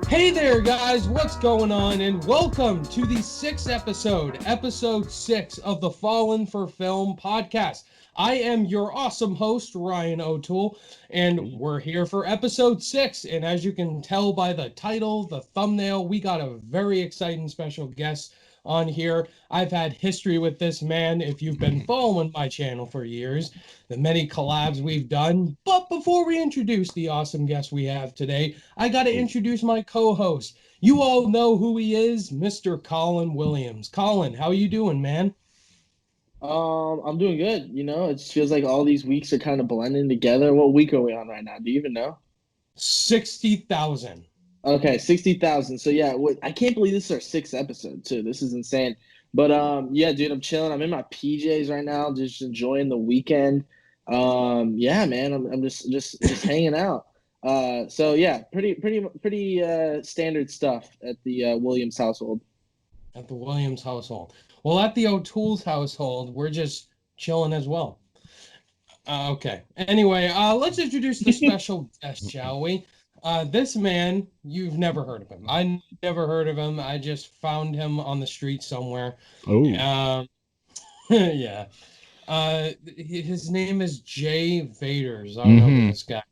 Hey there, guys, what's going on? And welcome to the sixth episode, episode 6 of the Fallen for Film podcast. I am your awesome host, Ryan O'Toole, and we're here for episode 6. And as you can tell by the title, the thumbnail, we got a very exciting special guest on here. I've had history with this man if you've been following my channel for years, the many collabs we've done. But before we introduce the awesome guest we have today, I got to introduce my co-host. You all know who he is, Mr. Colin Williams. Colin, how you doing, man? I'm doing good. You know, it feels like all these weeks are kind of blending together. What week are we on right now? Do you even know? 60,000. Okay, 60,000. So yeah, I can't believe this is our sixth episode too. This is insane. But yeah, dude, I'm chilling. I'm in my PJs right now, just enjoying the weekend. Yeah, man, I'm just hanging out. So yeah, pretty standard stuff at the Williams household. At the Williams household. Well, at the O'Toole's household, we're just chilling as well. Okay. Anyway, let's introduce the special guest, shall we? This man, you've never heard of him. I never heard of him. I just found him on the street somewhere. Oh. Yeah. His name is Jay Vaters. I don't know this guy.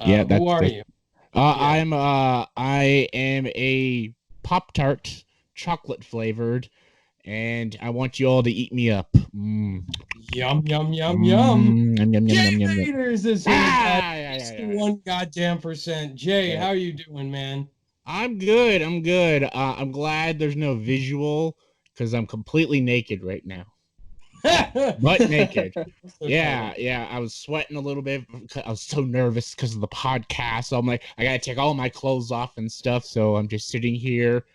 Yeah, who are you? I am a Pop-Tart, chocolate flavored, and I want you all to eat me up. Yum, yum, yum, yum. Yum, yum, Jay yum, yum, yum. Vaters is here. 61 goddamn %. Jay, how you doing, man? I'm good. I'm glad there's no visual because I'm completely naked right now. Butt naked. Yeah. I was sweating a little bit. I was so nervous because of the podcast. So I'm like, I gotta take all my clothes off and stuff. So I'm just sitting here.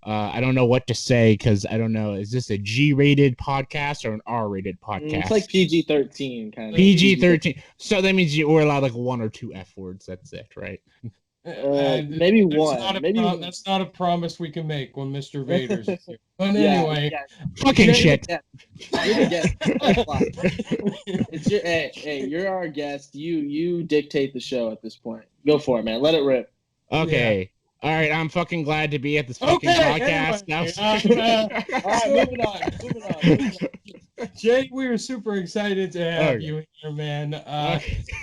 I don't know what to say because I don't know. Is this a G-rated podcast or an R-rated podcast? It's like PG-13 kind of. PG-13. So that means we're allowed like 1 or 2 F words. That's it, right? Maybe one. That's not a promise we can make when Mr. Vaters is here. But anyway, fucking shit. You're the guest. Hey, you're our guest. You dictate the show at this point. Go for it, man. Let it rip. Okay. Yeah. All right, I'm fucking glad to be at this fucking podcast. Anyway, all right, moving on. Jay, we are super excited to have you here, man.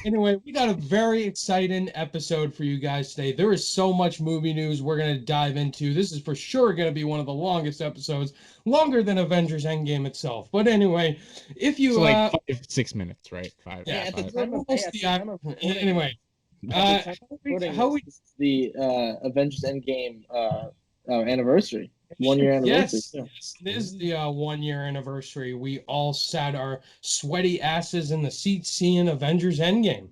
Anyway, we got a very exciting episode for you guys today. There is so much movie news we're going to dive into. This is for sure going to be one of the longest episodes, longer than Avengers Endgame itself. But anyway, if you... So like 6 minutes, right? 5. Yeah, at the time of anyway... how we the Avengers Endgame anniversary, 1 year anniversary. Yes, it is the 1 year anniversary. We all sat our sweaty asses in the seats seeing Avengers Endgame.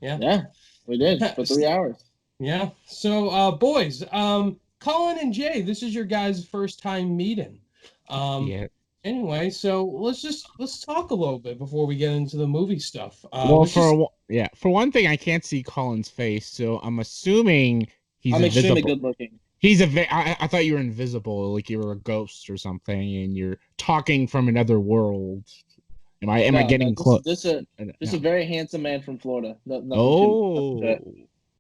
Yeah, we did for 3 hours. Yeah. So, boys, Colin and Jay, this is your guys' first time meeting. Yeah. Anyway, so let's talk a little bit before we get into the movie stuff. For one thing, I can't see Colin's face, so I'm assuming he's invisible. Extremely good looking. I thought you were invisible, like you were a ghost or something, and you're talking from another world. Am I getting close? This is a very handsome man from Florida.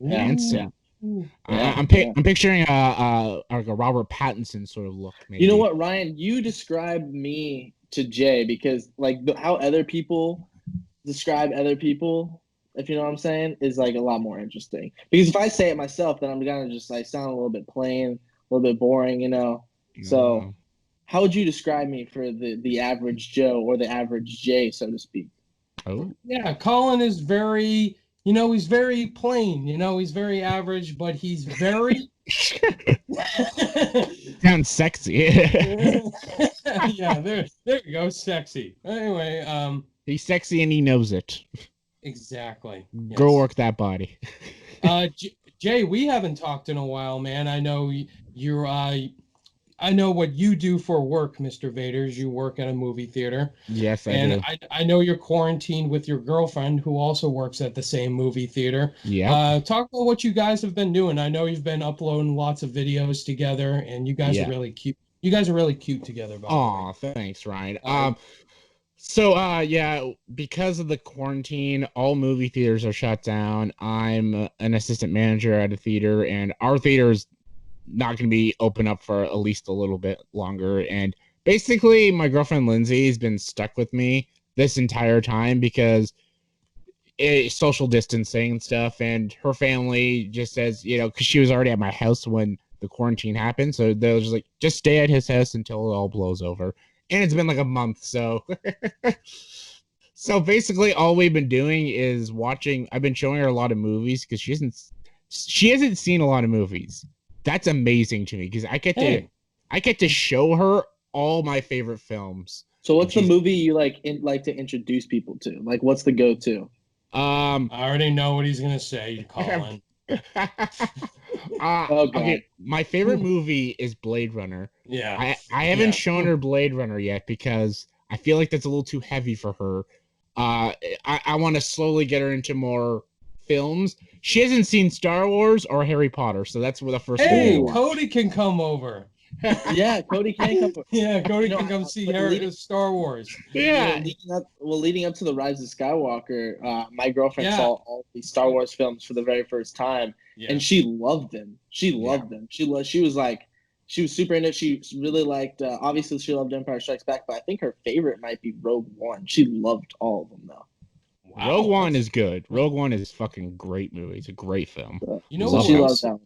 Handsome. I'm picturing like a Robert Pattinson sort of look. Maybe. You know what, Ryan? You described me to Jay because like how other people describe other people, if you know what I'm saying, is like a lot more interesting. Because if I say it myself, then I'm gonna just like sound a little bit plain, a little bit boring, you know. So, how would you describe me for the average Joe or the average Jay, so to speak? Oh, yeah, Colin is very. You know, he's very plain. You know, he's very average, but he's very... Sounds sexy. Yeah, there you go, sexy. Anyway, he's sexy and he knows it. Exactly. Yes. Go work that body. Jay, we haven't talked in a while, man. I know you're... I know what you do for work, Mr. Vaters. You work at a movie theater. Yes, I do. I know you're quarantined with your girlfriend who also works at the same movie theater. Yeah. Talk about what you guys have been doing. I know you've been uploading lots of videos together, and you guys are really cute. You guys are really cute together. Aw, thanks, Ryan. So, yeah, because of the quarantine, all movie theaters are shut down. I'm an assistant manager at a theater, and our theater is not going to be open up for at least a little bit longer. And basically, my girlfriend Lindsay has been stuck with me this entire time because social distancing and stuff. And her family just says, because she was already at my house when the quarantine happened. So they're just like, just stay at his house until it all blows over. And it's been like a month. So, so basically, all we've been doing is watching. I've been showing her a lot of movies because she hasn't seen a lot of movies. That's amazing to me because I get to show her all my favorite films. So what's the movie you like to introduce people to? Like, what's the go-to? I already know what he's gonna say, Colin. Okay, my favorite movie is Blade Runner. Yeah, I haven't shown her Blade Runner yet because I feel like that's a little too heavy for her. I want to slowly get her into more films. She hasn't seen Star Wars or Harry Potter, so that's where the first. Hey, Cody can come over. Yeah, Cody can come. Yeah, Cody can come see Star Wars. Yeah. Leading up to the Rise of Skywalker, my girlfriend saw all these Star Wars films for the very first time, and she loved them. She loved them. She was super into it. She really liked. Obviously, she loved Empire Strikes Back, but I think her favorite might be Rogue One. She loved all of them though. Wow, Rogue One is good. Rogue One is fucking great movie. It's a great film. She loves that.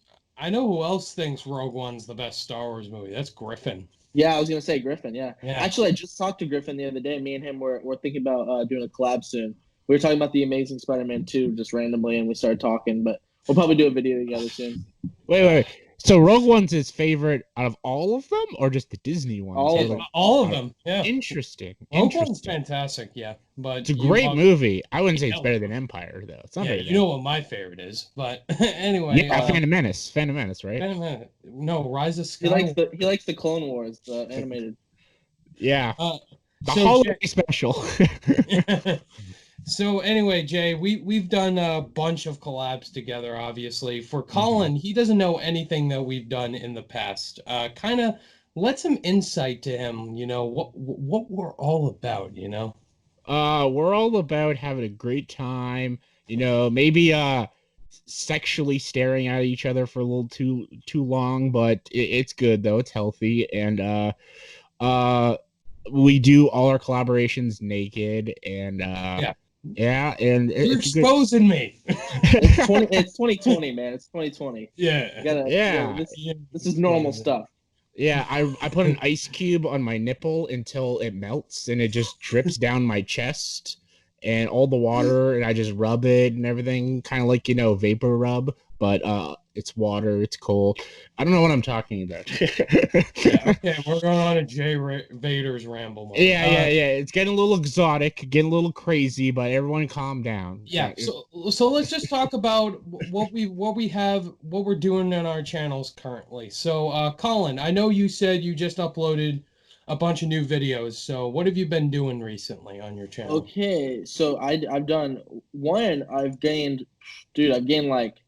I know who else thinks Rogue One's the best Star Wars movie. That's Griffin. Yeah, I was gonna say Griffin. Yeah. Actually, I just talked to Griffin the other day. Me and him were thinking about doing a collab soon. We were talking about the Amazing Spider-Man 2 just randomly, and we started talking. But we'll probably do a video together soon. Wait. So Rogue One's his favorite out of all of them, or just the Disney ones? All of them. Yeah. Interesting. Rogue One's fantastic. Yeah, but it's a great movie. I wouldn't say it's better than Empire, though. It's not better. You know what my favorite is, but anyway. Yeah, Phantom Menace, right? Phantom Menace. No, Rise of Skywalker. He likes the Clone Wars, the animated. Yeah. The holiday special. So anyway, Jay, we've done a bunch of collabs together, obviously. For Colin, he doesn't know anything that we've done in the past. Kind of let some insight to him, what we're all about, We're all about having a great time, maybe sexually staring at each other for a little too long, but it's good though. It's healthy. And we do all our collaborations naked, and yeah, and you're exposing me. It's 2020, man. It's 2020. Yeah. This is normal stuff. Yeah, I put an ice cube on my nipple until it melts and it just drips down my chest and all the water, and I just rub it and everything, kind of like vapor rub, but it's water, it's cold. I don't know what I'm talking about. Okay, we're going on a Jay Vaters ramble mode. Yeah. It's getting a little exotic, getting a little crazy, but everyone calm down. Yeah. So let's just talk about what we're doing on our channels currently. So, Colin, I know you said you just uploaded a bunch of new videos. So, what have you been doing recently on your channel? Okay, so I've done one. I've gained like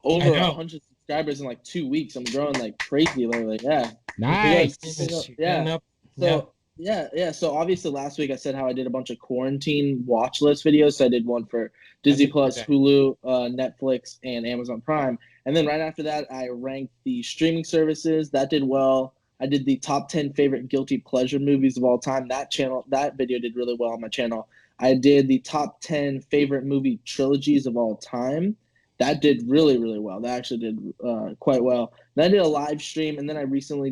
over 100 subscribers in like 2 weeks. I'm growing like crazy lately. Yeah. Nice. So obviously last week I said how I did a bunch of quarantine watch list videos. So I did one for Disney Plus, Hulu, Netflix, and Amazon Prime. And then right after that, I ranked the streaming services. That did well. I did the top 10 favorite guilty pleasure movies of all time. That video did really well on my channel. I did the top 10 favorite movie trilogies of all time. That did really, really well. That actually did quite well. Then I did a live stream, and then I recently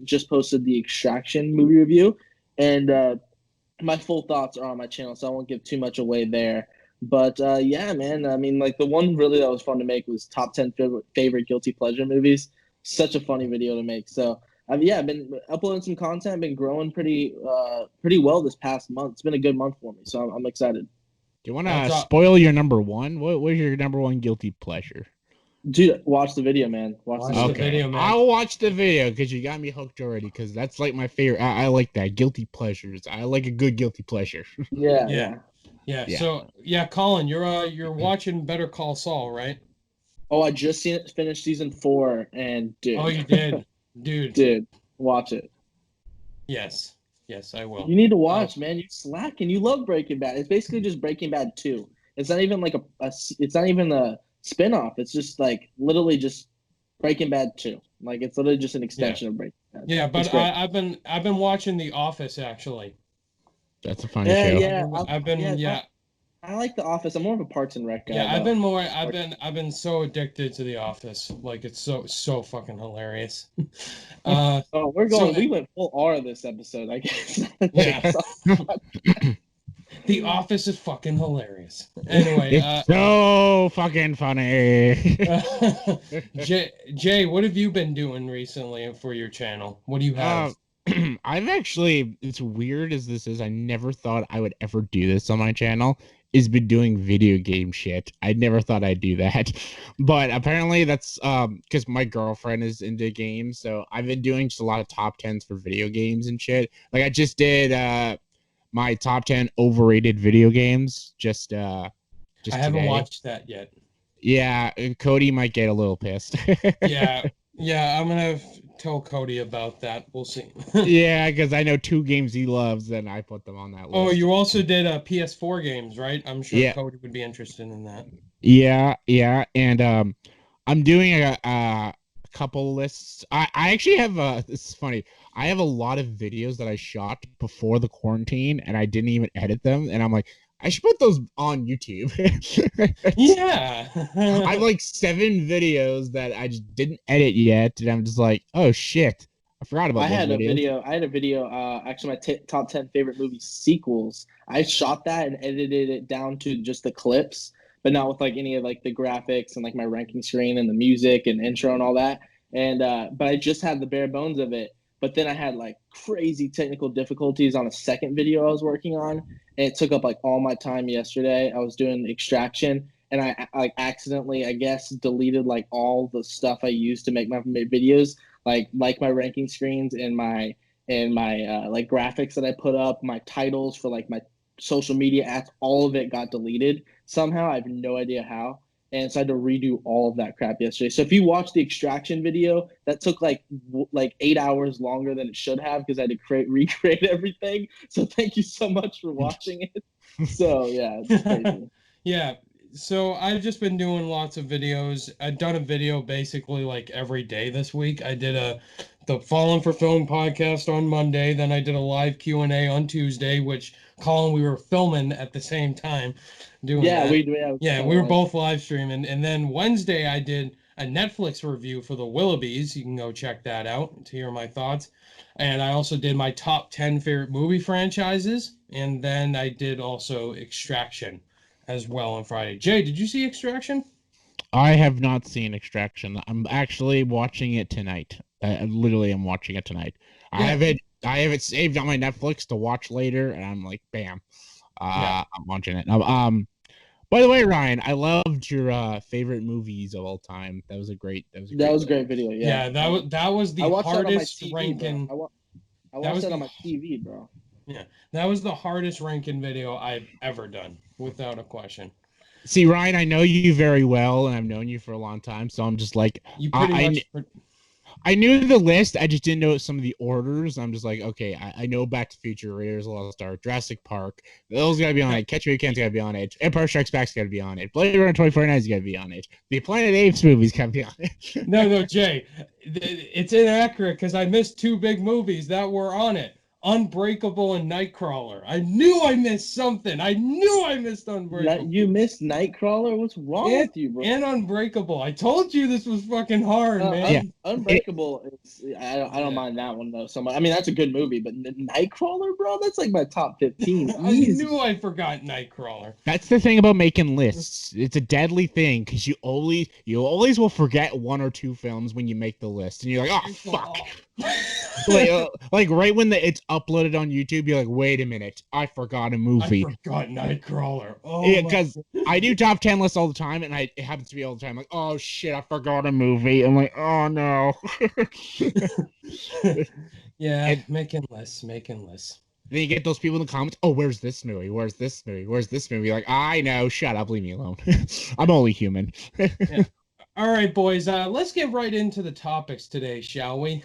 just posted the Extraction movie review. And my full thoughts are on my channel, so I won't give too much away there. But yeah, man, I mean, like the one really that was fun to make was top 10 favorite guilty pleasure movies. Such a funny video to make. So I've been uploading some content, been growing pretty well this past month. It's been a good month for me, so I'm excited. Do you want to spoil your number one? What was your number one guilty pleasure? Dude, watch the video, man. Watch the video, man. I'll watch the video because you got me hooked already. Because that's like my favorite. I like that guilty pleasures. I like a good guilty pleasure. Yeah. So Colin, you're watching Better Call Saul, right? Oh, I just finished season 4, and dude. Oh, you did, dude. Dude, watch it. Yes. Yes, I will. You need to watch, man. You slacking. You love Breaking Bad. It's basically just Breaking Bad 2. It's not even like it's not even a spin-off. It's just like literally just Breaking Bad 2. Like it's literally just an extension of Breaking Bad. Yeah, It's but great. I've been watching The Office actually. That's a funny show. Yeah, I've been I like The Office. I'm more of a Parks and Rec guy. Yeah, though. I've been so addicted to The Office. Like it's so fucking hilarious. Oh, we went full R this episode, I guess. Yeah. The Office is fucking hilarious. Anyway, it's so fucking funny. Jay, what have you been doing recently for your channel? What do you have? I've actually, it's weird as this is, I never thought I would ever do this on my channel, is been doing video game shit. I never thought I'd do that. But apparently that's because my girlfriend is into games, so I've been doing just a lot of top 10s for video games and shit. Like I just did my top 10 overrated video games. I haven't watched that yet. Yeah, Cody might get a little pissed. Yeah, I'm gonna tell Cody about that. We'll see. Yeah, because I know 2 games he loves, and I put them on that list. Oh, you also did PS4 games, right? I'm sure Cody would be interested in that. Yeah, and I'm doing a couple lists. I actually have this is funny. I have a lot of videos that I shot before the quarantine, and I didn't even edit them, and I'm like, I should put those on YouTube. Yeah. I have like 7 videos that I just didn't edit yet, and I'm just like, oh shit, I forgot about. I had a video. Actually, my top 10 favorite movie sequels. I shot that and edited it down to just the clips, but not with like any of like the graphics and like my ranking screen and the music and intro and all that. And but I just had the bare bones of it. But then I had like crazy technical difficulties on a second video I was working on, and it took up like all my time yesterday. I was doing extraction, and I like accidentally, I guess, deleted like all the stuff I used to make my videos, like my ranking screens and my like graphics that I put up, my titles for like my social media ads. All of it got deleted somehow. I have no idea how. And so I had to redo all of that crap yesterday. So if you watch the extraction video, that took like 8 hours longer than it should have because I had to recreate everything. So thank you so much for watching it. So yeah, it's crazy. Yeah. So I've just been doing lots of videos. I've done a video basically like every day this week. I did the Fallen for Film podcast on Monday. Then I did a live Q&A on Tuesday, which Colin, we were filming at the same time doing that. We were both live streaming. And then Wednesday I did a Netflix review for the Willoughbys. You can go check that out to hear my thoughts. And I also did my top 10 favorite movie franchises. And then I did also Extraction as well on Friday. Jay, did you see Extraction? I have not seen Extraction. I'm actually watching it tonight. I literally am watching it tonight. Yeah. I have it saved on my Netflix to watch later, and I'm like, bam, I'm watching it. By the way, Ryan, I loved your favorite movies of all time. That was a great video. Yeah, that was the hardest ranking. I watched that on my TV, bro. Yeah, that was the hardest ranking video I've ever done, without a question. See, Ryan, I know you very well, and I've known you for a long time, so I'm just like, I knew the list. I just didn't know some of the orders. I'm just like, okay, I know Back to the Future, Raiders of the Lost Ark, Jurassic Park. Those got to be on it. Catch Me If You Can's got to be on it. Empire Strikes Back's got to be on it. Blade Runner 2049's got to be on it. The Planet of the Apes movies got to be on it. No, Jay, it's inaccurate because I missed 2 big movies that were on it. Unbreakable and Nightcrawler. I knew I missed something. I knew I missed Unbreakable. You missed Nightcrawler? What's wrong with you, bro? And Unbreakable. I told you this was fucking hard, man. Unbreakable, I don't mind that one, though, so much. I mean, that's a good movie, but Nightcrawler, bro? That's like my top 15. I knew I forgot Nightcrawler. That's the thing about making lists. It's a deadly thing, because you always will forget 1 or 2 films when you make the list, and you're like, oh, fuck. like right when it's uploaded on YouTube, you're like, wait a minute, I forgot a movie. I forgot Nightcrawler. Oh, yeah, because I do top 10 lists all the time, and it happens to be all the time. Like, oh shit, I forgot a movie. I'm like, oh no. Yeah, making lists. Then you get those people in the comments. Oh, where's this movie? Where's this movie? Where's this movie? Like, I know. Shut up. Leave me alone. I'm only human. Yeah. All right, boys. Let's get right into the topics today, shall we?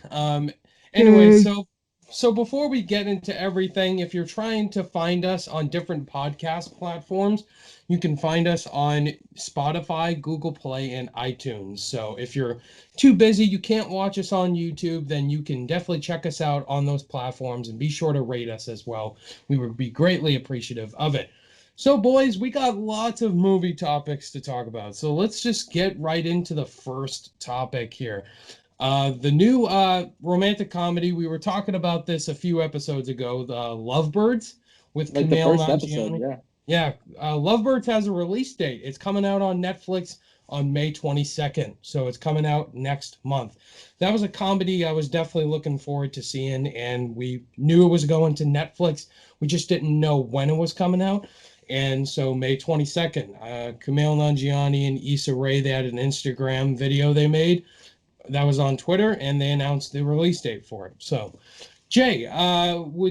Anyway, so So before we get into everything, if you're trying to find us on different podcast platforms, you can find us on Spotify, Google Play, and iTunes. So if you're too busy, you can't watch us on YouTube, then you can definitely check us out on those platforms and be sure to rate us as well. We would be greatly appreciative of it. So, boys, we got lots of movie topics to talk about. So let's just get right into the first topic here. The new romantic comedy, we were talking about this a few episodes ago, the Lovebirds with Like the Kumail first episode, Nanjiani. yeah. Yeah, Lovebirds has a release date. It's coming out on Netflix on May 22nd, so it's coming out next month. That was a comedy I was definitely looking forward to seeing, and we knew it was going to Netflix. We just didn't know when it was coming out. And so May 22nd, Kumail Nanjiani and Issa Rae, they had an Instagram video they made that was on Twitter, and they announced the release date for it. So, Jay,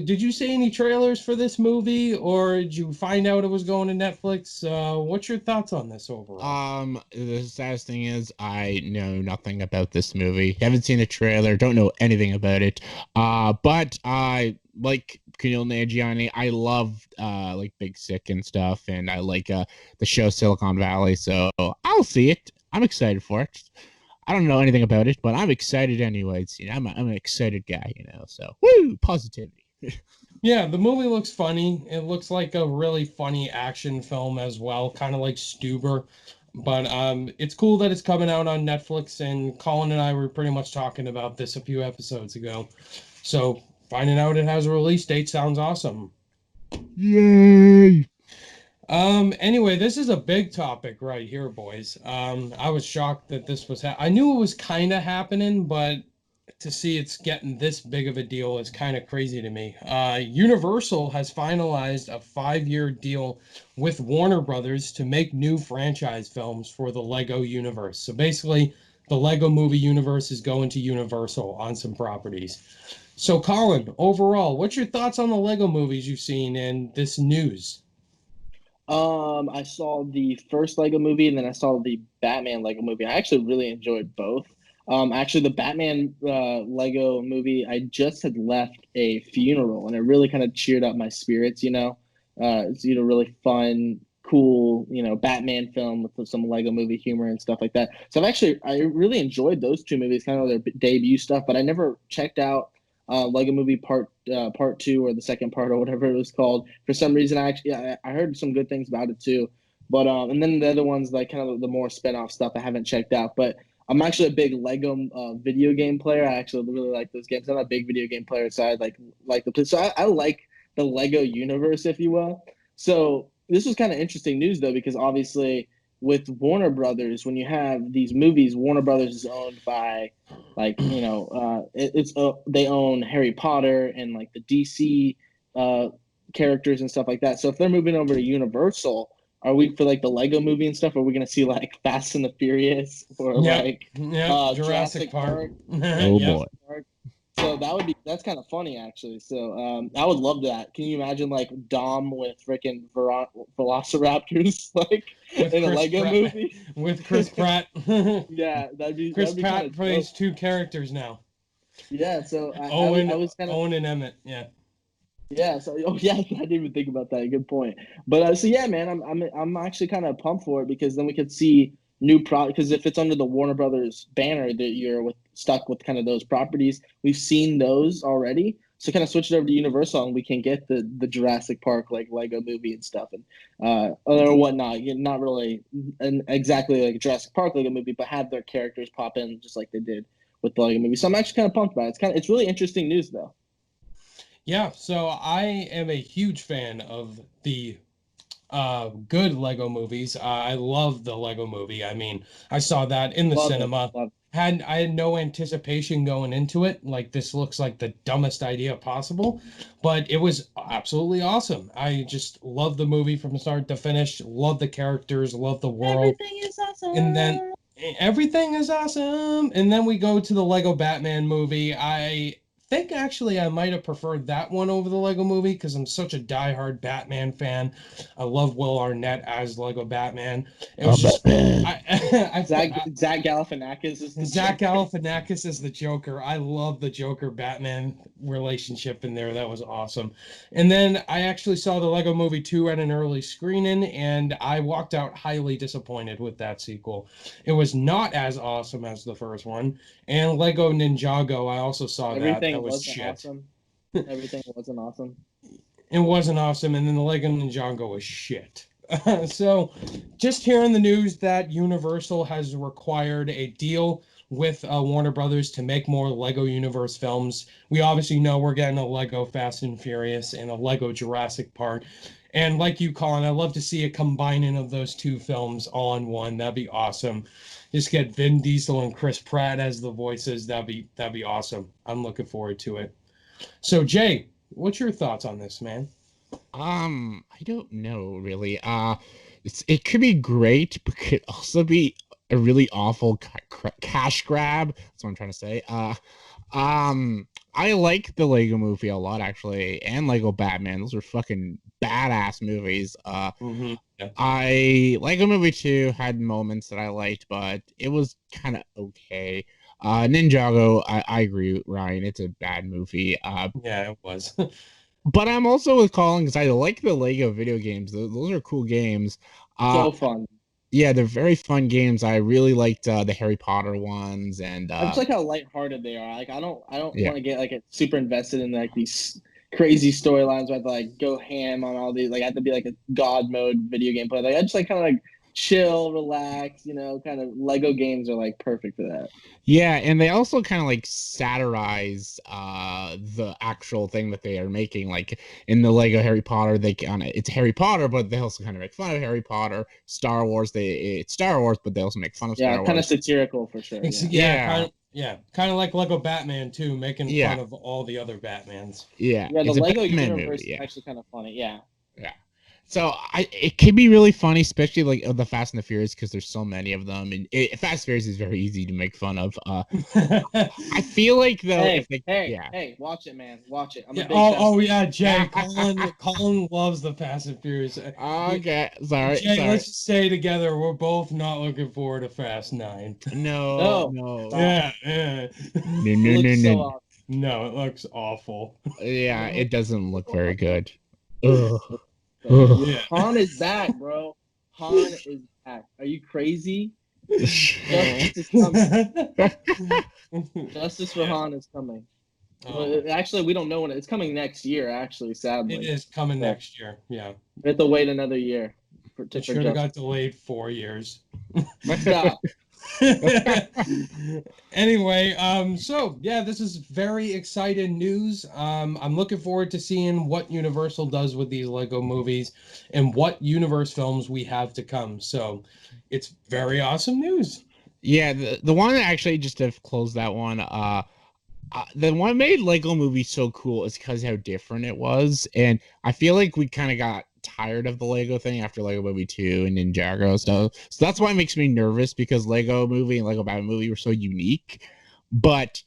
did you see any trailers for this movie, or did you find out it was going to Netflix? What's your thoughts on this overall? The saddest thing is I know nothing about this movie. Haven't seen a trailer, don't know anything about it. But I like Kumail Nanjiani. I love like Big Sick and stuff, and I like the show Silicon Valley, so I'll see it. I'm excited for it. I don't know anything about it, but I'm excited anyways. You know, I'm an excited guy, you know. So, woo, positivity. Yeah, the movie looks funny. It looks like a really funny action film as well, kind of like Stuber. But it's cool that it's coming out on Netflix, and Colin and I were pretty much talking about this a few episodes ago. So finding out it has a release date sounds awesome. Yay! Anyway, this is a big topic right here, boys. I was shocked that this was I knew it was kind of happening, but to see it's getting this big of a deal is kind of crazy to me. Universal has finalized a 5-year deal with Warner Brothers to make new franchise films for the Lego universe. So basically, the Lego movie universe is going to Universal on some properties. So, Colin, overall, what's your thoughts on the Lego movies you've seen and this news? I saw the first Lego movie and then I saw the Batman Lego movie. I actually really enjoyed both. Actually, the Batman Lego movie, I just had left a funeral and it really kind of cheered up my spirits. It's really fun, cool, Batman film with some Lego movie humor and stuff like that. So I really enjoyed those two movies, kind of their debut stuff. But I never checked out Lego Movie Part 2 or the second part or whatever it was called. For some reason, I heard some good things about it too. But and then the other ones, like kind of the more spin-off stuff, I haven't checked out. But I'm actually a big Lego video game player. I actually really like those games. I'm a big video game player, so I like the so I like the Lego universe, if you will. So this was kind of interesting news though, because obviously with Warner Brothers, when you have these movies, Warner Brothers is owned by they own Harry Potter and like the DC characters and stuff like that. So if they're moving over to Universal, are we for like the Lego movie and stuff? Are we gonna see like Fast and the Furious or Jurassic Park? Oh boy. Park? So that's kind of funny actually. So I would love that. Can you imagine like Dom with freaking velociraptors like with in Chris a Lego Pratt, movie with Chris Pratt? Yeah, that'd be Chris that'd be Pratt plays two characters now. Yeah, so Owen, I was kind of Owen and Emmett. Yeah. Yeah, so yeah, I didn't even think about that. Good point. But so yeah, man, I'm actually kind of pumped for it because then we could see new product. Because if it's under the Warner Brothers banner, that you're stuck with kind of those properties. We've seen those already, so kind of switch it over to Universal, and we can get the Jurassic Park like Lego movie and stuff, and or whatnot. You're not really exactly like a Jurassic Park Lego movie, but have their characters pop in just like they did with the Lego movie. So I'm actually kind of pumped about it. It's really interesting news though. Yeah, so I am a huge fan of the good Lego movies. I love the Lego movie. I mean, I saw that in the cinema. I had no anticipation going into it. Like, this looks like the dumbest idea possible, but it was absolutely awesome. I just love the movie from start to finish. Love the characters, love the world. Everything is awesome. And then everything is awesome. And then we go to the Lego Batman movie. I think actually I might have preferred that one over the Lego Movie because I'm such a diehard Batman fan. I love Will Arnett as Lego Batman. It was just Zach Galifianakis is the Zach Joker. Galifianakis is the Joker. I love the Joker Batman relationship in there. That was awesome. And then I actually saw the Lego Movie 2 at an early screening, and I walked out highly disappointed with that sequel. It was not as awesome as the first one. And Lego Ninjago, I also saw that. That was wasn't shit. awesome. Everything wasn't awesome. It wasn't awesome, and then the Lego Ninjago was shit. So, just hearing the news that Universal has required a deal with Warner Brothers to make more Lego Universe films. We obviously know we're getting a Lego Fast and Furious and a Lego Jurassic Park. And like you, Colin, I'd love to see a combining of those two films all in one. That'd be awesome. Just get Vin Diesel and Chris Pratt as the voices. That'd be awesome. I'm looking forward to it. So, Jay, what's your thoughts on this, man? I don't know really. It could be great, but could also be a really awful cash grab. That's what I'm trying to say. I like the Lego Movie a lot actually, and Lego Batman. Those are fucking badass movies. Yeah. Lego Movie 2 had moments that I liked, but it was kind of okay. Ninjago, I agree, Ryan. It's a bad movie. Yeah, it was. But I'm also with Colin because I like the Lego video games. Those are cool games. So fun. Yeah, they're very fun games. I really liked the Harry Potter ones, and I just like how lighthearted they are. Like I don't Yeah. want to get like super invested in like these crazy storylines where I have to like go ham on all these. Like I have to be like a god mode video game player. Like I just like kind of like chill, relax. Kind of Lego games are like perfect for that. Yeah, and they also kind of like satirize the actual thing that they are making. Like in the Lego Harry Potter, it's Harry Potter, but they also kind of make fun of Harry Potter. Star Wars, it's Star Wars, but they also make fun of Star Wars. Yeah, kind of satirical for sure. Kind of like Lego Batman too, making Yeah. fun of all the other Batmans. Yeah, Yeah, the it's a Lego Batman universe movie, is actually kind of funny. Yeah. Yeah. So it can be really funny, especially like the Fast and the Furious, because there's so many of them, and Fast and Furious is very easy to make fun of. I feel like though, hey, watch it, man, watch it. I'm a big yeah, Jay, Colin loves the Fast and Furious. Okay, sorry. Jay, let's just say together, we're both not looking forward to Fast 9. No. Yeah. No. No, it looks awful. Yeah, it doesn't look very good. Yeah. Han is back, bro. Han is back. Are you crazy? Justice for Han is coming. Actually, we don't know when it's coming next year. Actually, sadly, it is coming next year. Yeah, we have to wait another year. It should have got delayed 4 years. Stop. Anyway, so yeah, this is very exciting news. I'm looking forward to seeing what Universal does with these Lego movies and what universe films we have to come. So it's very awesome news. Yeah, the one that actually, just to close that one, the one made Lego Movie so cool is because how different it was, and I feel like we kind of got tired of the Lego thing after Lego Movie 2 and Ninjago stuff. So that's why it makes me nervous, because Lego Movie and Lego Batman Movie were so unique, but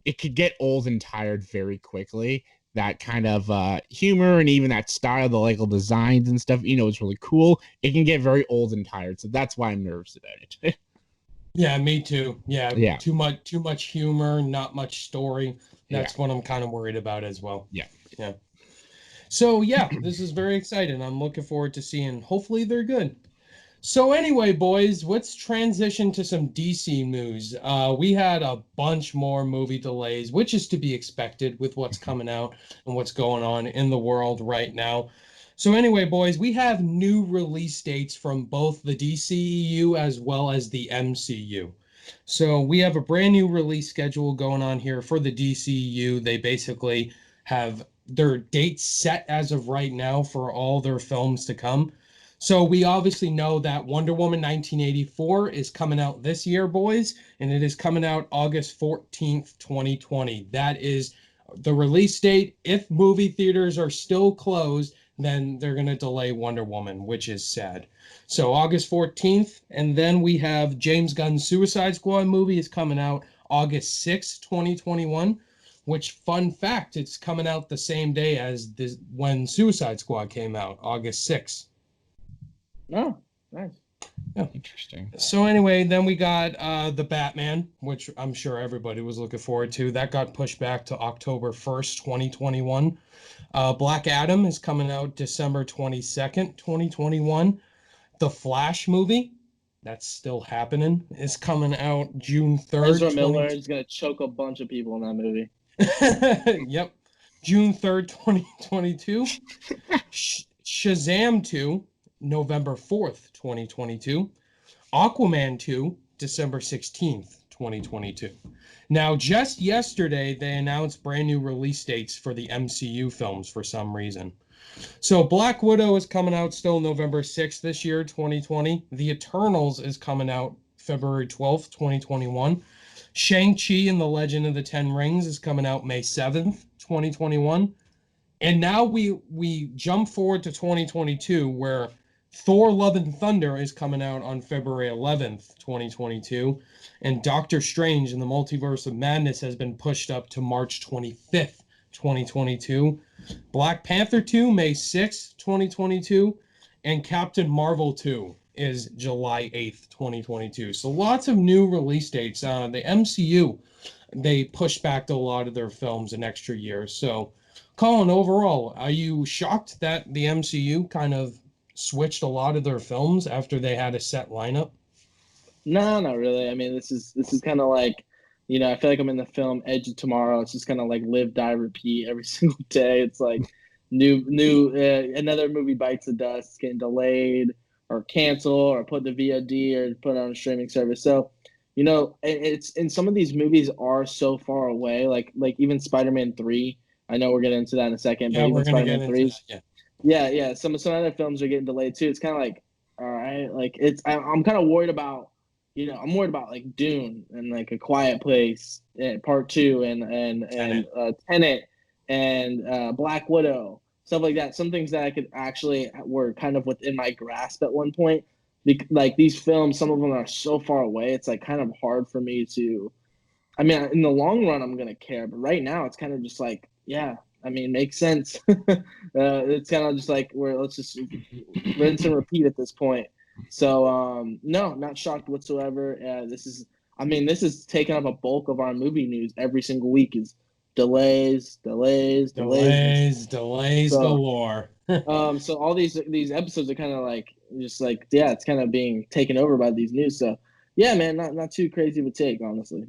it could get old and tired very quickly. That kind of humor and even that style, the Lego designs and stuff, it's really cool. It can get very old and tired, so that's why I'm nervous about it. Yeah, me too. Yeah. Too much humor, not much story. That's what I'm kind of worried about as well. Yeah. So yeah, this is very exciting. I'm looking forward to seeing. Hopefully they're good. So anyway, boys, let's transition to some DC news. We had a bunch more movie delays, which is to be expected with what's coming out and what's going on in the world right now. So anyway, boys, we have new release dates from both the DCEU as well as the MCU. So we have a brand new release schedule going on here for the DCEU. They basically have their dates set as of right now for all their films to come. So we obviously know that Wonder Woman 1984 is coming out this year, boys, and it is coming out August 14th, 2020. That is the release date. If movie theaters are still closed, then they're going to delay Wonder Woman, which is sad. So August 14th, and then we have James Gunn's Suicide Squad movie is coming out August 6th, 2021. which, fun fact, it's coming out the same day as when Suicide Squad came out, August 6th. Oh, nice. Yeah. Interesting. So anyway, then we got the Batman, which I'm sure everybody was looking forward to. That got pushed back to October 1st, 2021. Black Adam is coming out December 22nd, 2021. The Flash movie, that's still happening, is coming out June 3rd. Ezra Miller is going to choke a bunch of people in that movie. Yep. June 3rd, 2022. Shazam 2, November 4th, 2022. Aquaman 2, December 16th, 2022. Now, just yesterday, they announced brand new release dates for the MCU films for some reason. So Black Widow is coming out still November 6th this year, 2020. The Eternals is coming out February 12th, 2021. Shang-Chi and the Legend of the Ten Rings is coming out May 7th, 2021. And now we jump forward to 2022, where Thor Love and Thunder is coming out on February 11th, 2022. And Doctor Strange in the Multiverse of Madness has been pushed up to March 25th, 2022. Black Panther 2, May 6th, 2022. And Captain Marvel 2 is July 8th, 2022. So lots of new release dates. The MCU, they pushed back a lot of their films an extra year. So, Colin, overall, are you shocked that the MCU kind of switched a lot of their films after they had a set lineup? No, not really. I mean, this is kind of like, I feel like I'm in the film Edge of Tomorrow. It's just kind of like live, die, repeat every single day. It's like another movie bites the dust, it's getting delayed or canceled or put the VOD or put on a streaming service. So, it's and some of these movies are so far away. Like even Spider-Man 3. I know we're getting into that in a second. Yeah, but we're even gonna get Spider-Man into 3. that. Yeah. Yeah. Some other films are getting delayed too. It's kind of like, all right, like I'm kind of worried about, I'm worried about like Dune and like A Quiet Place and Part 2 and Tenet and Black Widow, stuff like that. Some things that I could actually were kind of within my grasp at one point. Like these films, some of them are so far away. It's like kind of hard for me to. I mean, in the long run, I'm gonna care, but right now, it's kind of just like, yeah. I mean, makes sense. It's kind of just like let's just rinse and repeat at this point. So no, not shocked whatsoever. This is taking up a bulk of our movie news every single week. Is delays Galore. So all these episodes are kind of like just like, yeah, it's kind of being taken over by these news. So yeah, man, not too crazy of a take, honestly.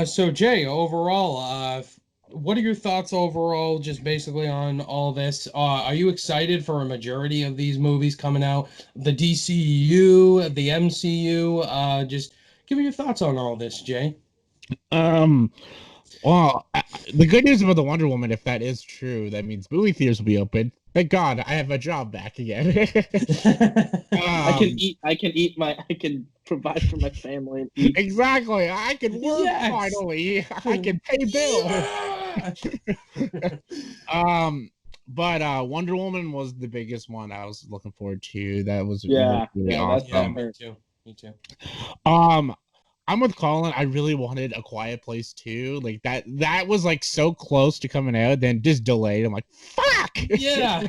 So Jay, overall, what are your thoughts overall, just basically on all this? Are you excited for a majority of these movies coming out? The DCU, the MCU? Just give me your thoughts on all this, Jay. Well, the good news about the Wonder Woman, if that is true, that means movie theaters will be open. Thank God, I have a job back again. I can provide for my family. Exactly. I can work finally. I can pay bills. But Wonder Woman was the biggest one I was looking forward to. That was really awesome. Me too. I'm with Colin. I really wanted A Quiet Place 2. Like that was like so close to coming out, then just delayed. I'm like, fuck. Yeah.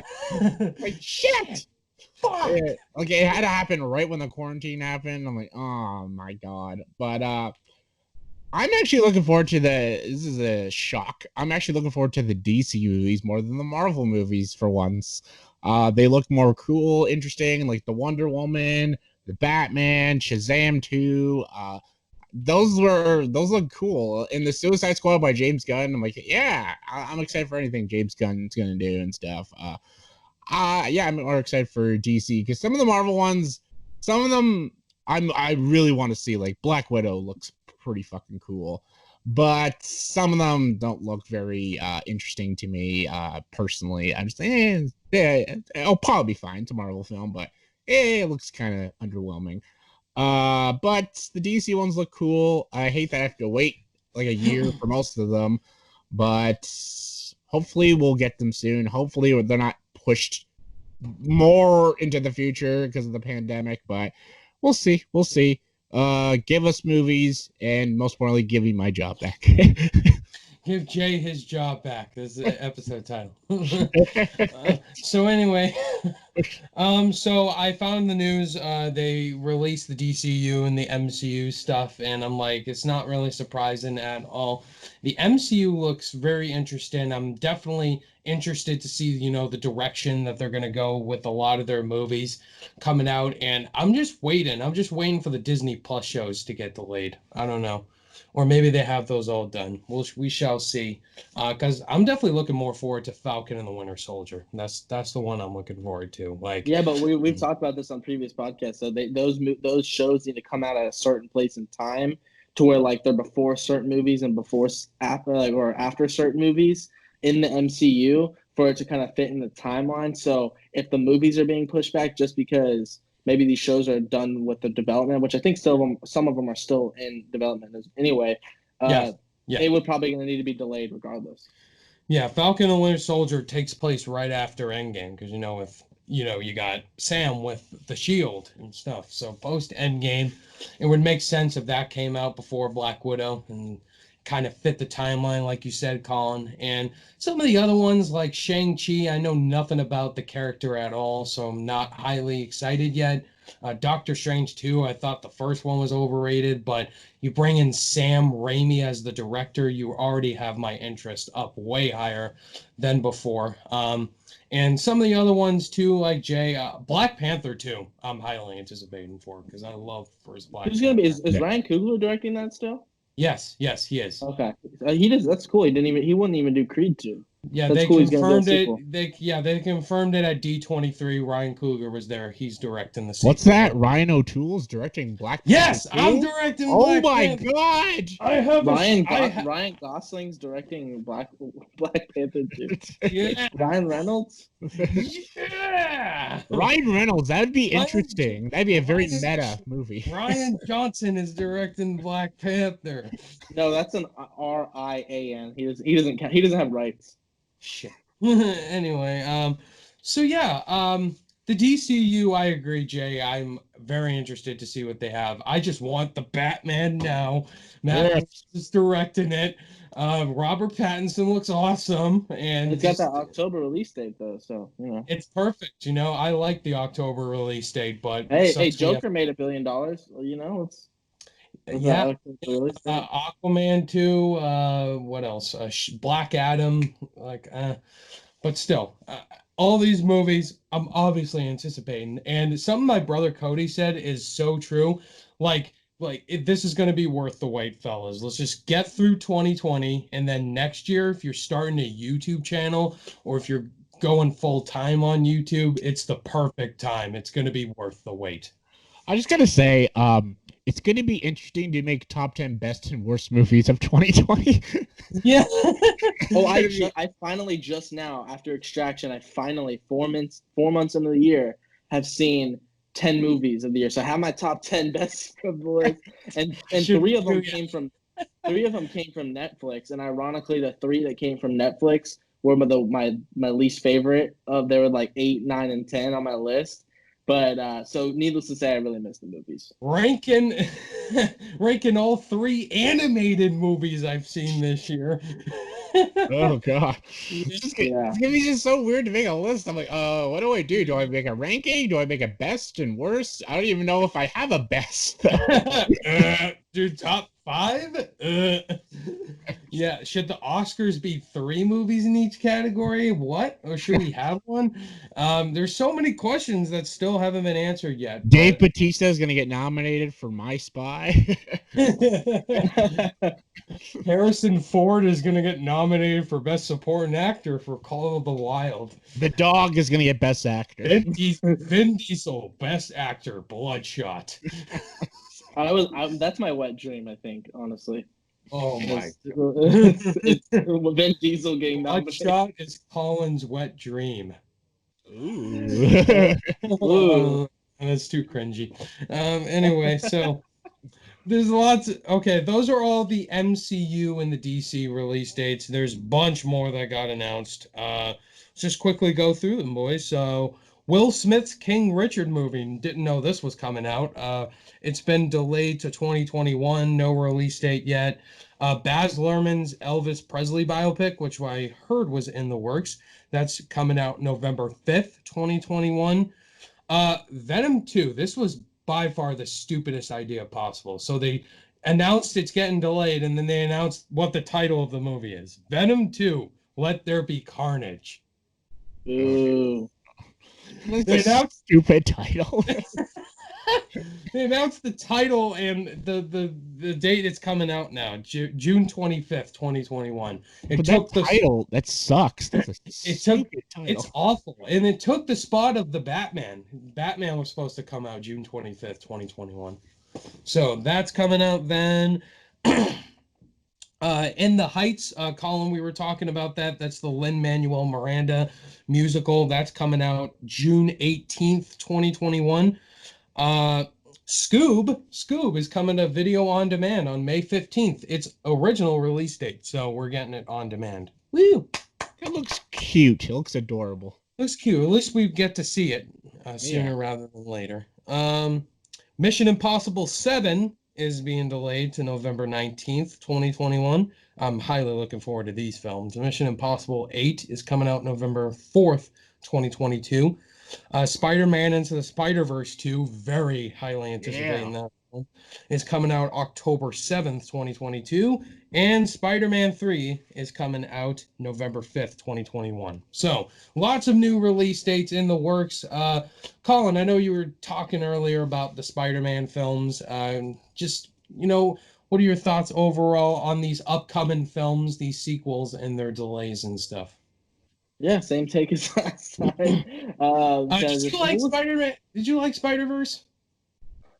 Like shit. Fuck. Like it had to happen right when the quarantine happened. I'm like, oh my God. But I'm actually looking forward to this is a shock. I'm actually looking forward to the DC movies more than the Marvel movies for once. They look more cool, interesting, like the Wonder Woman, the Batman, Shazam 2. Those look cool. And the Suicide Squad by James Gunn, I'm like, yeah, I'm excited for anything James Gunn's gonna do and stuff. Yeah, I'm more excited for DC because some of the Marvel ones, some of them I really want to see. Like Black Widow looks pretty fucking cool, but some of them don't look very interesting to me personally. I'm just it'll probably be fine. It's a Marvel film, but it looks kind of underwhelming. But the DC ones look cool. I hate that I have to wait like a year for most of them, but hopefully we'll get them soon. Hopefully they're not pushed more into the future because of the pandemic, but we'll see. Give us movies and most importantly, give me my job back. Give Jay his job back. This is the episode title. So anyway, so I found the news. They released the DCU and the MCU stuff, and I'm like, it's not really surprising at all. The MCU looks very interesting. I'm definitely interested to see, the direction that they're gonna go with a lot of their movies coming out, and I'm just waiting. I'm just waiting for the Disney Plus shows to get delayed. I don't know. Or maybe they have those all done. We shall see. Because I'm definitely looking more forward to Falcon and the Winter Soldier. That's the one I'm looking forward to. Like, Yeah, but we've talked about this on previous podcasts. So those shows need to come out at a certain place in time to where like they're before certain movies and before after or after certain movies in the MCU for it to kind of fit in the timeline. So if the movies are being pushed back just because maybe these shows are done with the development, which I think some of them are still in development anyway. yeah, yeah, It would probably going to need to be delayed regardless. yeah. Falcon and the Winter Soldier takes place right after Endgame because if you got Sam with the shield and stuff. So post Endgame, it would make sense if that came out before Black Widow and kind of fit the timeline, like you said, Colin. And some of the other ones, like Shang-Chi, I know nothing about the character at all, so I'm not highly excited yet. Doctor Strange 2, I thought the first one was overrated, but you bring in Sam Raimi as the director, you already have my interest up way higher than before. And some of the other ones too, like Jay, Black Panther 2, I'm highly anticipating for because I love first Black Who's Panther. going to be? Is Ryan Coogler directing that still? Yes, he is. Okay, he does. That's cool. He wouldn't even do Creed 2. Yeah, That's they cool. He's gonna do a confirmed it. sequel. They confirmed it at D23. Ryan Coogler was there. He's directing the sequel. What's that? Ryan O'Toole's directing Black Panther. Yes, 2? I'm directing. Oh Black my Panther. god! I have Ryan Gosling's directing Black Panther 2. Yeah, Ryan Reynolds. yeah. Ryan Reynolds. That would be Ryan- interesting. That'd be a very Ryan- meta movie. Ryan Johnson is directing Black Panther. No, that's an Rian. He doesn't have rights. Shit. Anyway, so yeah, the DCU, I agree, Jay. I'm very interested to see what they have. I just want the Batman now. Matt Reeves is directing it. Robert Pattinson looks awesome, and It's got that October release date though, so it's perfect. I like the October release date, but Hey, Joker made $1 billion. It's yeah. Aquaman 2. What else? Black Adam. But still, all these movies I'm obviously anticipating, and something my brother Cody said is so true. This is going to be worth the wait, fellas. Let's just get through 2020, and then next year, if you're starting a YouTube channel or if you're going full time on YouTube, it's the perfect time. It's going to be worth the wait. I just gotta say, it's going to be interesting to make top 10 best and worst movies of 2020. Yeah. I finally just now after Extraction, I finally 4 months into the year have seen 10 movies of the year. So I have my top 10 best of the list, and three of them came from Netflix. And ironically, the 3 that came from Netflix were my least favorite. They were like 8, 9, and 10 on my list. But so needless to say, I really miss the movies. Ranking all 3 animated movies I've seen this year. Oh god. It's gonna be just so weird to make a list. I'm like, what do I do? Do I make a ranking? Do I make a best and worst? I don't even know if I have a best. Do top 5? Yeah, should the Oscars be 3 movies in each category? What? Or should we have one? There's so many questions that still haven't been answered yet. Dave Bautista is gonna get nominated for My Spy. Harrison Ford is gonna get nominated for Best Supporting Actor for Call of the Wild. The dog is gonna get Best Actor. Vin Diesel, Best Actor, Bloodshot. That's my wet dream, I think, honestly. Oh my god. It's Vin Diesel getting nominated. Bloodshot is Colin's wet dream. Ooh. Ooh. That's too cringy. Anyway, so there's lots okay, those are all the MCU and the DC release dates. There's a bunch more that got announced. Let's just quickly go through them, boys. So Will Smith's King Richard movie, didn't know this was coming out. It's been delayed to 2021, no release date yet. Baz Luhrmann's Elvis Presley biopic, which I heard was in the works. That's coming out November 5th, 2021. Venom 2. This was by far the stupidest idea possible. So they announced it's getting delayed, and then they announced what the title of the movie is. Venom 2, Let There Be Carnage. Ooh. That's a stupid title. They announced the title and the date it's coming out now, June 25th, 2021. But that title, that sucks. That's a stupid title. It's awful. And it took the spot of the Batman. Batman was supposed to come out June 25th, 2021. So that's coming out then. In the Heights, Colin, we were talking about that. That's the Lin-Manuel Miranda musical. That's coming out June 18th, 2021. Scoob is coming to video on demand on May 15th. Its original release date, so we're getting it on demand. Woo! It looks cute. It looks adorable. Looks cute. At least we get to see it sooner rather than later. Mission Impossible 7 is being delayed to November 19th, 2021. I'm highly looking forward to these films. Mission Impossible 8 is coming out November 4th, 2022. Spider-Man Into the Spider-Verse 2, very highly anticipating that film, is coming out October 7th, 2022. And Spider-Man 3 is coming out November 5th, 2021. So, lots of new release dates in the works. Colin, I know you were talking earlier about the Spider-Man films. Just, what are your thoughts overall on these upcoming films, these sequels, and their delays and stuff? Yeah, same take as last time. Did you like Spider-Man? Did you like Spider-Verse?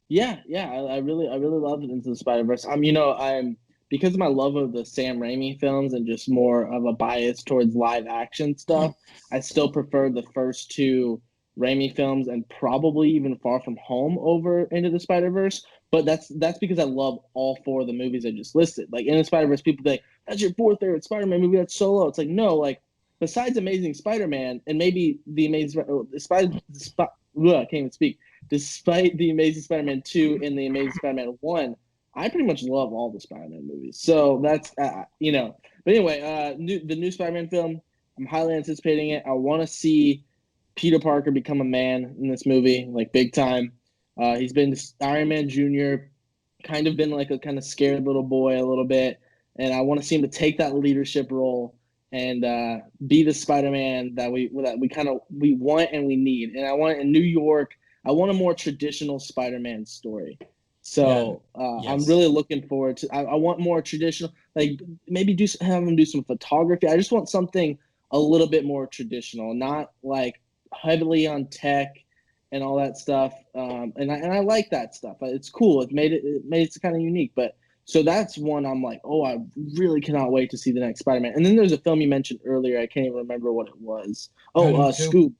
Yeah, I really loved it Into the Spider-Verse. I'm because of my love of the Sam Raimi films and just more of a bias towards live action stuff. I still prefer the first two Raimi films and probably even Far From Home over Into the Spider-Verse. But that's because I love all four of the movies I just listed. Like Into the Spider-Verse, people think that's your fourth favorite Spider-Man movie. That's Solo. It's like no, like. Besides Amazing Spider-Man and maybe the Amazing I can't even speak. Despite the Amazing Spider-Man 2 and the Amazing Spider-Man 1, I pretty much love all the Spider-Man movies. So that's But anyway, the new Spider-Man film, I'm highly anticipating it. I want to see Peter Parker become a man in this movie, like big time. He's been Iron Man Jr., kind of been like a kind of scared little boy a little bit, and I want to see him to take that leadership role and be the Spider-Man that we want and we need. And I want it in New York. I want a more traditional Spider-Man story. So yes. I'm really looking forward to. I want more traditional, like maybe have him do some photography. I just want something a little bit more traditional, not like heavily on tech and all that stuff. And I like that stuff. It's cool. It made it kind of unique, but. So that's one I'm like, oh, I really cannot wait to see the next Spider-Man. And then there's a film you mentioned earlier. I can't even remember what it was. Oh, Scoob.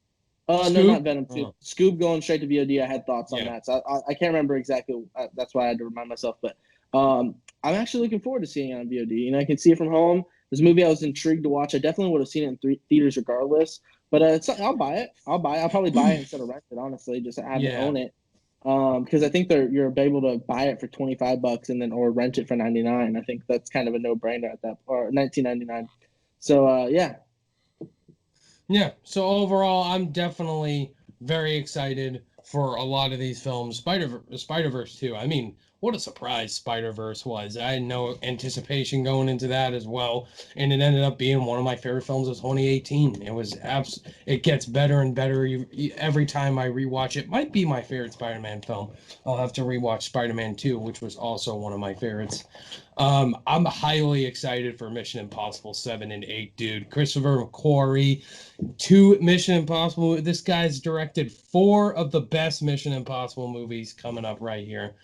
No, not Venom 2. Oh. Scoob going straight to VOD. I had thoughts on that. So I can't remember exactly. That's why I had to remind myself. But I'm actually looking forward to seeing it on VOD. I can see it from home. This movie I was intrigued to watch. I definitely would have seen it in theaters regardless. But I'll buy it. I'll probably buy it instead of rent it, honestly, just to have it own it. Because I think you're able to buy it for $25 and then or rent it for $99. I think that's kind of a no-brainer at that, or $19.99. So yeah. So overall, I'm definitely very excited for a lot of these films. Spider-Verse 2. I mean, what a surprise Spider-Verse was. I had no anticipation going into that as well, and it ended up being one of my favorite films of 2018. It was it gets better and better every time I rewatch it. Might be my favorite Spider-Man film. I'll have to rewatch Spider-Man 2, which was also one of my favorites. I'm highly excited for Mission Impossible 7 and 8, dude. Christopher McQuarrie, 2 Mission Impossible. This guy's directed 4 of the best Mission Impossible movies coming up right here.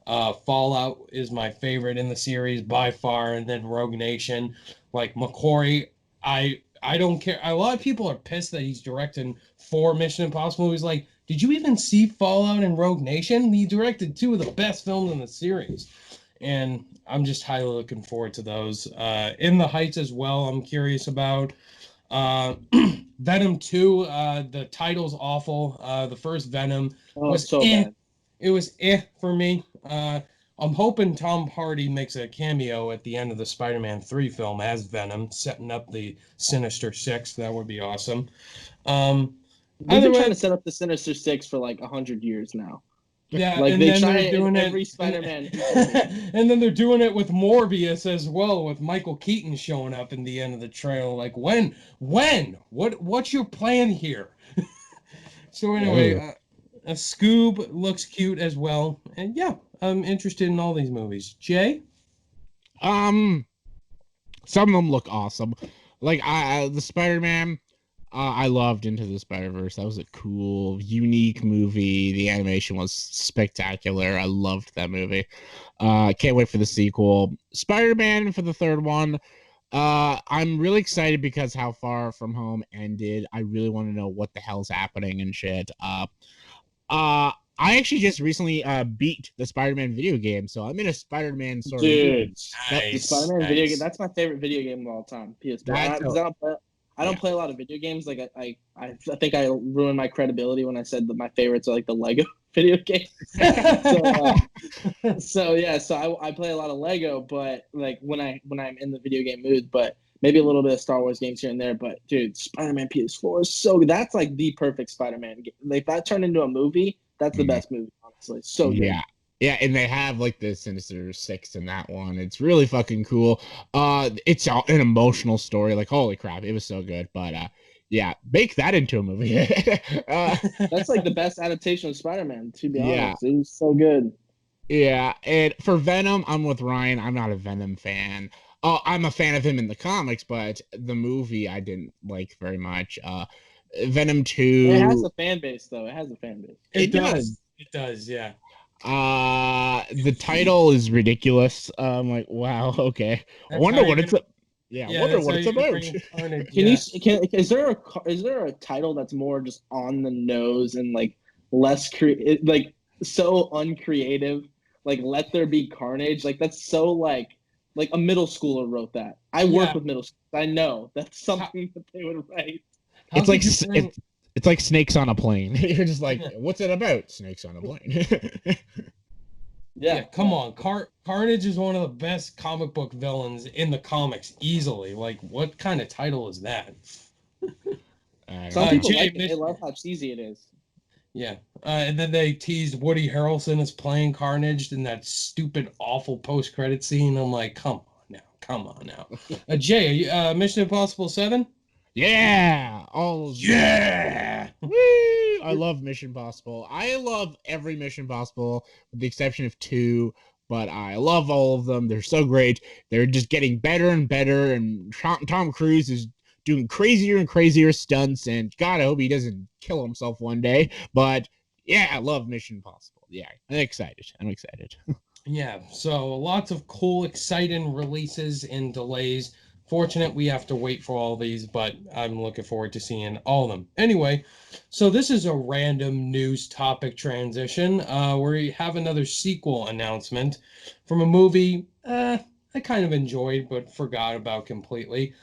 Fallout is my favorite in the series by far, and then Rogue Nation. Like McQuarrie, I don't care. A lot of people are pissed that he's directing 4 Mission Impossible movies. Like, did you even see Fallout and Rogue Nation? He directed 2 of the best films in the series, and I'm just highly looking forward to those. In the Heights as well, I'm curious about. Venom 2, the title's awful. The first Venom was so bad. It was for me. I'm hoping Tom Hardy makes a cameo at the end of the Spider-Man 3 film as Venom, setting up the Sinister Six. That would be awesome. They've been trying to set up the Sinister Six for like 100 years now. Yeah, like and they then try they're it doing in it every Spider-Man. and then they're doing it with Morbius as well, with Michael Keaton showing up in the end of the trailer. Like when, what's your plan here? So anyway, a Scoob looks cute as well, and yeah, I'm interested in all these movies. Jay, some of them look awesome. Like the Spider-Man. I loved Into the Spider-Verse. That was a cool, unique movie. The animation was spectacular. I loved that movie. Can't wait for the sequel. Spider-Man for the third one. I'm really excited because how Far From Home ended. I really want to know what the hell's happening and shit. I actually just recently beat the Spider-Man video game, so I'm in a Spider-Man sort of. Dude, nice, the Spider-Man video game. That's my favorite video game of all time. PS4. I don't play a lot of video games. Like I think I ruined my credibility when I said that my favorites are like the Lego video games. So I play a lot of Lego, but like when I'm in the video game mood, but maybe a little bit of Star Wars games here and there. But dude, Spider-Man PS4 is so good. That's like the perfect Spider-Man game. Like if that turned into a movie, that's the best movie, honestly. So good. Yeah, and they have like the Sinister Six in that one. It's really fucking cool. It's an emotional story. Like holy crap, it was so good. But yeah, make that into a movie. That's like the best adaptation of Spider-Man. To be honest, it was so good. Yeah, and for Venom, I'm with Ryan. I'm not a Venom fan. I'm a fan of him in the comics, but the movie I didn't like very much. Venom 2. It has a fan base, though. It has a fan base. It does. It does, yeah. The title is ridiculous. I'm like, wow, okay. I wonder what it's. Wonder what it's about. Is there a title that's more just on the nose and like less like so uncreative? Like Let There Be Carnage. Like that's so like a middle schooler wrote that. I work with middle schools. I know that's something that they would write. It's like Snakes on a Plane. You're just like, what's it about? Snakes on a plane. Yeah, come on. Carnage is one of the best comic book villains in the comics, easily. Like, what kind of title is that? Some people like it. They love how cheesy it is. Yeah, and then they teased Woody Harrelson as playing Carnage in that stupid, awful post-credit scene. I'm like, come on now. Jay, Mission Impossible 7? Yeah! Yeah! Woo! I love Mission Impossible. I love every Mission Impossible, with the exception of 2, but I love all of them. They're so great. They're just getting better and better, and Tom Cruise is doing crazier and crazier stunts, and God, I hope he doesn't kill himself one day. But yeah, I love Mission Impossible. Yeah, I'm excited. Yeah, so lots of cool, exciting releases and delays. Fortunate we have to wait for all these, but I'm looking forward to seeing all of them. Anyway, so this is a random news topic transition. We have another sequel announcement from a movie I kind of enjoyed but forgot about completely.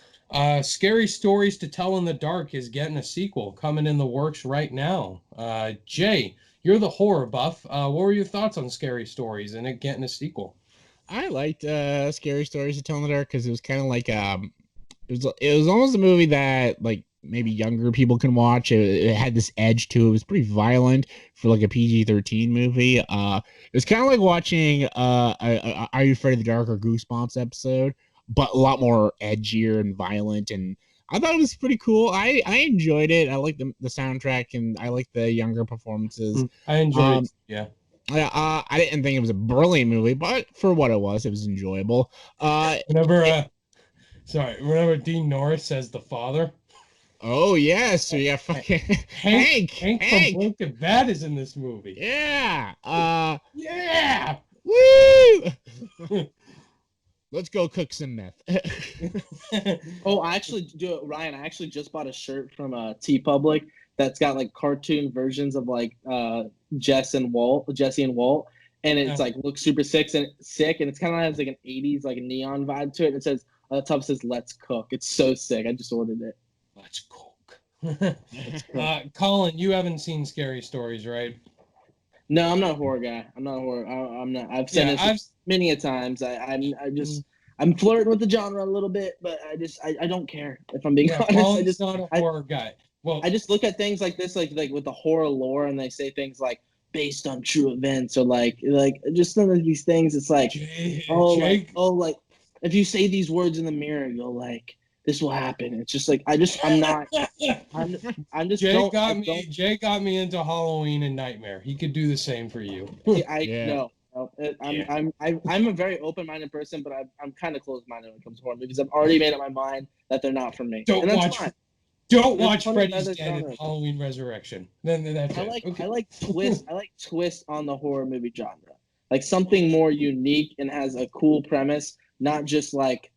Scary Stories to Tell in the Dark is getting a sequel coming in the works right now. Jay, you're the horror buff. What were your thoughts on Scary Stories and it getting a sequel? I liked Scary Stories to Tell in the Dark because it was kind of like it was almost a movie that like maybe younger people can watch. It had this edge to it. It was pretty violent for like a PG-13 movie. It was kind of like watching Are You Afraid of the Dark or Goosebumps episode, but a lot more edgier and violent, and I thought it was pretty cool. I enjoyed it. I like the soundtrack, and I like the younger performances. I enjoyed it. Yeah. I didn't think it was a brilliant movie, but for what it was enjoyable. Whenever Dean Norris says the father. Oh yeah, so yeah, fucking Hank from Breaking Bad is in this movie. Yeah. Yeah. Woo! Let's go cook some meth. Oh, Ryan. I actually just bought a shirt from TeePublic that's got like cartoon versions of like Jesse and Walt, and it's like looks super sick, and it's kind of has like an 80s like a neon vibe to it. It says the top says "Let's cook." It's so sick. I just ordered it. Let's cook. Colin, you haven't seen Scary Stories, right? No, I'm not a horror guy. I'm not a horror. I'm not. I've said this many a times. I'm flirting with the genre a little bit, but I don't care if I'm being honest. Colin's not a horror guy. Well, I just look at things like this, like with the horror lore, and they say things like based on true events, or like just some of these things. It's like, like if you say these words in the mirror, you'll like this will happen. It's just like I'm just Jay got me into Halloween and Nightmare. He could do the same for you. No. I'm a very open-minded person, but I'm kind of closed-minded when it comes to horror movies. I've already made up my mind that they're not for me. Don't watch Freddy's Dead and Halloween Resurrection. Then that's I like twist on the horror movie genre, like something more unique and has a cool premise, not just like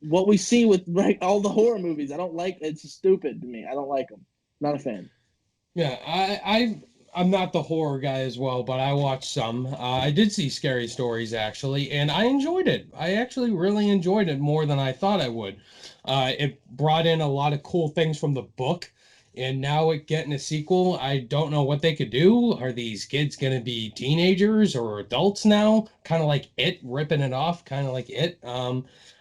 what we see with all the horror movies. I don't like it's stupid to me. I don't like them. Not a fan. Yeah, I'm not the horror guy as well, but I watched some. I did see Scary Stories actually, and I enjoyed it. I actually really enjoyed it more than I thought I would. It brought in a lot of cool things from the book, and now it getting a sequel. I don't know what they could do. Are these kids gonna be teenagers or adults now? Kind of like It, ripping it off, kind of like It.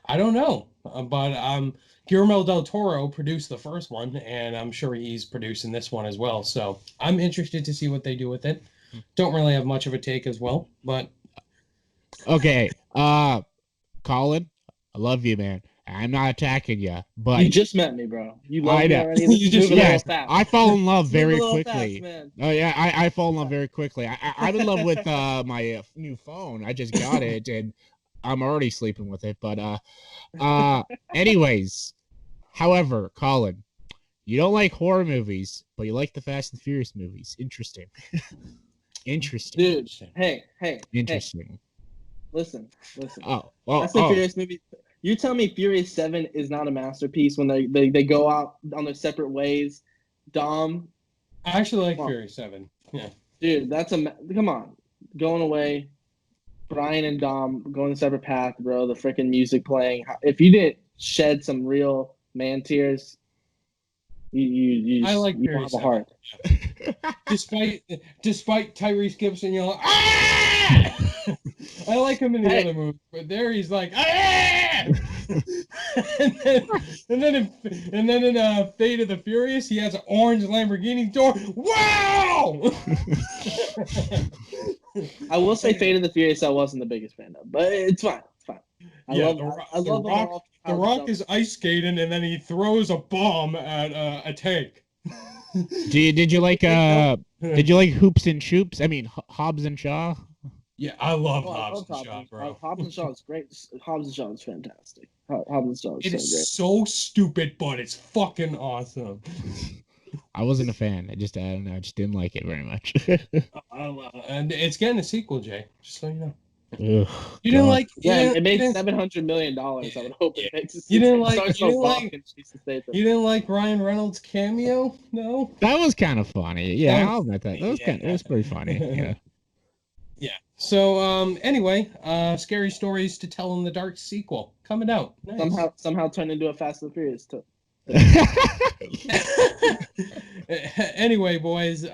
I don't know, but Guillermo del Toro produced the first one, and I'm sure he's producing this one as well. So I'm interested to see what they do with it. Don't really have much of a take as well, but okay. Colin, I love you, man. I'm not attacking you, but you just met me, bro. You love me already. I fall in love very quickly. Oh yeah, I fall in love very quickly. I'm in love with my new phone. I just got it, and I'm already sleeping with it. But anyways, however, Colin, you don't like horror movies, but you like the Fast and Furious movies. Interesting. Interesting. Dude, hey. Interesting. Hey. Listen. Oh, well, Fast and Furious movie. You tell me Furious 7 is not a masterpiece when they go out on their separate ways. Dom. I actually like Furious 7. Yeah. Dude, come on. Going away. Brian and Dom going a separate path, bro. The freaking music playing. If you didn't shed some real man tears, you Furious have a heart. Despite Tyrese Gibson yelling, ah! I like him in the other movie, but there he's like, ah! and then in Fate of the Furious, he has an orange Lamborghini door. Wow! I will say Fate of the Furious I wasn't the biggest fan of, but it's fine. I love The Rock is ice skating, and then he throws a bomb at a tank. Did you like Hoops and Shoops? I mean Hobbs and Shaw. Yeah, I love Hobbs and Shaw, bro. Hobbs and Shaw is great. Hobbs and Shaw is fantastic. Hobbs and Shaw is great. So stupid, but it's fucking awesome. I wasn't a fan. I just didn't like it very much. And it's getting a sequel, Jay. Just so you know. Ugh, you didn't like? Yeah, it made $700 million. I would hope it makes a sequel. You didn't like Ryan Reynolds' cameo? No. That was kind of funny. Yeah, I'll admit that. It was pretty funny. Yeah. Yeah. So anyway, Scary Stories to Tell in the Dark sequel coming out. Nice. Somehow turned into a Fast and Furious too. Anyway, boys,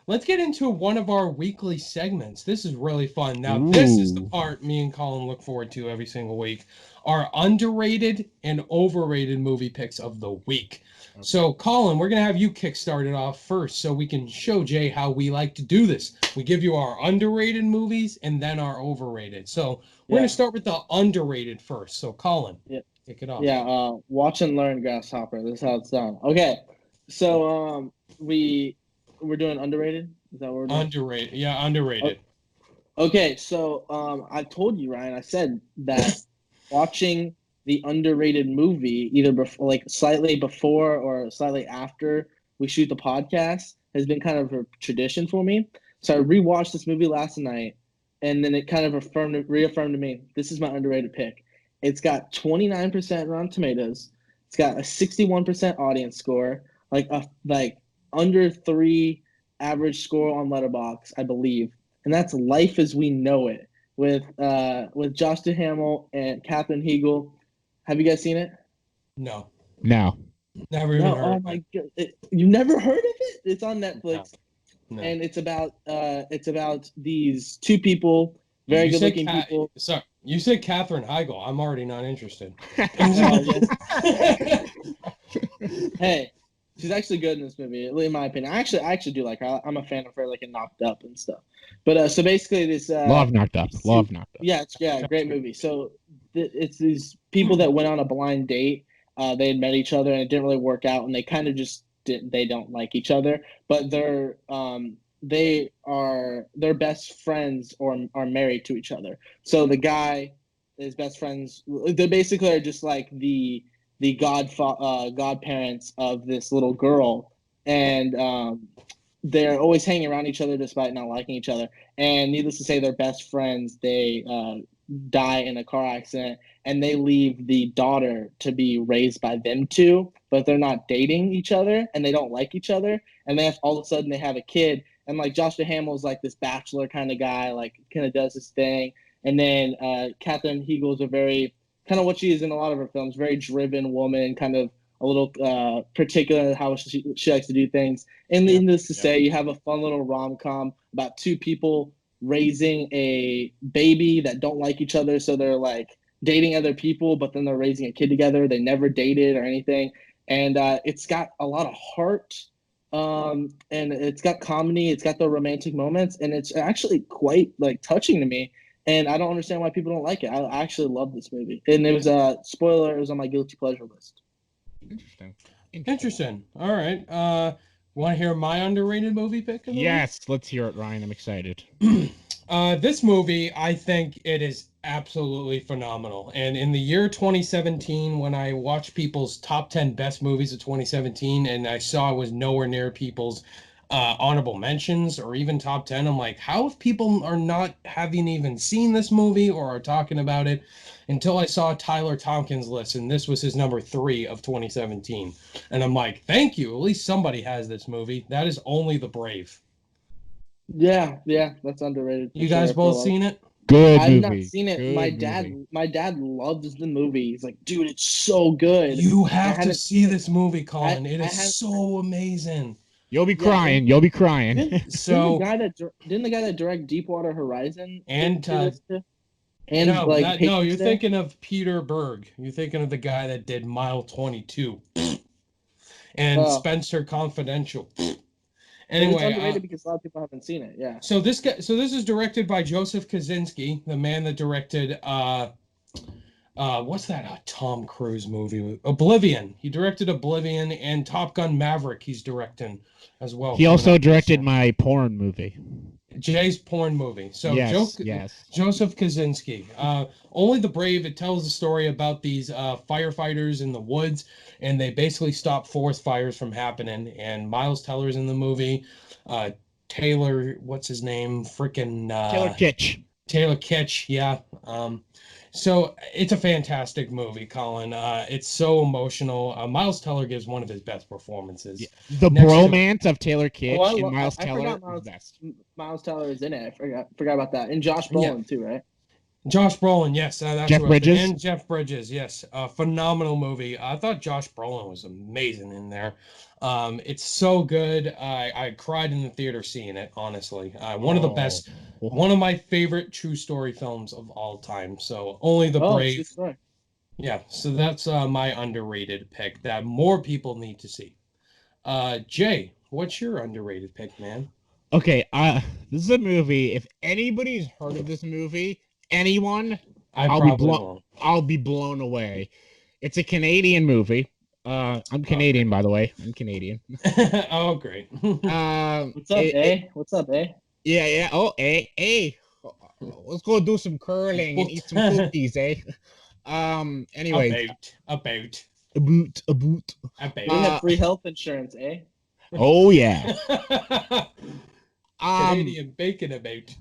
let's get into one of our weekly segments. This is really fun. Now, This is the part me and Colin look forward to every single week. Our underrated and overrated movie picks of the week. Okay. So, Colin, we're going to have you kick started off first so we can show Jay how we like to do this. We give you our underrated movies and then our overrated. So, we're going to start with the underrated first. So, Colin, kick it off. Yeah, watch and learn, Grasshopper. This is how it's done. Okay, so we're doing underrated? Is that what we're doing? Underrated. Yeah, underrated. Okay, so I told you, Ryan, I said that watching the underrated movie either slightly before or slightly after we shoot the podcast has been kind of a tradition for me. So I rewatched this movie last night, and then it kind of reaffirmed to me, this is my underrated pick. It's got 29% Rotten Tomatoes. It's got a 61% audience score, like under 3 average score on Letterboxd, I believe. And that's Life as We Know It with Josh Duhamel and Katherine Heigl. Have you guys seen it? No. Never even heard. Oh my god! You never heard of it? It's on Netflix. No. And it's about these two people, very good looking people. Sorry, you said Katherine Heigl. I'm already not interested. Hey, she's actually good in this movie, in my opinion. I actually do like her. I'm a fan of her, like in Knocked Up and stuff. But so basically, this Love Knocked Up. Love Knocked Up. Yeah, great movie. So it's these people that went on a blind date. They had met each other and it didn't really work out, and they kind of just they don't like each other, but they're best friends or are married to each other. So the guy is best friends. They basically are just like the godparents of this little girl, and they're always hanging around each other despite not liking each other. And needless to say, they're best friends. They die in a car accident, and they leave the daughter to be raised by them two, but they're not dating each other, and they don't like each other, and all of a sudden they have a kid, and like Josh Duhamel's like this bachelor kind of guy, like kind of does his thing, and then Katherine Heigl is a very kind of what she is in a lot of her films, very driven woman, kind of a little particular in how she likes to do things. And needless to say, you have a fun little rom-com about two people raising a baby that don't like each other, so they're like dating other people, but then they're raising a kid together. They never dated or anything, and it's got a lot of heart, and it's got comedy, it's got the romantic moments, and it's actually quite like touching to me. And I don't understand why people don't like it. I actually love this movie, and it was a spoiler. It was on my guilty pleasure list. Interesting. All right. Want to hear my underrated movie pick? Yes, let's hear it, Ryan. I'm excited. This movie, I think it is absolutely phenomenal. And in the year 2017, when I watched people's top 10 best movies of 2017, and I saw it was nowhere near people's honorable mentions or even top 10, I'm like, how if people are not having even seen this movie or are talking about it? Until I saw Tyler Tompkins' list, and this was his number 3 of 2017. And I'm like, thank you. At least somebody has this movie. That is Only the Brave. Yeah, that's underrated. You guys both seen it? Good movie. I've not seen it. My dad loves the movie. He's like, dude, it's so good. You have to see this movie, Colin. It is so amazing. You'll be crying. You'll be crying. Didn't the guy that directed Deepwater Horizon and no, you're thinking of Peter Berg. You're thinking of the guy that did Mile 22 and Spencer Confidential. Anyway, it's underrated because a lot of people haven't seen it. Yeah. So this is directed by Joseph Kosinski, the man that directed what's that Tom Cruise movie? Oblivion. He directed Oblivion, and Top Gun Maverick he's directing as well. He also directed my porn movie. Jay's porn movie. So yes. Joseph Kosinski. Only the Brave. It tells the story about these firefighters in the woods, and they basically stop forest fires from happening. And Miles Teller's in the movie. Taylor, what's his name? Taylor Kitsch. Taylor Kitsch, yeah. So it's a fantastic movie, Colin. It's so emotional. Miles Teller gives one of his best performances. Yeah. The bromance of Taylor Kitsch and Miles Teller is best. Miles Teller is in it. I forgot about that. And Josh Brolin too, right? Josh Brolin, yes. That's Jeff Bridges. And Jeff Bridges, yes. Phenomenal movie. I thought Josh Brolin was amazing in there. It's so good. I cried in the theater seeing it, honestly. One of the best, one of my favorite true story films of all time. So Only the Brave. Yeah, so that's my underrated pick that more people need to see. Jay, what's your underrated pick, man? Okay, this is a movie. If anybody's heard of this movie, anyone, I'll be blown away. It's a Canadian movie. I'm Canadian, by the way. I'm Canadian. Oh, great. What's up, eh? What's up, eh? Yeah. Oh, eh. Let's go do some curling and eat some cookies, eh? Anyway. About. We have free health insurance, eh? Oh, yeah. Canadian bacon about.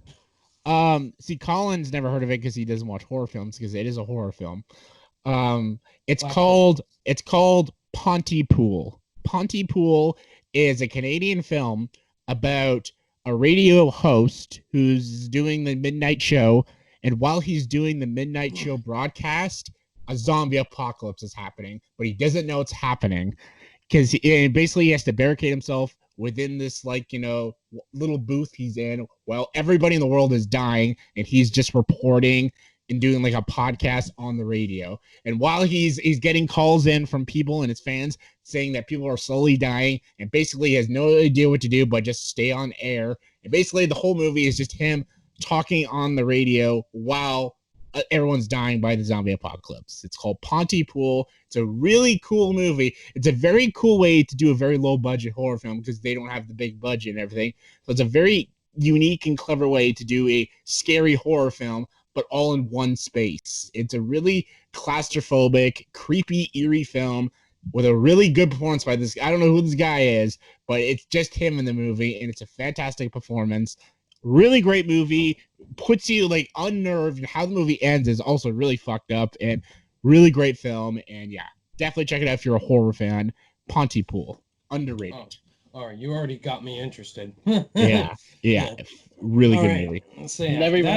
See, Colin's never heard of it because he doesn't watch horror films, because it is a horror film. It's called Pontypool. Pontypool is a Canadian film about a radio host who's doing the midnight show, and while he's doing the midnight show broadcast, a zombie apocalypse is happening, but he doesn't know it's happening because basically he has to barricade himself within this like, little booth he's in while everybody in the world is dying, and he's just reporting and doing like a podcast on the radio. And while he's getting calls in from people and his fans saying that people are slowly dying, and basically has no idea what to do but just stay on air. And basically the whole movie is just him talking on the radio while everyone's dying by the zombie apocalypse. It's called Pontypool. It's a really cool movie. It's a very cool way to do a very low budget horror film because they don't have the big budget and everything. So it's a very unique and clever way to do a scary horror film, but all in one space. It's a really claustrophobic, creepy, eerie film with a really good performance by this. I don't know who this guy is, but it's just him in the movie, and it's a fantastic performance. Really great movie, puts you like unnerved. How the movie ends is also really fucked up, and really great film. And yeah, definitely check it out if you're a horror fan. Pontypool, underrated. Oh, all right, you already got me interested. yeah, really all good right. movie. So, yeah, Never even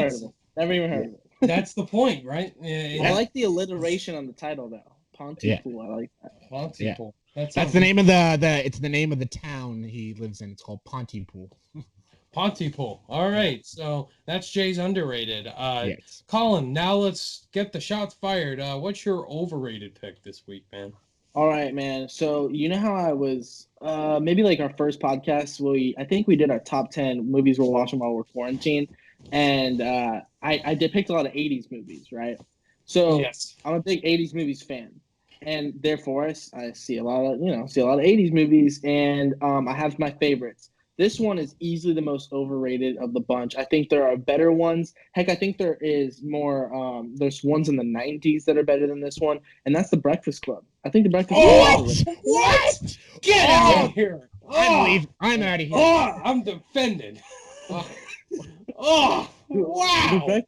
heard of it. That's the point, right? I like the alliteration on the title though. Pontypool, I like that. Pontypool. Yeah. That's the name of it's the name of the town he lives in. It's called Pontypool. Pontypool. All right, so that's Jay's underrated. Yes. Colin, now let's get the shots fired. What's your overrated pick this week, man? All right, man. So you know how I was maybe like our first podcast, I think we did our top 10 movies we're watching while we're quarantined, and I picked a lot of 80s movies, right? So yes. I'm a big 80s movies fan, and therefore I see a lot of 80s movies, and I have my favorites. This one is easily the most overrated of the bunch. I think there are better ones. Heck, I think there is more. There's ones in the 90s that are better than this one, and that's The Breakfast Club. I think The Breakfast Club is overrated. What? Get out of here. I'm out of here. Oh, I'm defended. Oh, wow.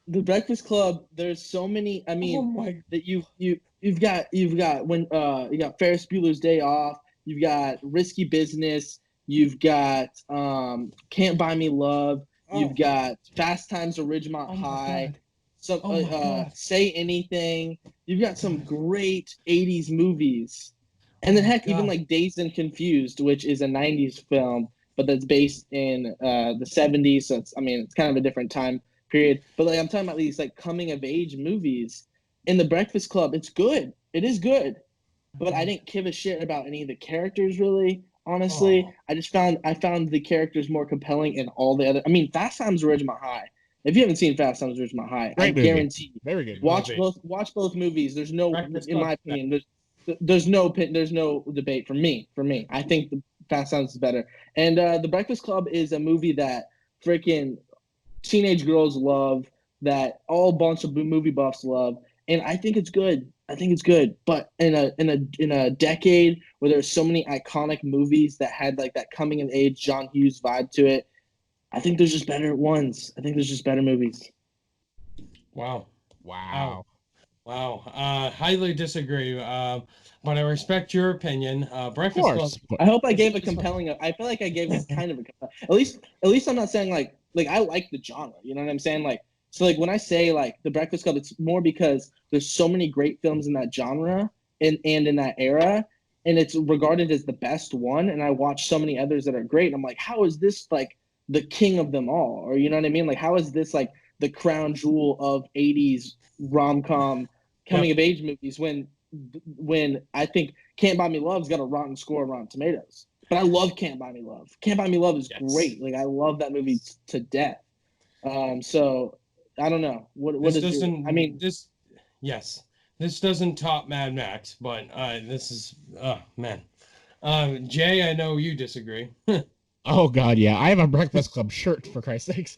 The Breakfast Club, there's so many. I mean, that you've got when you got Ferris Bueller's Day Off. You've got Risky Business. You've got Can't Buy Me Love. You've got Fast Times at Ridgemont High. Say Anything. You've got some great 80s movies. And then heck, even like Dazed and Confused, which is a 90s film, but that's based in the 70s. So it's kind of a different time period. But like I'm talking about these like coming of age movies. In The Breakfast Club, it's good. It is good. But I didn't give a shit about any of the characters really. Honestly, I found the characters more compelling in all the other. Fast Times at Ridgemont High. If you haven't seen Fast Times at Ridgemont High, I guarantee. Very good. Watch both movies. There's no, in my opinion, there's no debate for me. I think the Fast Times is better. And The Breakfast Club is a movie that freaking teenage girls love, that all bunch of movie buffs love, and I think it's good. But in a decade where there's so many iconic movies that had like that coming of age John Hughes vibe to it, I think there's just better ones. I think there's just better movies. Wow. Highly disagree. But I respect your opinion. Breakfast Club. I hope I gave a compelling. I feel like I gave it kind of a. At least I'm not saying like I like the genre. You know what I'm saying? Like. So, like, when I say, like, The Breakfast Club, it's more because there's so many great films in that genre and in that era, and it's regarded as the best one, and I watch so many others that are great, and I'm like, how is this, like, the king of them all? Or, you know what I mean? Like, how is this, like, the crown jewel of 80s rom-com coming-of-age movies when I think Can't Buy Me Love's got a rotten score on Rotten Tomatoes? But I love Can't Buy Me Love. Can't Buy Me Love is great. Like, I love that movie to death. So... I don't know. This doesn't top Mad Max, but this is man. Jay, I know you disagree. Oh God, yeah. I have a Breakfast Club shirt, for Christ's sakes.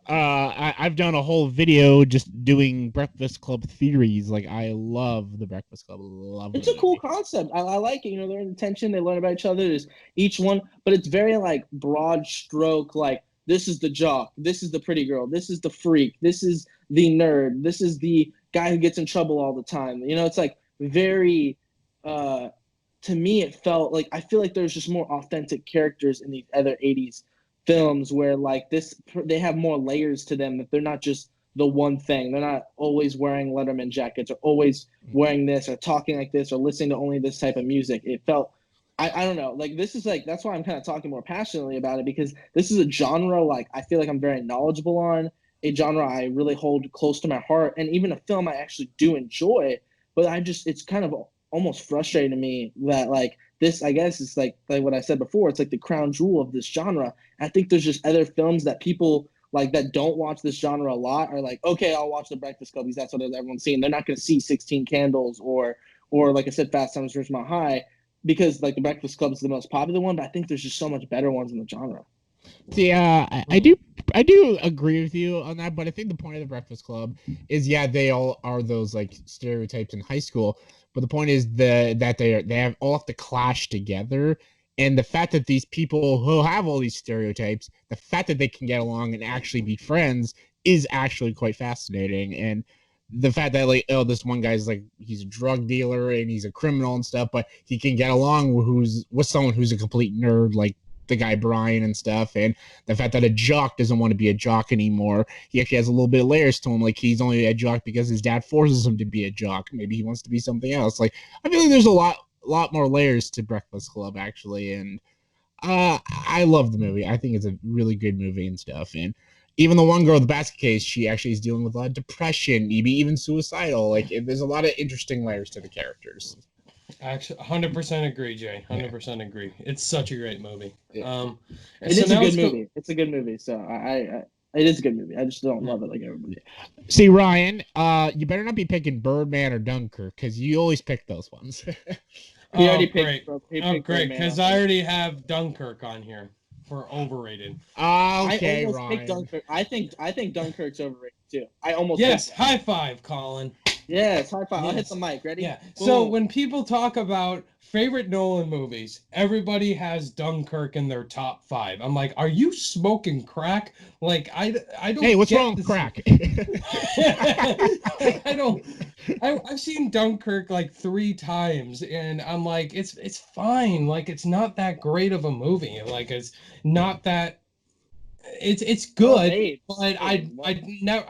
I've done a whole video just doing Breakfast Club theories. Like, I love the Breakfast Club. It's a cool concept. I like it. You know, they're in tension. They learn about each other. There's each one, but it's very like broad stroke. Like, this is the jock. This is the pretty girl. This is the freak. This is the nerd. This is the guy who gets in trouble all the time. You know, it's like very. To me, it felt like I feel like there's just more authentic characters in these other 80s films where like they have more layers to them, that they're not just the one thing. They're not always wearing Letterman jackets or always wearing this or talking like this or listening to only this type of music. It felt I don't know. Like, this is like, that's why I'm kind of talking more passionately about it, because this is a genre like I feel like I'm very knowledgeable on, a genre I really hold close to my heart, and even a film I actually do enjoy. But it's kind of almost frustrating to me that like this, I guess, is like what I said before. It's like the crown jewel of this genre. I think there's just other films that people like that don't watch this genre a lot are like, okay, I'll watch The Breakfast Club because that's what everyone's seeing. They're not going to see 16 Candles or like I said, Fast Times at Ridgemont High, because like The Breakfast Club is the most popular one. But I think there's just so much better ones in the genre. See, I do agree with you on that, but I think the point of the Breakfast Club is, yeah, they all are those like stereotypes in high school, but the point is that they all have to clash together, and the fact that these people who have all these stereotypes, the fact that they can get along and actually be friends is actually quite fascinating, and the fact that like, oh, this one guy's like, he's a drug dealer and he's a criminal and stuff, but he can get along with someone who's a complete nerd, like the guy Brian and stuff, and the fact that a jock doesn't want to be a jock anymore. He actually has a little bit of layers to him, like he's only a jock because his dad forces him to be a jock. Maybe he wants to be something else. Like, I feel like there's a lot more layers to Breakfast Club actually, and I love the movie. I think it's a really good movie and stuff. And even the one girl, the basket case, she actually is dealing with a lot of depression, maybe even suicidal. Like, there's a lot of interesting layers to the characters. Actually, 100% agree, Jay. 100% agree. It's such a great movie. It is a good movie. It's a good movie. So it is a good movie. I just don't love it like everybody. See, Ryan, you better not be picking Birdman or Dunkirk, because you always pick those ones. He already great. picked Great, because I already have Dunkirk on here for overrated. Okay, I almost Ryan. picked Dunkirk. I think Dunkirk's overrated too. I almost high five, Colin. Yes, high five. I'll hit the mic. Ready? Yeah. Boom. So when people talk about favorite Nolan movies, everybody has Dunkirk in their top 5. I'm like, are you smoking crack? Like, I don't. Hey, what's wrong with crack? I've seen Dunkirk like 3 times, and I'm like, it's fine. Like, it's not that great of a movie. Like, it's not that. It's good, but I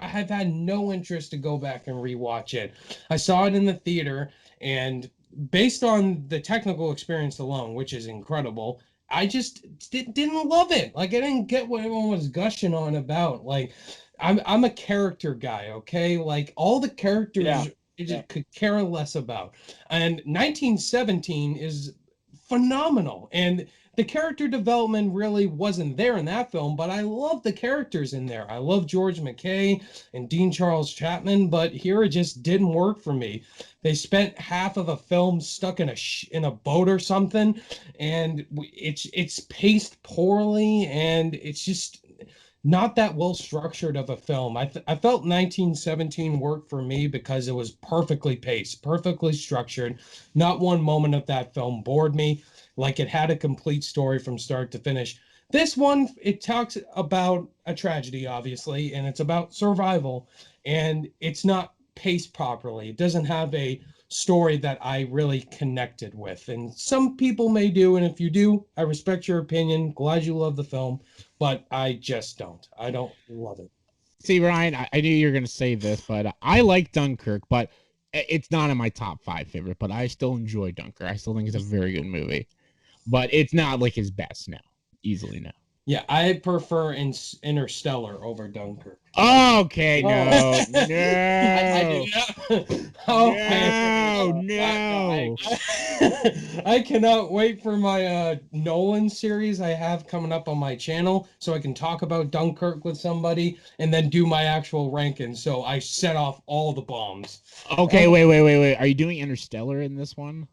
have had no interest to go back and rewatch it. I saw it in the theater, and based on the technical experience alone, which is incredible, I just didn't love it. Like, I didn't get what everyone was gushing on about. Like, I'm a character guy, okay? Like, all the characters I just could care less about. And 1917 is phenomenal, and the character development really wasn't there in that film, but I love the characters in there. I love George McKay and Dean Charles Chapman, but here it just didn't work for me. They spent half of the film stuck in a boat or something, and it's paced poorly, and it's just not that well structured of a film. I felt 1917 worked for me because it was perfectly paced, perfectly structured. Not one moment of that film bored me. Like, it had a complete story from start to finish. This one, it talks about a tragedy, obviously, and it's about survival, and it's not paced properly. It doesn't have a story that I really connected with. And some people may do, and if you do, I respect your opinion. Glad you love the film, but I just don't. I don't love it. See, Ryan, I knew you were going to say this, but I like Dunkirk, but it's not in my top 5 favorite, but I still enjoy Dunkirk. I still think it's a very good movie. But it's not like his best now. Easily now. Yeah, I prefer Interstellar over Dunkirk. Okay, no. No. I cannot wait for my Nolan series I have coming up on my channel so I can talk about Dunkirk with somebody and then do my actual rankings. So I set off all the bombs. Okay, wait. Are you doing Interstellar in this one?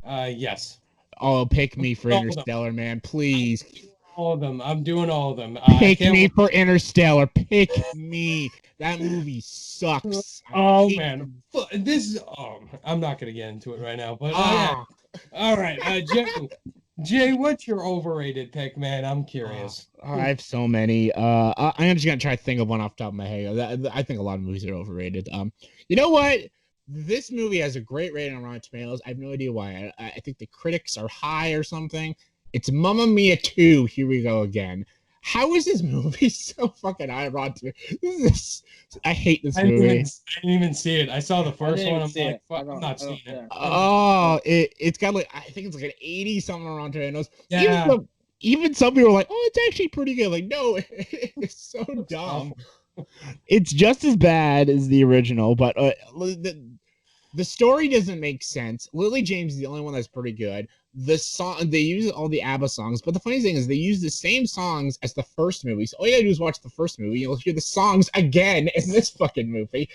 Yes. Oh, pick me for Interstellar, man, please. All of them. I'm doing all of them. Pick me for Interstellar. Pick me. That movie sucks. Oh man, this is. Oh, I'm not gonna get into it right now. But yeah. All right, Jay, what's your overrated pick, man? I'm curious. I have so many. I'm just gonna try to think of one off the top of my head. I think a lot of movies are overrated. You know what? This movie has a great rating on Rotten Tomatoes. I have no idea why. I think the critics are high or something. It's Mamma Mia 2. Here we go again. How is this movie so fucking ironic? I hate this I movie. didn't even see it. I saw the first one. I'm like, fuck, I'm not seeing it. Oh, it's got like, I think it's like an 80 something around Tomatoes. Yeah. Even some people are like, oh, it's actually pretty good. Like, no, it's so dumb. It's just as bad as the original, but the story doesn't make sense. Lily James is the only one that's pretty good. The song, they use all the ABBA songs, but the funny thing is they use the same songs as the first movie. So all you gotta do is watch the first movie. You'll hear the songs again in this fucking movie.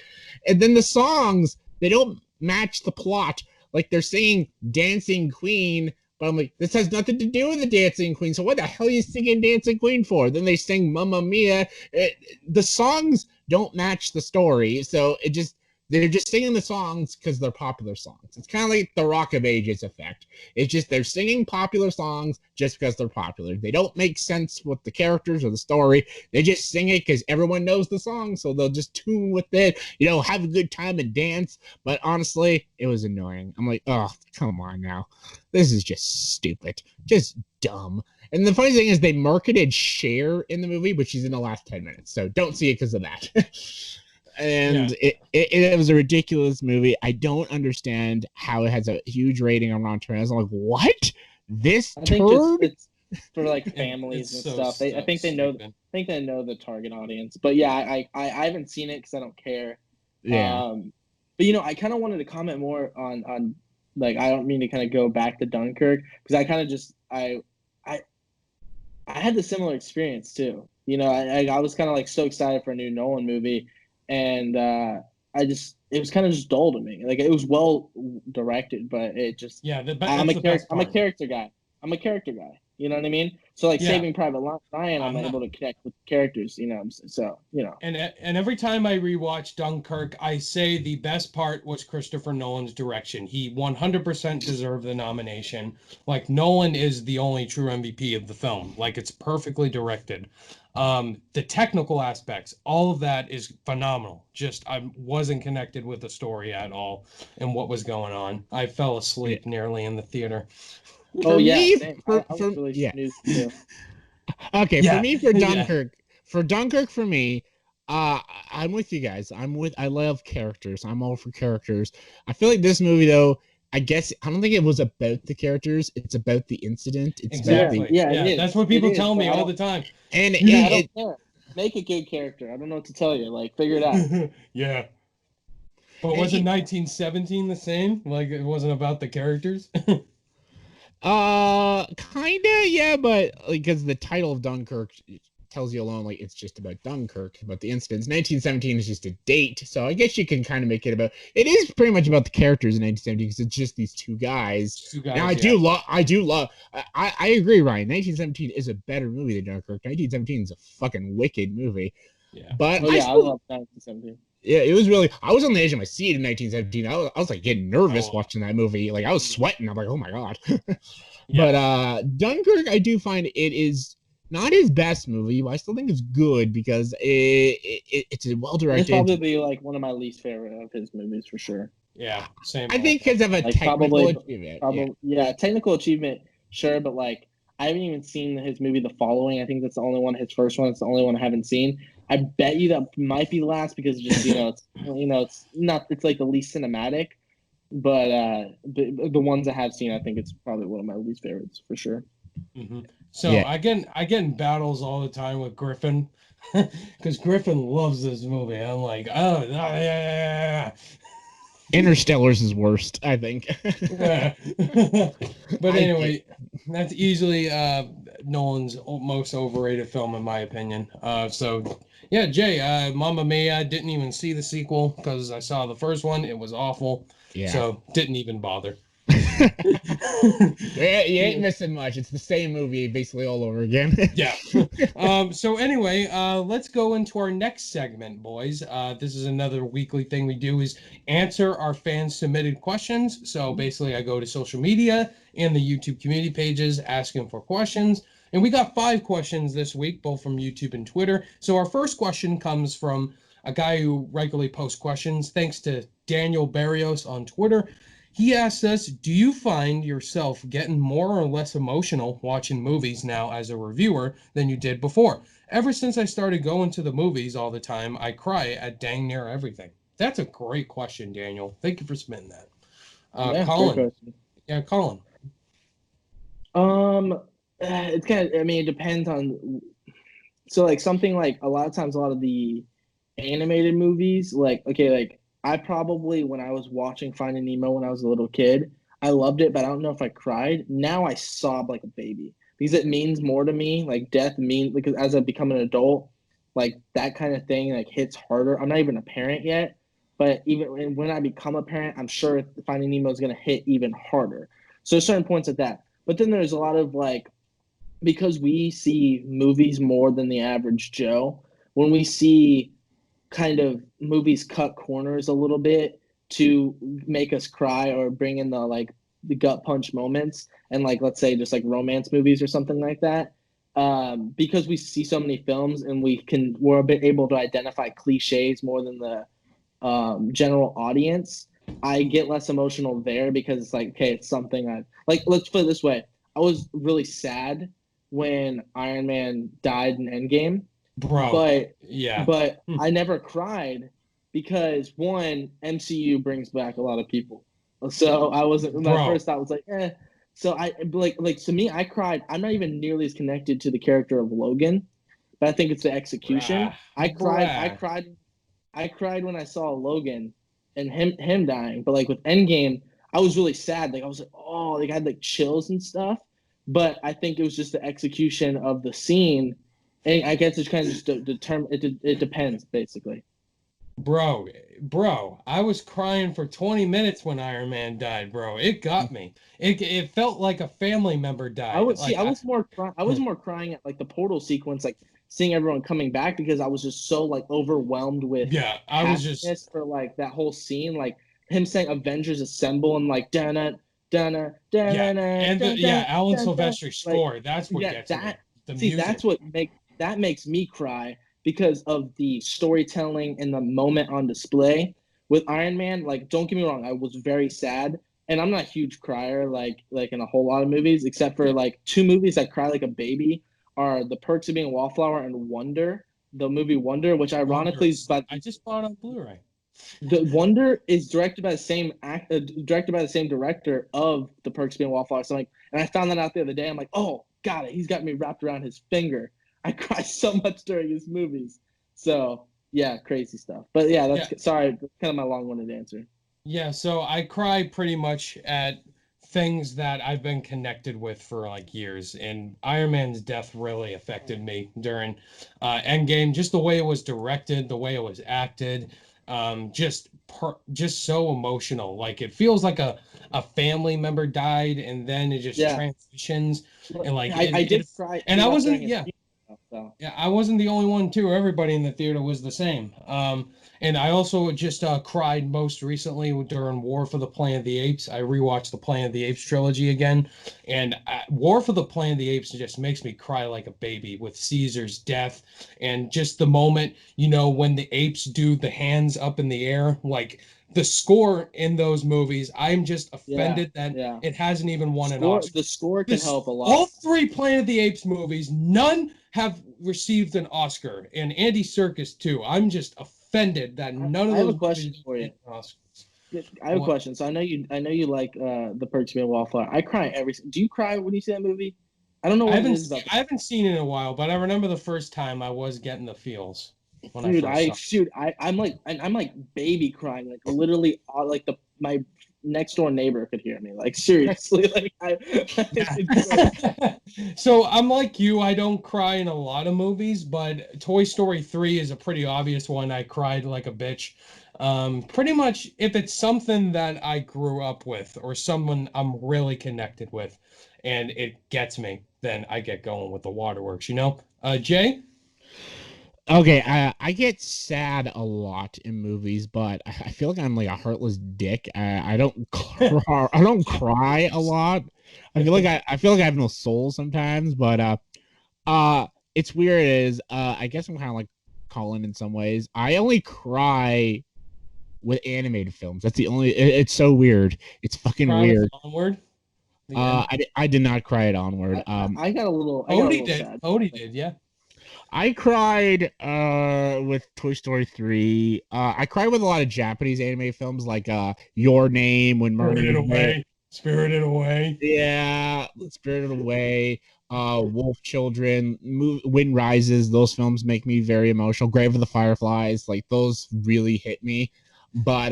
And then the songs, they don't match the plot. Like they're singing Dancing Queen, but I'm like, this has nothing to do with the Dancing Queen. So what the hell are you singing Dancing Queen for? Then they sing Mamma Mia. The songs don't match the story. So they're just singing the songs because they're popular songs. It's kind of like the Rock of Ages effect. It's just they're singing popular songs just because they're popular. They don't make sense with the characters or the story. They just sing it because everyone knows the song, so they'll just tune with it, have a good time and dance. But honestly, it was annoying. I'm like, oh, come on now. This is just stupid. Just dumb. And the funny thing is they marketed Cher in the movie, but she's in the last 10 minutes. So don't see it because of that. And it was a ridiculous movie. I don't understand how it has a huge rating on Rotten Tomatoes. I'm like, what? I think it's for like families and stuff. I think they know the target audience. But yeah, I haven't seen it because I don't care. Yeah. But I kind of wanted to comment more on like, I don't mean to kind of go back to Dunkirk because I kind of just I had the similar experience too. I was kind of like so excited for a new Nolan movie. And it was kind of just dull to me. Like it was well directed, but it just I'm a character guy. You know what I mean? So like Saving Private Ryan, I'm able to connect with characters. So. And every time I rewatch Dunkirk, I say the best part was Christopher Nolan's direction. He 100% deserved the nomination. Like Nolan is the only true MVP of the film. Like it's perfectly directed. The technical aspects, all of that is phenomenal. Just I wasn't connected with the story at all and what was going on. I fell asleep nearly in the theater. For me, for Dunkirk, for me, I'm with you guys. I love characters. I'm all for characters. I feel like this movie though, I don't think it was about the characters. It's about the incident. It's exactly. That's what people tell me all the time. And I don't care. Make a good character. I don't know what to tell you. Like, figure it out. Yeah. But wasn't 1917 the same? Like, it wasn't about the characters? Kinda, yeah, but because the title of Dunkirk tells you alone, like, it's just about Dunkirk, about the incidents. 1917 is just a date, so I guess you can kind of make it about. It is pretty much about the characters in 1917 because it's just these two guys. Now, I do love. I agree, Ryan. 1917 is a better movie than Dunkirk. 1917 is a fucking wicked movie. Yeah, but I love 1917. Yeah, it was really. I was on the edge of my seat in 1917. I was like getting nervous watching that movie. Like I was sweating. I'm like, oh my god. But Dunkirk, I do find it is not his best movie, but I still think it's good because it's a well directed. It's probably like one of my least favorite of his movies for sure. Yeah, same. I think because of a like technical achievement. Technical achievement, sure, but like I haven't even seen his movie The Following. I think that's the only one. His first one. It's the only one I haven't seen. I bet you that might be last because just it's not. It's like the least cinematic, but the ones I have seen, I think it's probably one of my least favorites for sure. Mm-hmm. So I get in battles all the time with Griffin because Griffin loves this movie. I'm like, oh yeah. Interstellar's is worst, I think. But anyway, that's easily Nolan's most overrated film in my opinion. So yeah, Jay, Mamma Mia, didn't even see the sequel because I saw the first one. It was awful. Yeah. So didn't even bother. You ain't missing much. It's the same movie basically all over again. Yeah. So anyway, let's go into our next segment, boys. This is another weekly thing we do is answer our fans submitted questions. So basically I go to social media and the YouTube community pages asking for questions. And we got 5 questions this week, both from YouTube and Twitter. So our first question comes from a guy who regularly posts questions. Thanks to Daniel Barrios on Twitter. He asked us, do you find yourself getting more or less emotional watching movies now as a reviewer than you did before? Ever since I started going to the movies all the time, I cry at dang near everything. That's a great question, Daniel. Thank you for submitting that. Yeah, great Colin. question. Yeah, Colin. It's kind of. I mean, it depends on. So like something like a lot of times, a lot of the animated movies, like okay, like I probably when I was watching Finding Nemo when I was a little kid, I loved it, but I don't know if I cried. Now I sob like a baby because it means more to me. Like death means because as I become an adult, like that kind of thing like hits harder. I'm not even a parent yet, but even when I become a parent, I'm sure Finding Nemo is gonna hit even harder. So certain points at that. But then there's a lot of like because we see movies more than the average Joe, when we see kind of movies cut corners a little bit to make us cry or bring in the like the gut punch moments and like let's say just like romance movies or something like that. Because we see so many films and we're a bit able to identify cliches more than the general audience. I get less emotional there because it's like, okay, it's something I like. Let's put it this way: I was really sad when Iron Man died in Endgame, Bro. but Yeah. but I never cried because one MCU brings back a lot of people. So I wasn't. My Bro. first thought was like, eh. So I like to me, I cried. I'm not even nearly as connected to the character of Logan, but I think it's the execution. Brah. I cried. I Brah. cried I cried when I saw Logan and him dying, but like with Endgame, I was really sad. Like I was like, oh, like I had like chills and stuff. But I think it was just the execution of the scene, and I guess it's kind of just determine. It depends basically. Bro, I was crying for 20 minutes when Iron Man died, bro. It got me. It felt like a family member I died. would see. I was more crying at like the portal sequence, like seeing everyone coming back because I was just so like overwhelmed with Yeah, I was just happiness for like that whole scene, like him saying "Avengers Assemble" and like dun dun yeah, dun and dun yeah, dun Alan dun dun. Silvestri's Like score, that's what yeah, gets me. that The see music. that's what makes me cry because of the storytelling and the moment on display with Iron Man. Like, don't get me wrong, I was very sad and I'm not a huge crier like in a whole lot of movies, except for like two movies that cry like a baby are The Perks of Being a Wallflower and Wonder, the movie Wonder, which ironically is Wonders. about I just bought on Blu-ray. the Wonder is directed by the same directed by the same director of The Perks of Being a Wallflower. So like, and I found that out the other day. I'm like, oh, got it. He's got me wrapped around his finger. I cry so much during his movies. So yeah, crazy stuff. But yeah, Yeah, that's sorry, that's kind of my long-winded answer. yeah, so I cry pretty much at things that I've been connected with for like years, and Iron Man's death really affected me during Endgame. Just the way it was directed, the way it was acted, just so emotional. Like it feels like a family member died, and then it just Yeah, transitions, and like I did cry and a I lot wasn't, during his yeah. funeral. So Yeah, I wasn't the only one too. Everybody in the theater was the same. And I also just cried most recently during War for the Planet of the Apes. I rewatched the Planet of the Apes trilogy again, and War for the Planet of the Apes just makes me cry like a baby with Caesar's death and just the moment, when the apes do the hands up in the air, like the score in those movies. I'm just yeah, offended that yeah. it hasn't even won an Score Oscar. the score can This help a all lot. three Planet of the Apes movies, none have received an Oscar, and Andy Serkis too. I'm just offended that none of I have those a movies question got for you. any Oscars. I have a What? question. So I know you like The Perks of Being a Wallflower. I cry every. Do you cry when you see that movie? I don't know I what it haven't is seen, about the I haven't seen it in a while, but I remember the first time I was getting the feels when I dude. first I saw it. shoot. I'm like baby crying. Like literally, like the my next door neighbor could hear me. Like seriously, like I. It's so, So I'm like you, I don't cry in a lot of movies, but Toy Story 3 is a pretty obvious one. I cried like a bitch. Pretty much if it's something that I grew up with or someone I'm really connected with and it gets me, then I get going with the waterworks. Jay? Okay, I get sad a lot in movies, but I feel like I'm like a heartless dick. I don't cry, I don't cry a lot. I feel like I have no soul sometimes, but uh it's weird is I guess I'm kind of like Colin in some ways. I only cry with animated films. That's the only. It's so weird. It's fucking weird. Onward. I did not cry at Onward. I got a little. Odie did. Sad. Odie did. Yeah. I cried with Toy Story 3. I cried with a lot of Japanese anime films like Your Name when Spirited Away. Spirited Away. Yeah, Spirited Away. Wolf Children, Wind Rises. Those films make me very emotional. Grave of the Fireflies, like those really hit me. But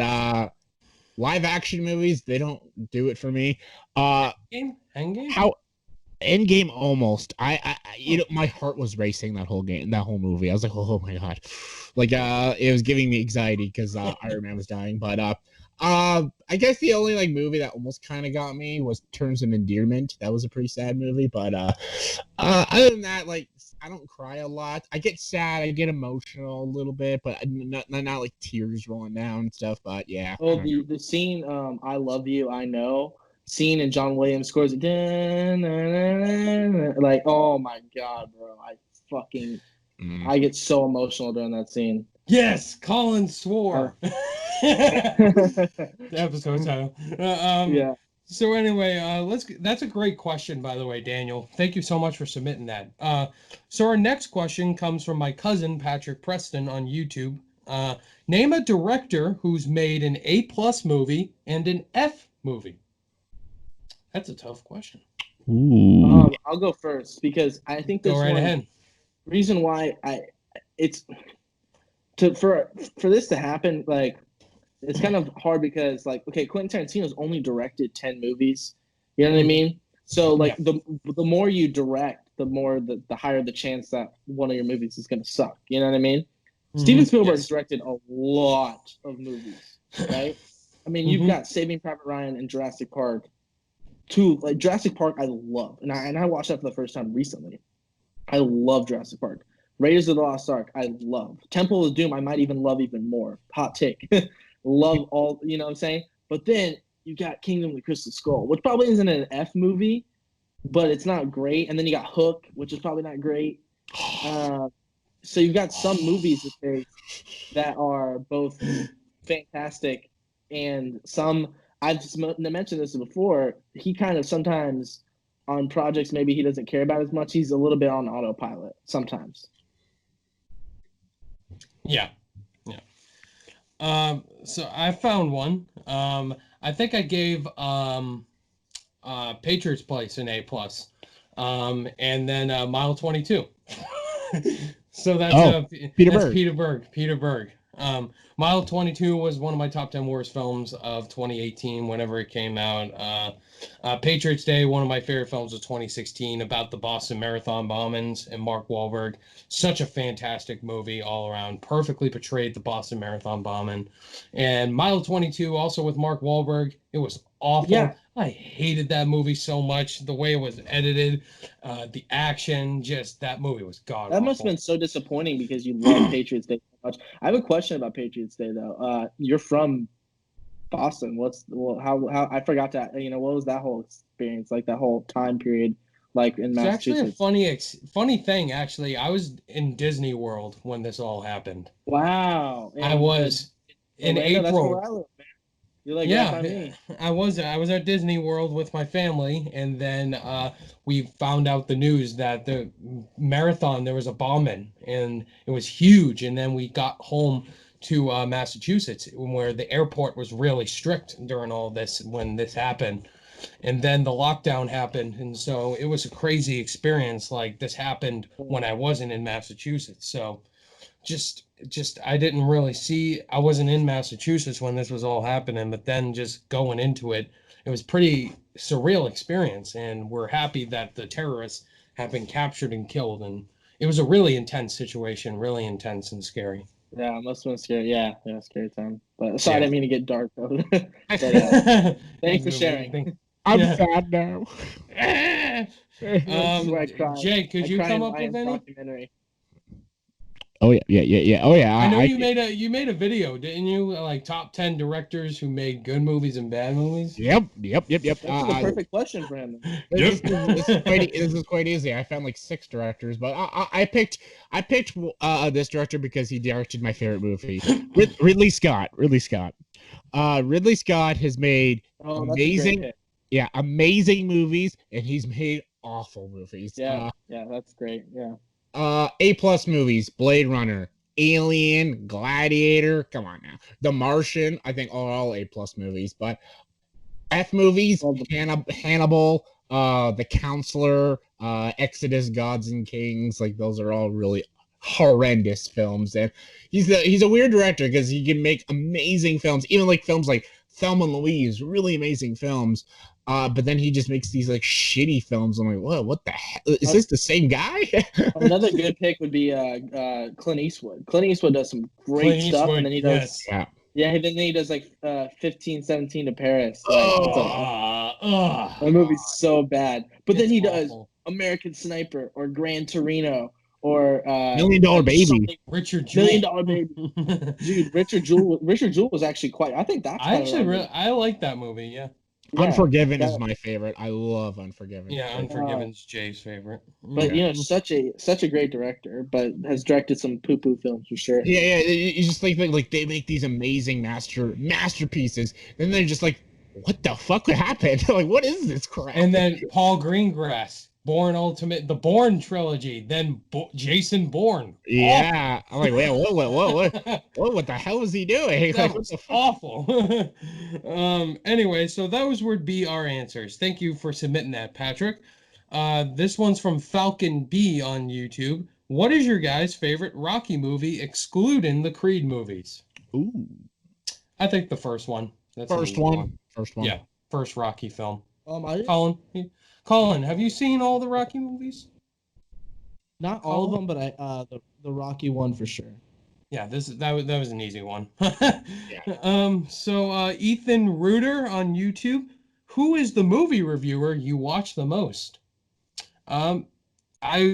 live action movies, they don't do it for me. Endgame? How Endgame almost. I my heart was racing that whole movie. I was like, oh my god, like it was giving me anxiety because Iron Man was dying. But I guess the only like movie that almost kind of got me was Terms of Endearment. That was a pretty sad movie. But other than that, like I don't cry a lot. I get sad. I get emotional a little bit, but not like tears rolling down and stuff. But yeah. Oh, the scene, I Love You, I Know. Scene and John Williams scores it. Like, oh my god, bro! I get so emotional during that scene. Yes, Colin swore. The episode title. Yeah. So anyway, that's a great question, by the way, Daniel. Thank you so much for submitting that. So our next question comes from my cousin Patrick Preston on YouTube. Name a director who's made an A+ movie and an F movie. That's a tough question. I'll go first because I think there's ahead. Reason why for this to happen, like it's kind of hard because like, okay, Quentin Tarantino's only directed 10 movies. You know what I mean? So like the more you direct, the more the higher the chance that one of your movies is going to suck. You know what I mean? Mm-hmm. Steven Spielberg's directed a lot of movies, right? I mean, you've got Saving Private Ryan and Jurassic Park. Like Jurassic Park, I love, and I watched that for the first time recently. I love Jurassic Park. Raiders of the Lost Ark, I love. Temple of Doom, I might even love even more. Hot take. Love all, you know what I'm saying? But then you got Kingdom of the Crystal Skull, which probably isn't an F movie, but it's not great. And then you got Hook, which is probably not great. So you've got some movies that are both fantastic and some. I've just mentioned this before. He kind of sometimes on projects maybe he doesn't care about as much. He's a little bit on autopilot sometimes. Yeah. So I found one. I think I gave Patriots Place an A+. And then Mile 22. So that's Peter Berg. Mile 22 was one of my top 10 worst films of 2018 whenever it came out. Patriots Day, one of my favorite films of 2016 about the Boston Marathon bombings and Mark Wahlberg. Such a fantastic movie all around. Perfectly portrayed the Boston Marathon bombing. And Mile 22 also with Mark Wahlberg. It was awful. Yeah. I hated that movie so much. The way it was edited, the action, just that movie was god. That must have been so disappointing because you love Patriots Day so much. I have a question about Patriots Day though. You're from Boston. How I forgot that. What was that whole experience like? That whole time period, like in Massachusetts. It's actually a funny thing. Actually, I was in Disney World when this all happened. Wow. I was in April. That's where I live, man. You're like, yeah, I was at Disney World with my family, and then we found out the news that the marathon, there was a bombing, and it was huge. And then we got home to Massachusetts, where the airport was really strict during all this when this happened. And then the lockdown happened, and so it was a crazy experience. Like this happened when I wasn't in Massachusetts, so just I didn't really see. I wasn't in Massachusetts when this was all happening, but then just going into it, it was pretty surreal experience. And we're happy that the terrorists have been captured and killed. And it was a really intense situation, really intense and scary. Yeah, it must have been scary. Yeah, scary time. But sorry, I didn't mean to get dark though. Thanks for sharing. I'm sad now. Jay, could you come up with any? Oh yeah. Oh yeah. I know you made a video, didn't you? Like top 10 directors who made good movies and bad movies. Yep. That's the perfect question for him. This is quite easy. I found like 6 directors, but I picked this director because he directed my favorite movie, Ridley Scott. Ridley Scott has made amazing, amazing movies, and he's made awful movies. Yeah, that's great. Yeah. A+ movies: Blade Runner, Alien, Gladiator. Come on now, The Martian. I think are all A+ movies, but F movies: Hannibal, The Counselor, Exodus, Gods and Kings. Like those are all really horrendous films, and he's a weird director because he can make amazing films, even like films like Thelma and Louise, really amazing films. But then he just makes these like shitty films. I'm like, what the hell? Is this the same guy? Another good pick would be Clint Eastwood. Clint Eastwood does some great stuff, and then he does then he does like 15-17 to Paris. That movie's so bad. But then he does American Sniper or Gran Torino or $1 Million Baby. Richard Jewell. $1 Million Baby. Dude, Richard Jewell was actually quite. I think that's. I like that movie. Yeah. Unforgiven is my favorite. I love Unforgiven. Yeah, Unforgiven's Jay's favorite. But such a great director, but has directed some poo-poo films for sure. Yeah. You just like they make these amazing masterpieces, then they're just like, what the fuck happened? Like, what is this crap? And then Paul Greengrass, Bourne Ultimate, the Bourne trilogy, then Jason Bourne. Yeah, I'm like, wait, what the hell is he doing? That was awful. Anyway, so those would be our answers. Thank you for submitting that, Patrick. This one's from Falcon B on YouTube. What is your guys' favorite Rocky movie, excluding the Creed movies? Ooh, I think the first one. That's first one. Yeah, first Rocky film. Colin, have you seen all the Rocky movies? Not all of them, but the Rocky one for sure. Yeah, that was an easy one. So Ethan Reuter on YouTube, who is the movie reviewer you watch the most? I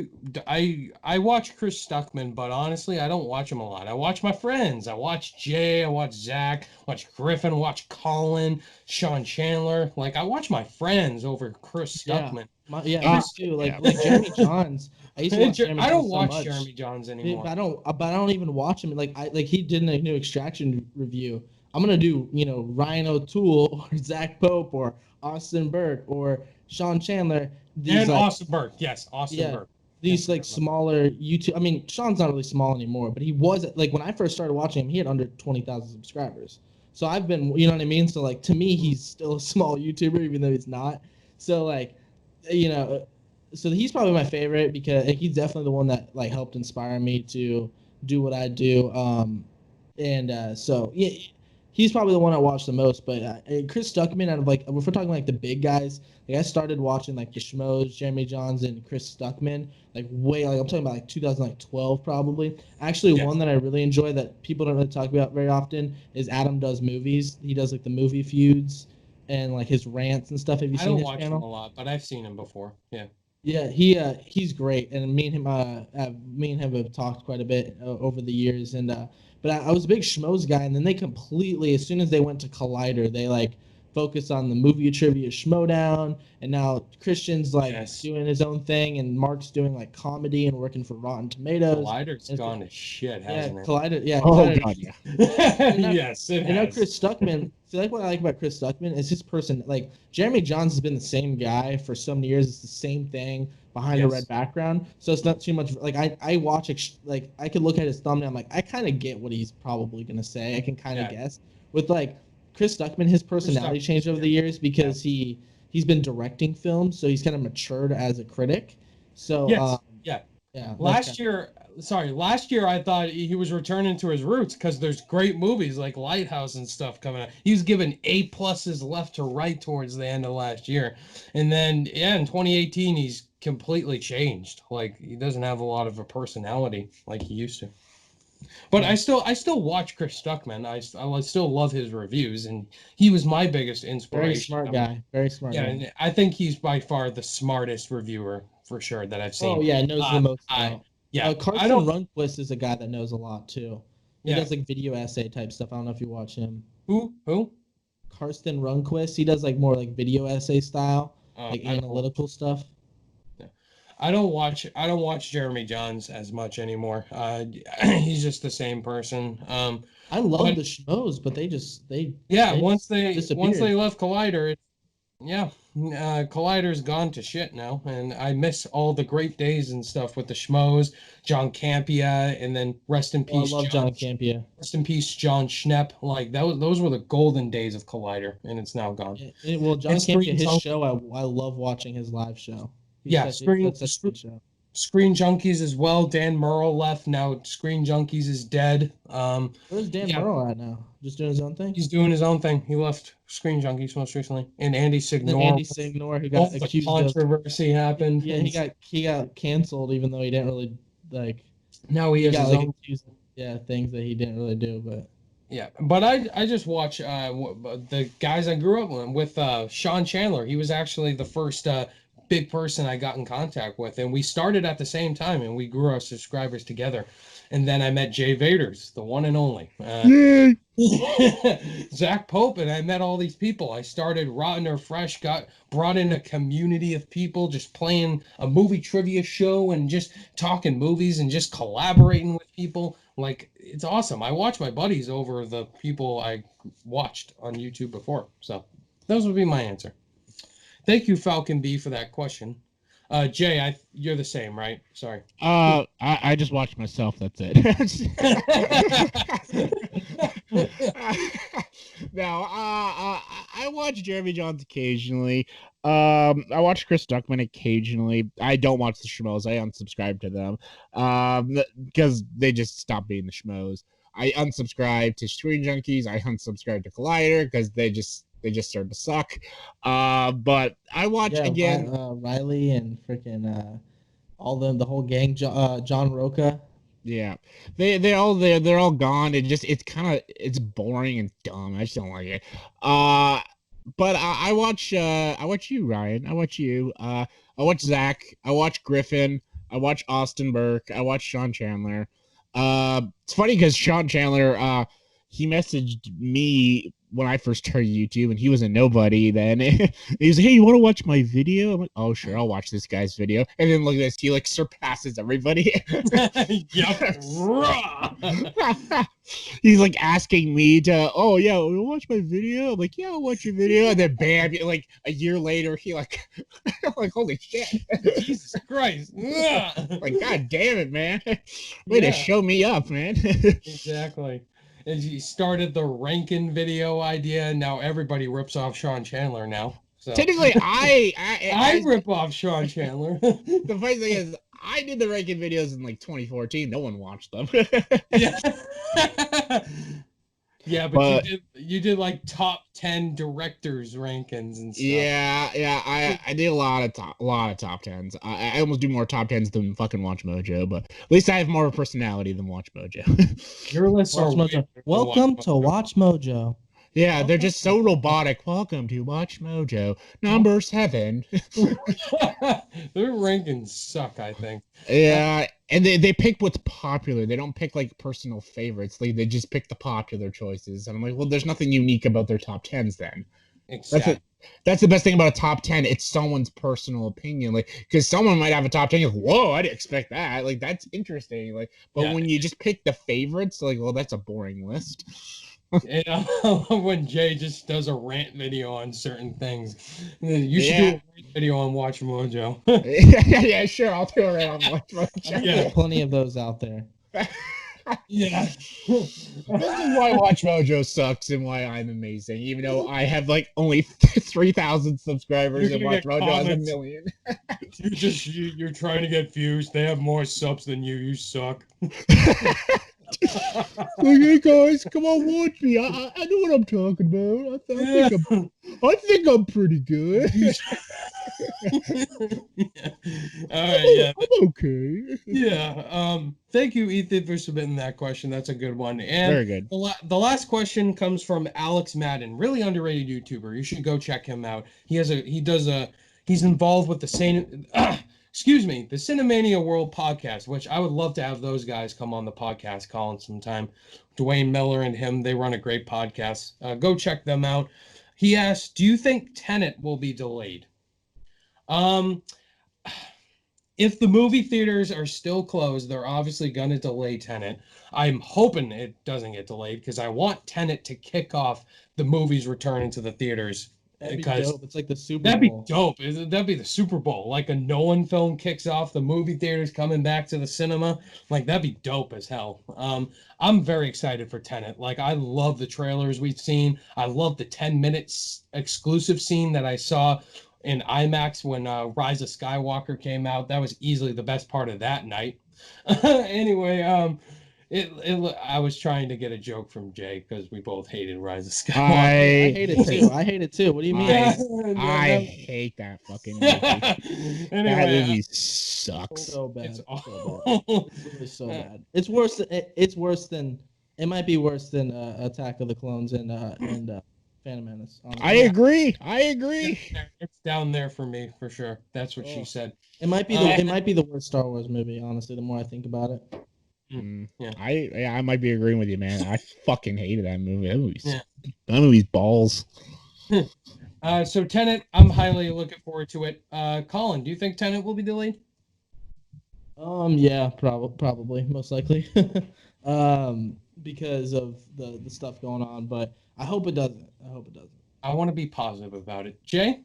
watch Chris Stuckman, but honestly, I don't watch him a lot. I watch my friends. I watch Jay. I watch Zach. I watch Griffin. I watch Colin. Sean Chandler. Like I watch my friends over Chris Stuckman. Chris too. Like Jeremy Johns. I used to watch Jeremy Johns. I don't watch Jeremy Johns anymore. But I don't even watch him. Like he did a new Extraction review. I'm gonna do Ryan O'Toole or Zach Pope or Austin Burke or Sean Chandler. Austin Burke, yes, Austin Burke. These smaller YouTube. I mean, Sean's not really small anymore, but he was when I first started watching him, he had under 20,000 subscribers. So I've been, you know what I mean. So to me, he's still a small YouTuber, even though he's not. So so he's probably my favorite because he's definitely the one that helped inspire me to do what I do. So yeah. He's probably the one I watch the most, but Chris Stuckman, out of if we're talking the big guys, I started watching the Schmoes, Jeremy Johns, and Chris Stuckman, I'm talking about 2012 probably. Actually, one that I really enjoy that people don't really talk about very often is Adam Does Movies. He does the movie feuds and his rants and stuff. Have you seen his channel? I don't watch him a lot, but I've seen him before. Yeah. Yeah, he's great, and me and him have talked quite a bit over the years, and but I was a big Schmoes guy, and then they completely, as soon as they went to Collider, they focused on the movie trivia Schmodown, and now Christian's doing his own thing, and Mark's doing comedy and working for Rotten Tomatoes. Collider's gone to shit, hasn't it? Collider, yeah. Oh Collider, God, yeah. Yes, it has. And now Chris Stuckman. So what I like about Chris Stuckman is his person. Jeremy Johns has been the same guy for so many years. It's the same thing behind a red background. So it's not too much. I watch I could look at his thumbnail. I'm I kind of get what he's probably gonna say. I can kind of guess. With Chris Stuckman, his personality changed over the years because he's been directing films, so he's kind of matured as a critic. So Last year I thought he was returning to his roots because there's great movies like Lighthouse and stuff coming out. He was given A+ left to right towards the end of last year, and then in 2018 he's completely changed. He doesn't have a lot of a personality like he used to. But I still watch Chris Stuckman. I still love his reviews, and he was my biggest inspiration. Very smart guy. Very smart. Yeah, guy. And I think he's by far the smartest reviewer for sure that I've seen. Oh yeah, knows the most. Yeah, Carson Runquist is a guy that knows a lot too. He Yeah. does like video essay type stuff. I don't know if you watch him. Who? Karsten Runquist. He does like more like video essay style, like I don't- analytical stuff. I don't watch Jeremy Johns as much anymore. He's just the same person. I love but- the schmoes, but they once they disappeared. left Collider, Collider's gone to shit now, and I miss all the great days and stuff with the schmoes, John Campia, and then rest in Oh, I peace, love John Campia. rest in peace, John Schnepp. Like those were the golden days of Collider, and it's now gone. Well, John And Campia, Screen his Junkies. show, I love watching his live show. That's such a good show. Screen Junkies as well. Dan Murrell left. Now Screen Junkies is dead. Where's Dan Murrell at now? Just doing his own thing? He's doing his own thing. He left Screen Junkies most recently. And Andy Signor. Andy Signor, who got accused of controversy happened. Yeah, he got canceled even though he didn't really like. Now he has got his like own. accused of, things that he didn't really do, but. Yeah, but I just watch the guys I grew up with. Sean Chandler. He was actually the first big person I got in contact with, and we started at the same time, and we grew our subscribers together. And then I met Jay Vaters, the one and only. Zach Pope, and I met all these people. I started Rotten or Fresh, got brought in a community of people, just playing a movie trivia show and just talking movies and just collaborating with people. Like, it's awesome. I watch my buddies over the people I watched on YouTube before. So those would be my answer. Thank you, Falcon B, for that question. Jay, you're the same, right? Sorry. I just watch myself. That's it. No, I watch Jeremy Johns occasionally. I watch Chris Duckman occasionally. I don't watch the schmoes. I unsubscribe to them because they just stopped being the schmoes. I unsubscribe to Screen Junkies. I unsubscribe to Collider because they just started to suck. But I watch again. Riley and freaking all them, the whole gang. John Roca. Yeah, they're all gone. It's boring and dumb. I just don't like it. But I watch you, Ryan. I watch you. I watch Zach. I watch Griffin. I watch Austin Burke. I watch Sean Chandler. It's funny because Sean Chandler, he messaged me when I first started YouTube, and he was a nobody then. He was like, "Hey, you want to watch my video?" I'm like, "Oh, sure, I'll watch this guy's video." And then look at this, he like surpasses everybody. Yep. He's like asking me to, "Oh yeah, will watch my video?" I'm like, "Yeah, I'll watch your video." And then bam, like a year later, he like, like, holy shit, Jesus Christ! Like, God damn it, man! Way to show me up, man. Exactly. And he started the Rankin video idea, and now everybody rips off Sean Chandler now. So Technically, I rip off Sean Chandler. The funny thing is, I did the Rankin videos in like 2014. No one watched them. Yeah. Yeah, but you did like top 10 directors rankings and stuff. Yeah. I did a lot of top tens. I almost do more top tens than fucking Watch Mojo, but at least I have more of a personality than Watch Mojo. Your lists are Mojo. Welcome to Watch Mojo. Yeah, they're just so robotic. Welcome to Watch Mojo number 7. Their rankings suck, I think. Yeah, and they pick what's popular. They don't pick like personal favorites. They just pick the popular choices. And I'm like, well, there's nothing unique about their top 10s then. Exactly. That's the best thing about a top 10. It's someone's personal opinion. Like, because someone might have a top 10. You're like, whoa, I didn't expect that. Like, that's interesting. Like, but when you just pick the favorites, like, well, that's a boring list. Yeah, when Jay just does a rant video on certain things. You should do a rant video on Watch Mojo. Yeah, sure. I'll do it on Watch Mojo. Yeah, plenty of those out there. Yeah. This is why Watch Mojo sucks and why I'm amazing, even though I have like only 3,000 subscribers and Watch Mojo has 1 million. You're trying to get views. They have more subs than you. You suck. Like, hey guys, come on, watch me. I know what I'm talking about. I think I'm pretty good. All right, yeah. I'm okay. Yeah. Thank you, Ethan, for submitting that question. That's a good one. And very good. The last question comes from Alex Madden, really underrated YouTuber. You should go check him out. He's involved with the excuse me, the Cinemania World podcast, which I would love to have those guys come on the podcast, Colin, sometime. Dwayne Miller and him, they run a great podcast. Go check them out. He asked, do you think Tenet will be delayed? If the movie theaters are still closed, they're obviously going to delay Tenet. I'm hoping it doesn't get delayed because I want Tenet to kick off the movies returning to the theaters. That'd be Because dope. It's like the Super that'd be Bowl. dope. That'd be the Super Bowl. Like a Nolan film kicks off, the movie theaters coming back to the cinema. Like that'd be dope as hell. I'm very excited for Tenet. Like I love the trailers we've seen. I love the 10 minutes exclusive scene that I saw in IMAX when Rise of Skywalker came out. That was easily the best part of that night. Anyway, I was trying to get a joke from Jay because we both hated Rise of Skywalker. I hate it too. I hate it too. What do you mean? I hate that fucking movie. Anyway, That movie sucks. So bad. it's So awful. bad. It's really so bad. It's worse than. It's worse than. It might be worse than Attack of the Clones and Phantom Menace. Honestly. I agree. It's down there for me for sure. That's what she said. It might be the. It might be the worst Star Wars movie. Honestly, the more I think about it. Yeah. I might be agreeing with you, man. I fucking hated that movie. That movie's balls. So Tenet, I'm highly looking forward to it. Colin, do you think Tenet will be delayed? Yeah, probably, most likely. Because of the stuff going on, but I hope it doesn't. I want to be positive about it. Jay?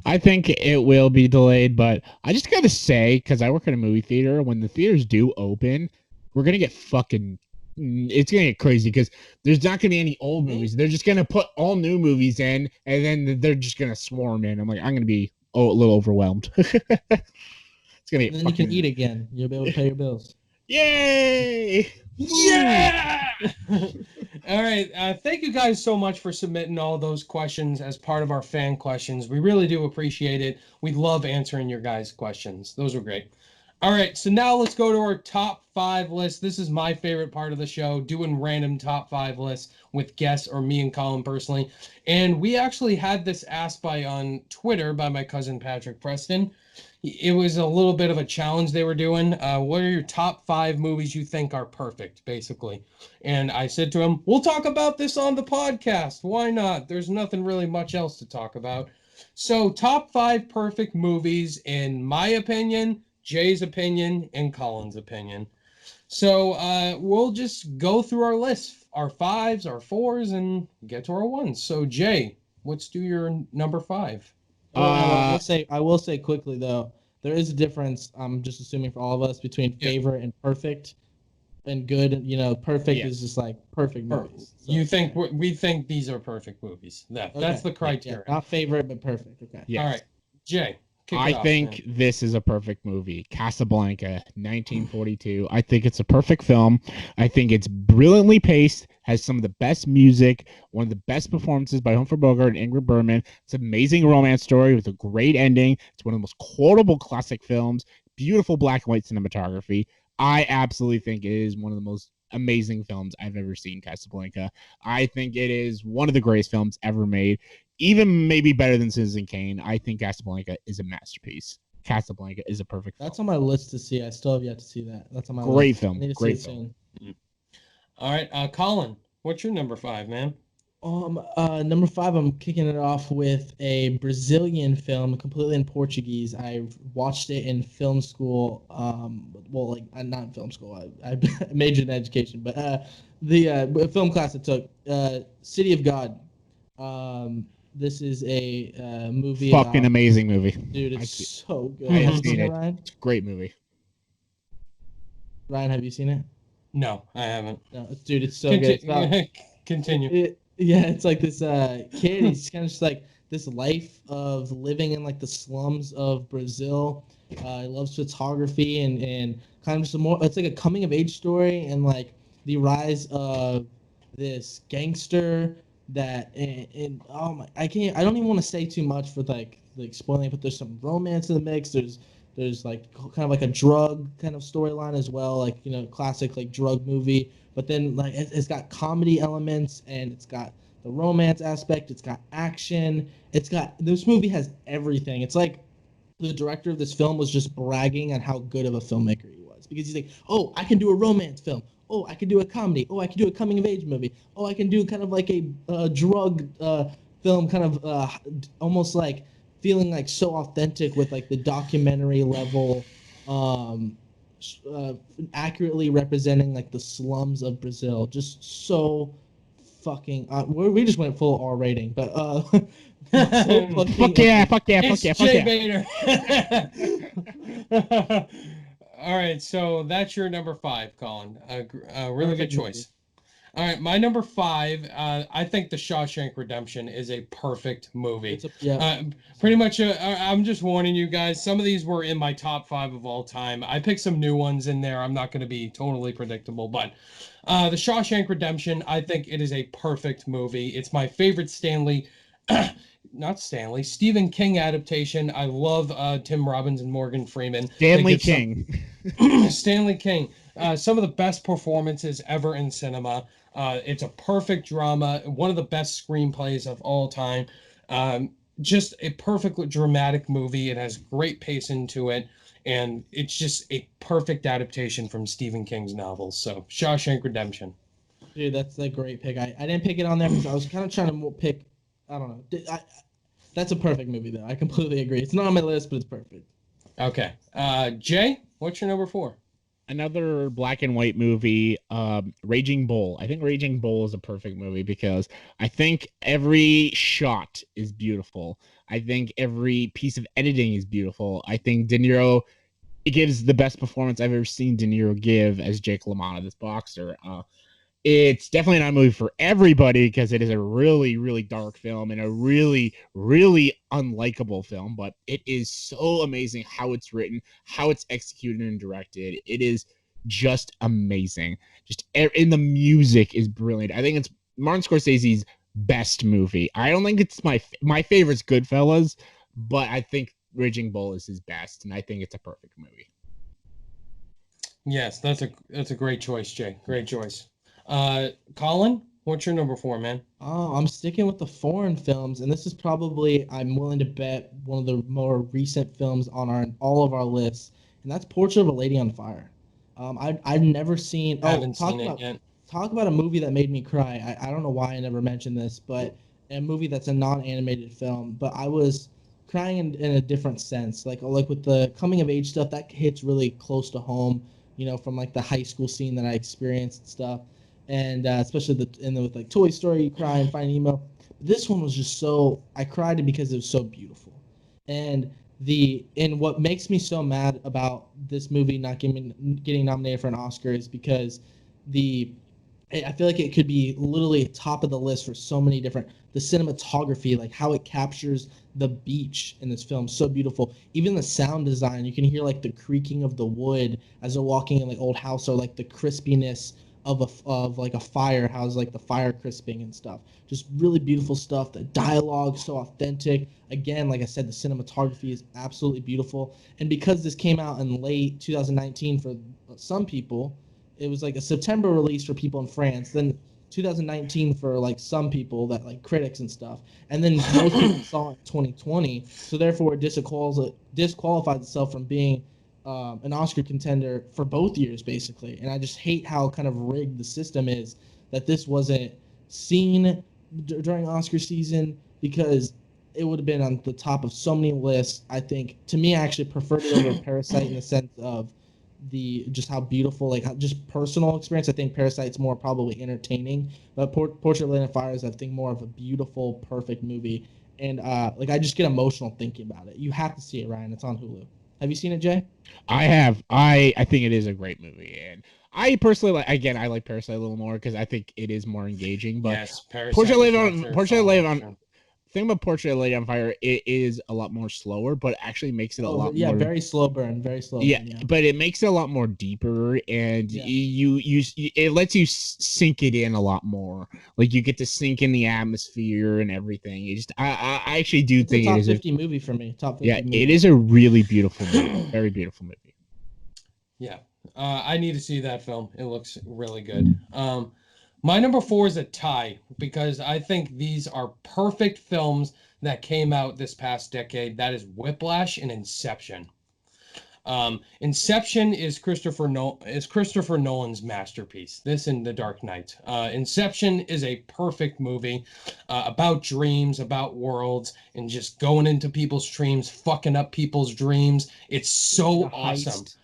I think it will be delayed, but I just gotta say, because I work in a movie theater, when the theaters do open, we're gonna get fucking. It's gonna get crazy because there's not gonna be any old movies. They're just gonna put all new movies in, and then they're just gonna swarm in. I'm gonna be a little overwhelmed. It's gonna get. And then you can eat again. You'll be able to pay your bills. Yay! Yeah! All right. Thank you guys so much for submitting all those questions as part of our fan questions. We really do appreciate it. We love answering your guys' questions. Those were great. All right. So now let's go to our top 5 list. This is my favorite part of the show, doing random top 5 lists with guests or me and Colin personally. And we actually had this asked on Twitter by my cousin Patrick Preston. It was a little bit of a challenge they were doing. What are your top 5 movies you think are perfect, basically? And I said to him, we'll talk about this on the podcast. Why not? There's nothing really much else to talk about. So top 5 perfect movies, in my opinion, Jay's opinion, and Colin's opinion. So we'll just go through our list, our 5s, our 4s, and get to our 1s. So Jay, let's do your number 5. I will say quickly though, there is a difference. I'm just assuming for all of us between favorite and perfect, and good. Perfect is just like perfect movies. So, you think we think these are perfect movies? That's the criteria. Not favorite, but perfect. Okay. Yes. All right, Jay. I think this is a perfect movie. Casablanca, 1942. I think it's a perfect film. I think it's brilliantly paced, has some of the best music, one of the best performances by Humphrey Bogart and Ingrid Bergman. It's an amazing romance story with a great ending. It's one of the most quotable classic films, beautiful black and white cinematography. I absolutely think it is one of the most amazing films I've ever seen, Casablanca. I think it is one of the greatest films ever made. Even maybe better than Citizen Kane. I think Casablanca is a masterpiece. Casablanca is a perfect film. That's on my list to see. I still have yet to see that. That's on my great list. film. Great film. All right, Colin, what's your number 5, man? Number 5, I'm kicking it off with a Brazilian film, completely in Portuguese. I watched it in film school. Not in film school. I majored in education, but the film class I took, City of God. This is a movie. Fucking amazing movie. Dude, it's so good. I have seen it. Ryan? It's a great movie. Ryan, have you seen it? No, I haven't. No, dude, it's so good. Continue. It's like this kid. He's kind of just like this life of living in like the slums of Brazil. He loves photography and kind of just it's like a coming of age story and like the rise of this gangster that I don't even want to say too much for like spoiling it, but there's some romance in the mix. There's like kind of like a drug kind of storyline as well, like classic like drug movie. But then like it's got comedy elements and it's got the romance aspect. It's got action. This movie has everything. It's like the director of this film was just bragging on how good of a filmmaker he was, because he's like, oh, I can do a romance film. Oh, I can do a comedy. Oh, I can do a coming of age movie. Oh, I can do kind of like a drug film, kind of almost like feeling like so authentic with like the documentary level, uh, accurately representing like the slums of Brazil. Just so fucking. We just went full R rating, but so fucking. Fuck yeah! Fuck yeah! Fuck It's yeah! Fuck Jay yeah! Bader. All right, so that's your number 5, Colin. Really good Perfect movie. choice. All right, my number 5. I think The Shawshank Redemption is a perfect movie. Pretty much. I'm just warning you guys. Some of these were in my top 5 of all time. I picked some new ones in there. I'm not going to be totally predictable, but The Shawshank Redemption. I think it is a perfect movie. It's my favorite Stephen King adaptation. I love Tim Robbins and Morgan Freeman. Stanley King. Stanley King. Some of the best performances ever in cinema. It's a perfect drama, one of the best screenplays of all time. Just a perfect dramatic movie. It has great pace into it, and it's just a perfect adaptation from Stephen King's novels. So, Shawshank Redemption. Dude, that's a great pick. I didn't pick it on there because I was kind of trying to pick. I don't know. That's a perfect movie, though. I completely agree. It's not on my list, but it's perfect. Okay. Jay, what's your number 4? Another black and white movie, Raging Bull. I think Raging Bull is a perfect movie because I think every shot is beautiful. I think every piece of editing is beautiful. I think De Niro, it gives the best performance I've ever seen De Niro give as Jake LaMotta, this boxer. It's definitely not a movie for everybody because it is a really, really dark film and a really, really unlikable film, but it is so amazing how it's written, how it's executed and directed. It is just amazing. And the music is brilliant. I think it's Martin Scorsese's best movie. I don't think it's my favorite's Goodfellas, but I think Raging Bull is his best, and I think it's a perfect movie. Yes, that's a great choice, Jay. Great choice. Colin, what's your number 4, man? Oh, I'm sticking with the foreign films, and this is probably, I'm willing to bet, one of the more recent films on all of our lists, and that's Portrait of a Lady on Fire. I've never seen. Haven't seen it yet. Talk about a movie that made me cry. I don't know why I never mentioned this, but a movie that's a non-animated film, but I was crying in a different sense, like with the coming of age stuff that hits really close to home, from like the high school scene that I experienced and stuff. And especially with like Toy Story, you cry and Finding Nemo. This one was just I cried because it was so beautiful. And what makes me so mad about this movie not getting nominated for an Oscar is because I feel like it could be literally top of the list for so many different. The cinematography, like how it captures the beach in this film, so beautiful. Even the sound design, you can hear like the creaking of the wood as they're walking in like old house, or like the crispiness of like a fire, how's like the fire crisping and stuff. Just really beautiful stuff. The dialogue so authentic. Again, like I said, the cinematography is absolutely beautiful. And because this came out in late 2019 for some people, it was like a September release for people in France, then 2019 for like some people, that like critics and stuff, and then most people saw it in 2020, so therefore it disqualifies itself from being an Oscar contender for both years, basically. And I just hate how kind of rigged the system is that this wasn't seen during Oscar season, because it would have been on the top of so many lists. I think, to me, I actually preferred it over Parasite in the sense of just how beautiful, like just personal experience. I think Parasite's more probably entertaining, but Portrait of a Lady on Fire is, I think, more of a beautiful, perfect movie. And like I just get emotional thinking about it. You have to see it, Ryan. It's on Hulu. Have you seen it, Jay? I have. I think it is a great movie, and I personally I like Parasite a little more because I think it is more engaging. But yes, Portrait of a Lady on thing about Portrait of a Lady on Fire, it is a lot more slower, but actually makes it a lot more. Very slow burn, very slow. Yeah, but it makes it a lot more deeper, and it lets you sink it in a lot more. Like you get to sink in the atmosphere and everything. I actually do think it is a top 50 movie for me. Top 50. Yeah, movie. It is a really beautiful movie, very beautiful movie. Yeah, I need to see that film. It looks really good. My number 4 is a tie because I think these are perfect films that came out this past decade. That is Whiplash and Inception. Inception is Christopher Nolan's masterpiece. This and The Dark Knight. Inception is a perfect movie about dreams, about worlds, and just going into people's dreams, fucking up people's dreams. It's so The awesome. heist.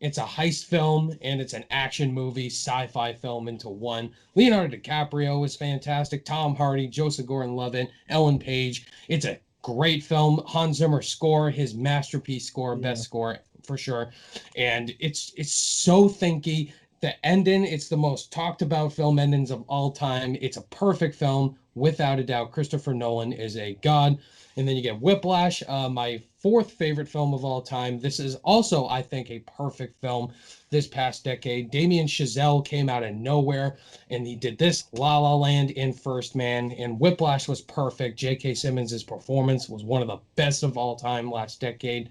It's a heist film and it's an action movie, sci-fi film into one. Leonardo DiCaprio is fantastic. Tom Hardy, Joseph Gordon-Levitt, Ellen Page. It's a great film. Hans Zimmer score, his masterpiece score, best score for sure. And it's so thinky. The ending, it's the most talked about film endings of all time. It's a perfect film, without a doubt. Christopher Nolan is a god. And then you get Whiplash, my fourth favorite film of all time. This is also, I think, a perfect film this past decade. Damien Chazelle came out of nowhere, and he did this, La La Land, in First Man, and Whiplash was perfect. J.K. Simmons' performance was one of the best of all time last decade.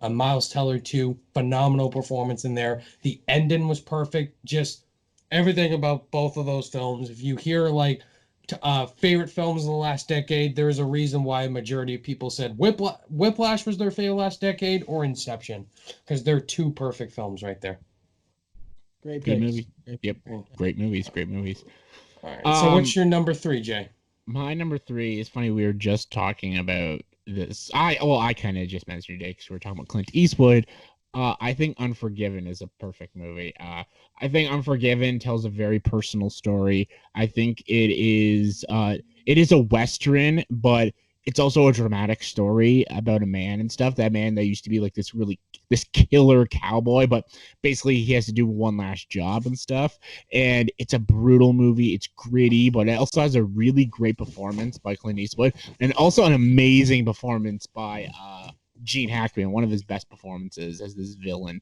Miles Teller, too, phenomenal performance in there. The ending was perfect. Just everything about both of those films. If you hear, like, favorite films in the last decade, there is a reason why a majority of people said Whiplash was their favorite last decade or Inception, because they're two perfect films right there. Great Good picks. movie. Yep. Great movies. Great movies. All right. So what's your number 3, Jay? My number 3 is funny. We were just talking about this. I kind of just mentioned it because we were talking about Clint Eastwood. I think Unforgiven is a perfect movie. I think Unforgiven tells a very personal story. I think it is a Western, but it's also a dramatic story about a man and stuff. That man that used to be like this killer cowboy, but basically he has to do one last job and stuff. And it's a brutal movie. It's gritty, but it also has a really great performance by Clint Eastwood, and also an amazing performance by Gene Hackman, one of his best performances as this villain.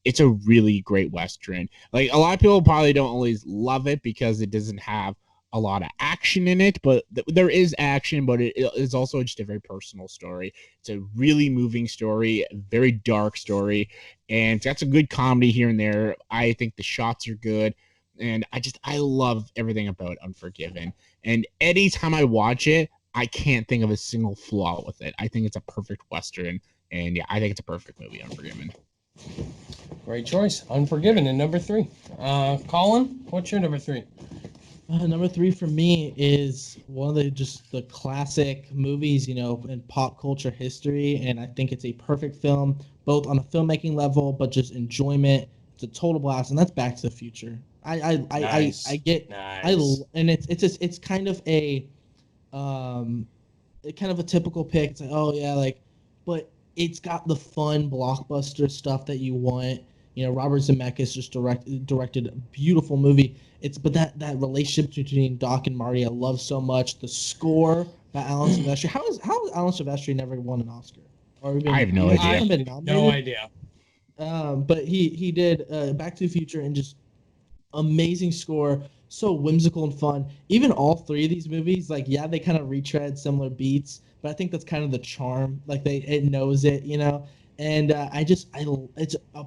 It's a really great Western. Like, a lot of people probably don't always love it because it doesn't have a lot of action in it, but there is action, but it is also just a very personal story. It's a really moving story, a very dark story, and it's got some good comedy here and there. I think the shots are good, and I love everything about Unforgiven. And anytime I watch it, I can't think of a single flaw with it. I think it's a perfect Western, and yeah, I think it's a perfect movie, Unforgiven. Great choice. Unforgiven in number 3. Colin, what's your number 3? Number 3 for me is one of the classic movies, in pop culture history, and I think it's a perfect film, both on a filmmaking level, but just enjoyment. It's a total blast, and that's Back to the Future. Nice. I get Nice. and it's kind of a kind of a typical pick. It's like, oh yeah, like, but it's got the fun blockbuster stuff that you want. Robert Zemeckis just directed a beautiful movie. But that relationship between Doc and Marty, I love so much. The score by Alan Silvestri. How has Alan Silvestri never won an Oscar? I have no idea. No idea. But he did Back to the Future, and just amazing score, so whimsical and fun. Even all 3 of these movies, like, yeah, they kind of retread similar beats, but I think that's kind of the charm. Like, it knows it, And it's a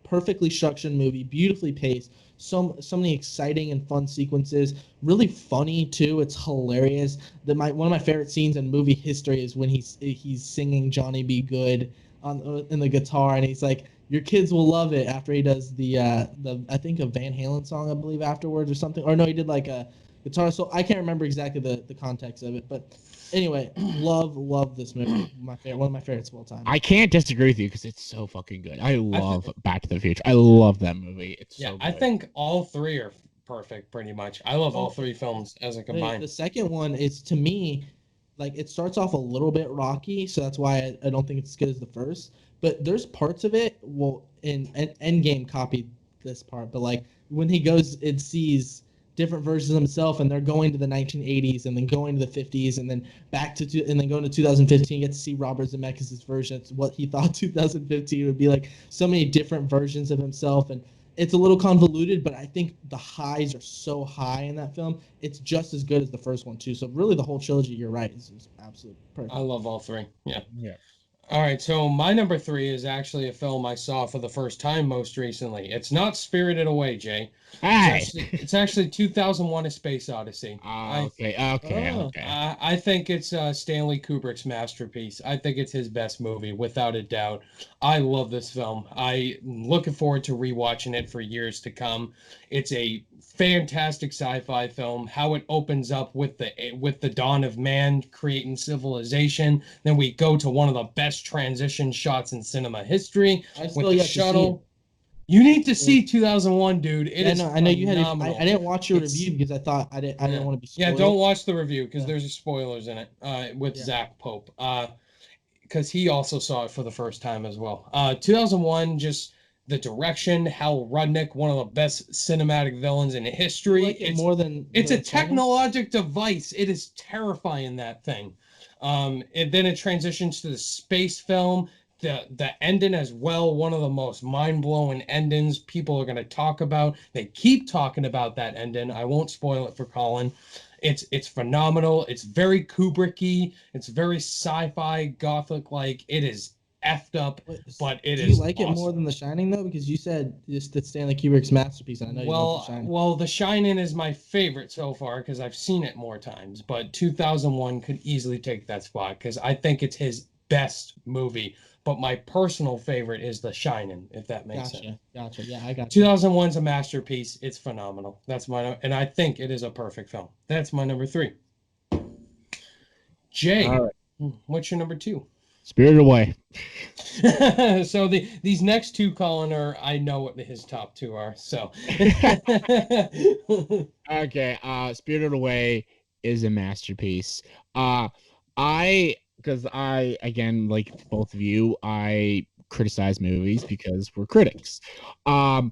perfectly structured movie, beautifully paced. So many exciting and fun sequences. Really funny too. It's hilarious. One of my favorite scenes in movie history is when he's singing Johnny Be Good in the guitar, and he's like, your kids will love it, after he does the I think a Van Halen song, I believe, afterwards or something. Or no, he did like a guitar. So I can't remember exactly the context of it, but anyway, love this movie. One of my favorites of all time. I can't disagree with you because it's so fucking good. I love Back to the Future. I love that movie. It's so good. I think all 3 are perfect, pretty much. I love all 3 films as a combined. The second one is, to me, like, it starts off a little bit rocky, so that's why I don't think it's as good as the first. But there's parts of it, in Endgame copied this part, but like when he goes and sees different versions of himself, and they're going to the 1980s, and then going to the 50s, and then and then going to 2015, you get to see Robert Zemeckis' version. It's what he thought 2015 would be like. So many different versions of himself, and it's a little convoluted, but I think the highs are so high in that film. It's just as good as the first one too. So really, the whole trilogy, you're right, is absolutely perfect. I love all 3. Yeah. Yeah. All right, so my number three is actually a film I saw for the first time most recently. It's not Spirited Away, Jay. Hey. It's actually 2001: A Space Odyssey. Oh, I think it's Stanley Kubrick's masterpiece. I think it's his best movie, without a doubt. I love this film. I'm looking forward to rewatching it for years to come. It's a fantastic sci-fi film. How it opens up with the dawn of man creating civilization. Then we go to one of the best transition shots in cinema history I with still the yet to see it. shuttle. You need to see 2001, dude. It Yeah, is I know you had. I phenomenal. didn't watch your It's review because I thought I didn't yeah. want to be Yeah, don't spoiled. watch the review because Yeah, there's spoilers in it with yeah. Zach Pope. Because he also saw it for the first time as well. 2001, just the direction, Hal Rudnick, one of the best cinematic villains in You history. like it more than It's a the Shining? technologic device. It is terrifying, that thing. And then it transitions to the space film. The ending as well, one of the most mind-blowing endings people are going to talk about. They keep talking about that ending. I won't spoil it for Colin. It's phenomenal. It's very Kubricky. It's very sci-fi gothic like. It is effed up, but it Do you is like it more awesome. than The Shining though? Because you said this that Stanley Kubrick's masterpiece, and I know you love The Shining. Well, The Shining is my favorite so far because I've seen it more times, but 2001 could easily take that spot because I think it's his best movie. But my personal favorite is The Shining, if that makes sense. Gotcha. Yeah, I got you. 2001's a masterpiece. It's phenomenal. And I think it is a perfect film. That's my number three. Jay, All right. what's your number two? Spirited Away. So these next two, Colin, are I know what his top two are. So Okay, Spirited Away is a masterpiece. Uh because I again, like both of you, I criticize movies because we're critics. Um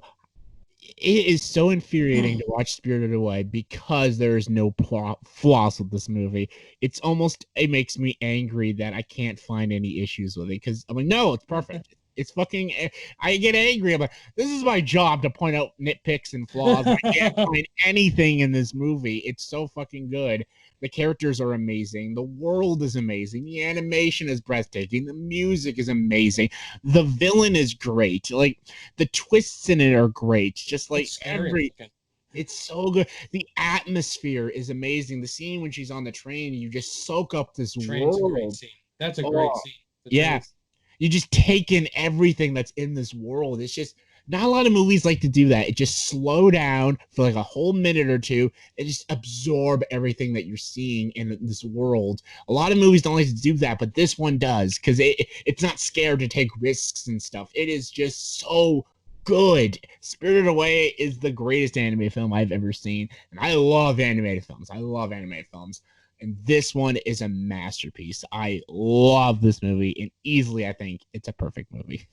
it is so infuriating to watch Spirited Away because there is no plot flaws with this movie. It makes me angry that I can't find any issues with it because I'm like, no, it's perfect. It's fucking. I get angry. I'm like, this is my job to point out nitpicks and flaws. I can't find anything in this movie. It's so fucking good. The characters are amazing. The world is amazing. The animation is breathtaking. The music is amazing. The villain is great. Like the twists in it are great. Just like it's scary looking. it's so good. The atmosphere is amazing. The scene when she's on the train, you just soak up this Train's a great world. scene. That's a great Oh, scene. The yeah. train's You just take in everything that's in this world. It's just not a lot of movies like to do that. It just slow down for like a whole minute or two and just absorb everything that you're seeing in this world. A lot of movies don't like to do that, but this one does because it's not scared to take risks and stuff. It is just so good. Spirited Away is the greatest anime film I've ever seen, and I love animated films. I love animated films. And this one is a masterpiece. I love this movie, and easily I think it's a perfect movie.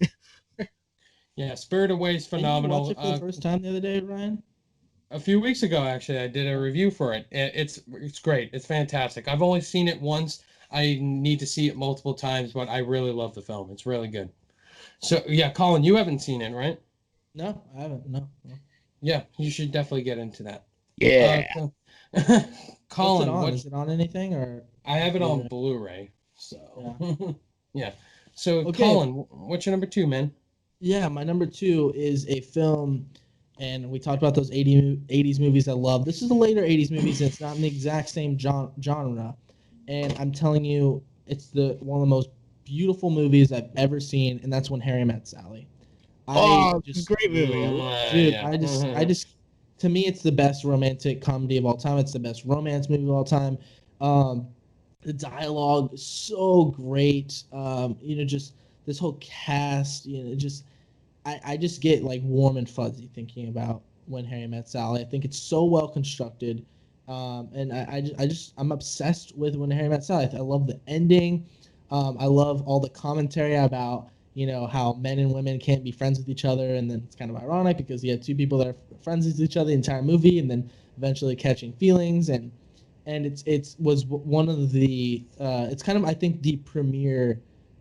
Yeah, Spirit Away is Didn't you watch phenomenal. it for the first time the other day, Ryan? A few weeks ago, actually, I did a review for it. It's great. It's fantastic. I've only seen it once. I need to see it multiple times, but I really love the film. It's really good. So yeah, Colin, you haven't seen it, right? No, I haven't. No. Yeah, you should definitely get into that. Yeah. What's it Colin, on? Is it on anything or? I have it on Blu-ray? Blu-ray. So Yeah. yeah. So Okay. Colin, what's your number two, man? Yeah, my number two is a film, and we talked about those 80s movies I love. This is a later 80s movies, and it's not in the exact same genre. And I'm telling you, it's one of the most beautiful movies I've ever seen, and that's When Harry Met Sally. I Oh, it's a just, great movie. dude, Yeah. I just, to me, it's the best romantic comedy of all time. It's the best romance movie of all time. Um, the dialogue is so great. Just this whole cast, just I just get like warm and fuzzy thinking about When Harry Met Sally. I think it's so well constructed, and I'm obsessed with When Harry Met Sally. I love the ending. I love all the commentary about how men and women can't be friends with each other, and then it's kind of ironic because you have two people that are friends with each other the entire movie, and then eventually catching feelings, and it's was one of the it's kind of I think the premier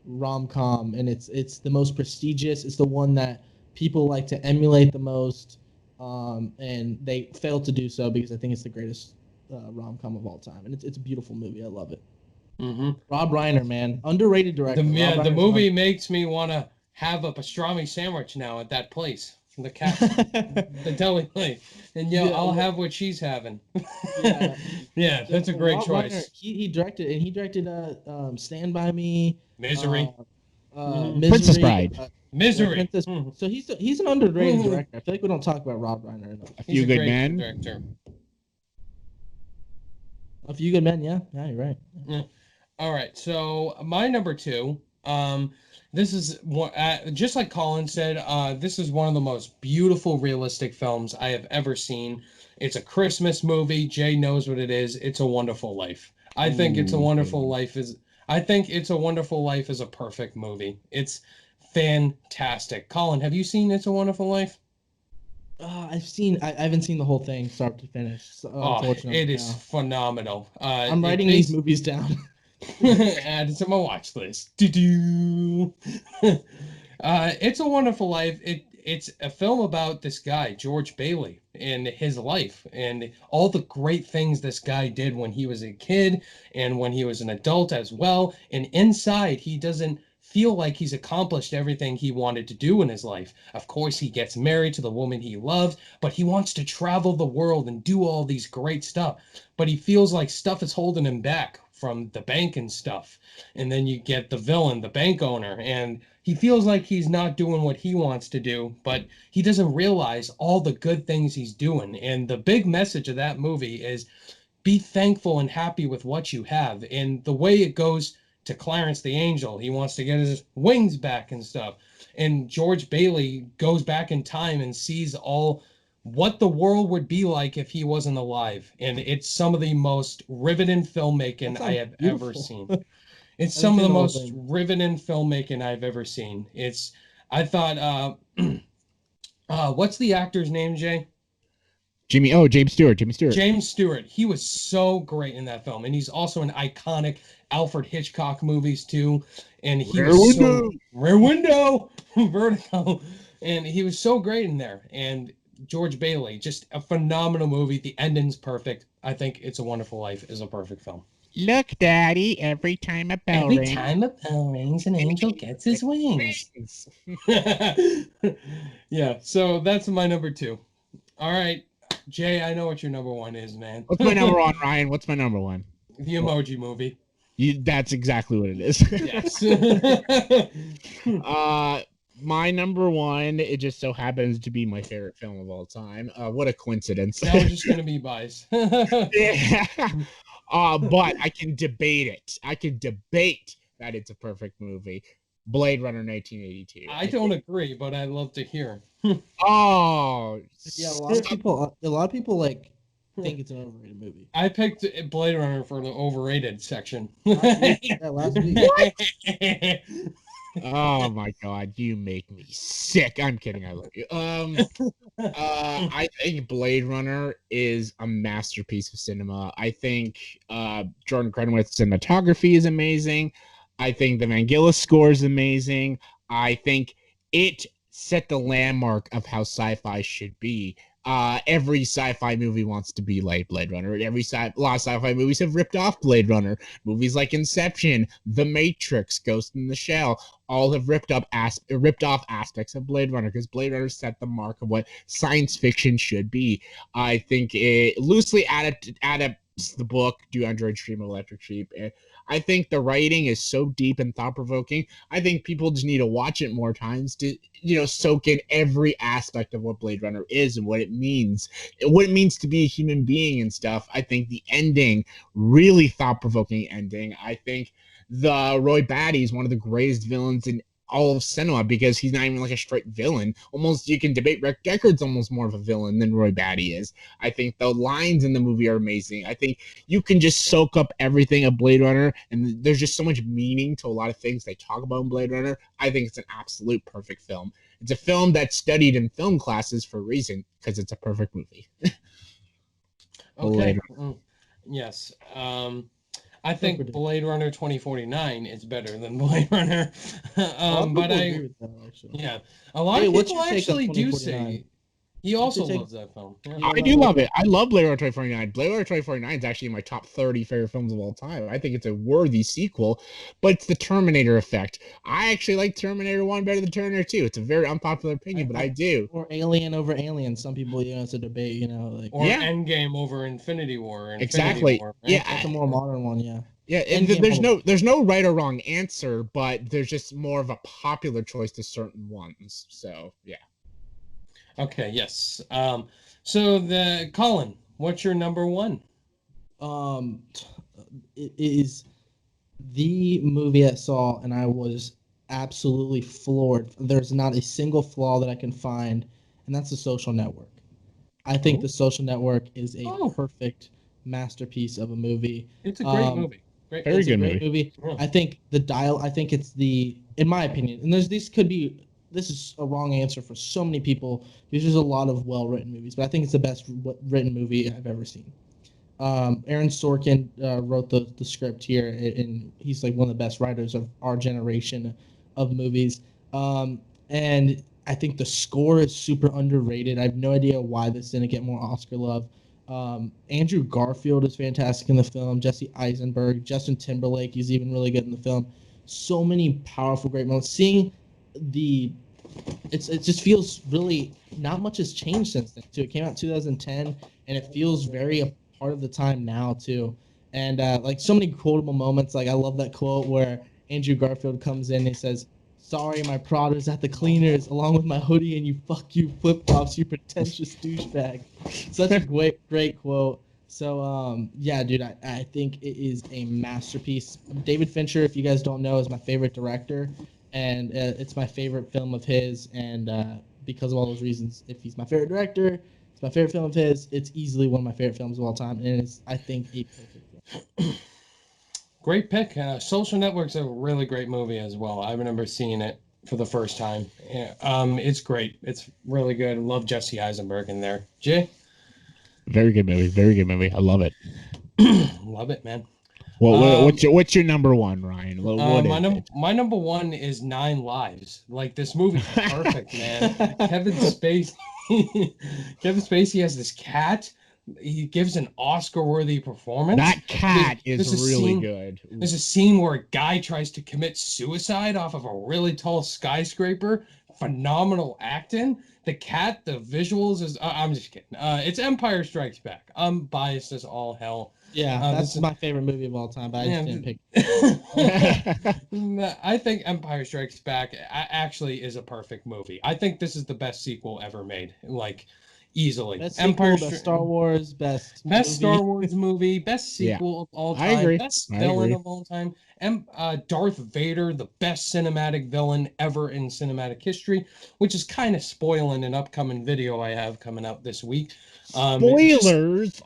rom-com, and it's the most prestigious. It's the one that people like to emulate the most, and they fail to do so because I think it's the greatest rom-com of all time, and it's a beautiful movie. I love it. Rob Reiner, man, underrated director. The Rob the Reiner's movie makes me want to have a pastrami sandwich now at that place, the cat, the deli place, and I'll have what she's having. Yeah. Yeah, that's a great Rob choice. Reiner, he directed Stand By Me, Misery. Misery, Princess Bride. Misery. So he's an underrated director. I feel like we don't talk about Rob Reiner enough. A He's Few a Good great Men. director. A Few Good Men, yeah, you're right. Yeah. All right, so my number two. This is just like Colin said. This is one of the most beautiful, realistic films I have ever seen. It's a Christmas movie. Jay knows what it is. It's a Wonderful Life. I think It's a Wonderful Life is. I think It's a Wonderful Life is a perfect movie. It's fantastic. Colin, have you seen It's a Wonderful Life? I haven't seen the whole thing start to finish. So, unfortunately, it is phenomenal. I'm writing these movies down. Add it to my watch list. Do-do. It's a Wonderful Life. It's a film about this guy, George Bailey, and his life and all the great things this guy did when he was a kid and when he was an adult as well. And inside, he doesn't feel like he's accomplished everything he wanted to do in his life. Of course, he gets married to the woman he loves, but he wants to travel the world and do all these great stuff. But he feels like stuff is holding him back from the bank and stuff. And then you get the villain, the bank owner, and he feels like he's not doing what he wants to do, but he doesn't realize all the good things he's doing. And the big message of that movie is be thankful and happy with what you have. And the way it goes to Clarence the Angel, he wants to get his wings back and stuff. And George Bailey goes back in time and sees all what the world would be like if he wasn't alive. And it's some of the most riveting filmmaking I have ever seen. It's some of the most riveting filmmaking I've ever seen. I thought, what's the actor's name, Jay? James Stewart. James Stewart. He was so great in that film. And he's also in iconic Alfred Hitchcock movies too. And he was Rear Window, Vertigo. And he was so great in there. And George Bailey, just a phenomenal movie. The ending's perfect. I think It's a Wonderful Life is a perfect film. Look, Daddy, every time a bell rings. Every time a bell rings, an angel gets his wings. Yeah, so that's my number two. All right, Jay, I know what your number one is, man. What's my number one, Ryan? What's my number one? The Emoji Movie. That's exactly what it is. Yes. My number one, it just so happens to be my favorite film of all time. What a coincidence. Now we're just going to be biased. Yeah. But I can debate it. I can debate that it's a perfect movie. Blade Runner 1982. I don't agree, but I'd love to hear. Oh. Yeah, a lot of people like think it's an overrated movie. I picked Blade Runner for the overrated section. Last week. Oh my God, you make me sick. I'm kidding. I love you. I think Blade Runner is a masterpiece of cinema. I think Jordan Cronenweth's cinematography is amazing. I think the Vangelis score is amazing. I think it set the landmark of how sci-fi should be. Every sci-fi movie wants to be like Blade Runner. A lot of sci-fi movies have ripped off Blade Runner. Movies like Inception, The Matrix, Ghost in the Shell, all have ripped off aspects of Blade Runner because Blade Runner set the mark of what science fiction should be. I think it loosely adapts the book Do Androids Dream of Electric Sheep. And I think the writing is so deep and thought-provoking. I think people just need to watch it more times to, soak in every aspect of what Blade Runner is and what it means to be a human being and stuff. I think the ending, really thought-provoking ending. I think the Roy Batty is one of the greatest villains in all of cinema because he's not even like a straight villain. Almost you can debate Rick Deckard's almost more of a villain than Roy Batty is. I think the lines in the movie are amazing. I think you can just soak up everything of Blade Runner, and there's just so much meaning to a lot of things they talk about in Blade Runner. I think it's an absolute perfect film. It's a film that's studied in film classes for a reason because it's a perfect movie. Okay. Yes. I think Blade Runner 2049 is better than Blade Runner. But agree with that, actually. Yeah, a lot of people actually do say, He also loves that film. Yeah. I do love it. I love Blade Runner 2049. Blade Runner 2049 is actually in my top 30 favorite films of all time. I think it's a worthy sequel, but it's the Terminator effect. I actually like Terminator 1 better than Terminator 2. It's a very unpopular opinion, but I do. Or Alien over Alien. Some people, it's a debate, like. Or Endgame over Infinity War. Exactly. War, right? Yeah. That's a more modern one, yeah. Yeah, there's no right or wrong answer, but there's just more of a popular choice to certain ones. So yeah. Okay. Yes. So Colin, what's your number one? It is the movie I saw, and I was absolutely floored. There's not a single flaw that I can find, and that's The Social Network. I think The Social Network is a perfect masterpiece of a movie. It's a great movie. Very good movie. Yeah. I think in my opinion, and this is a wrong answer for so many people because there's a lot of well-written movies, but I think it's the best written movie I've ever seen. Aaron Sorkin wrote the script here, and he's like one of the best writers of our generation of movies. And I think the score is super underrated. I have no idea why this didn't get more Oscar love. Andrew Garfield is fantastic in the film. Jesse Eisenberg, Justin Timberlake, he's even really good in the film. So many powerful, great moments. Seeing it just feels really not much has changed since then too. It came out in 2010, and it feels very a part of the time now too. And like so many quotable moments. Like I love that quote where Andrew Garfield comes in and he says, "Sorry, my Prada's at the cleaners, along with my hoodie, and you flip-flops, you pretentious douchebag." Such a great quote. So, yeah, dude, I think it is a masterpiece. David Fincher, if you guys don't know, is my favorite director, and it's my favorite film of his. And because of all those reasons, if he's my favorite director, it's my favorite film of his. It's easily one of my favorite films of all time, and it's, I think, a perfect film. Great pick. Social Network's a really great movie as well. I remember seeing it for the first time. Yeah, it's great. It's really good. I love Jesse Eisenberg in there. Jay? Very good movie. Very good movie. I love it. Love it, man. Well, what's your number one, Ryan? My number one is 9 Lives. Like, this movie's perfect, man. Kevin Spacey has this cat. He gives an Oscar-worthy performance. That cat is really good. There's a scene where a guy tries to commit suicide off of a really tall skyscraper. Phenomenal acting. The cat, the visuals is... I'm just kidding. It's Empire Strikes Back. I'm biased as all hell. Yeah, that's my favorite movie of all time, but I just didn't pick it. I think Empire Strikes Back actually is a perfect movie. I think this is the best sequel ever made. Like... easily. Best Star Wars, best Star Wars movie, best sequel of all time, I agree. Best villain of all time, and Darth Vader, the best cinematic villain ever in cinematic history, which is kind of spoiling an upcoming video I have coming out this week. Spoilers!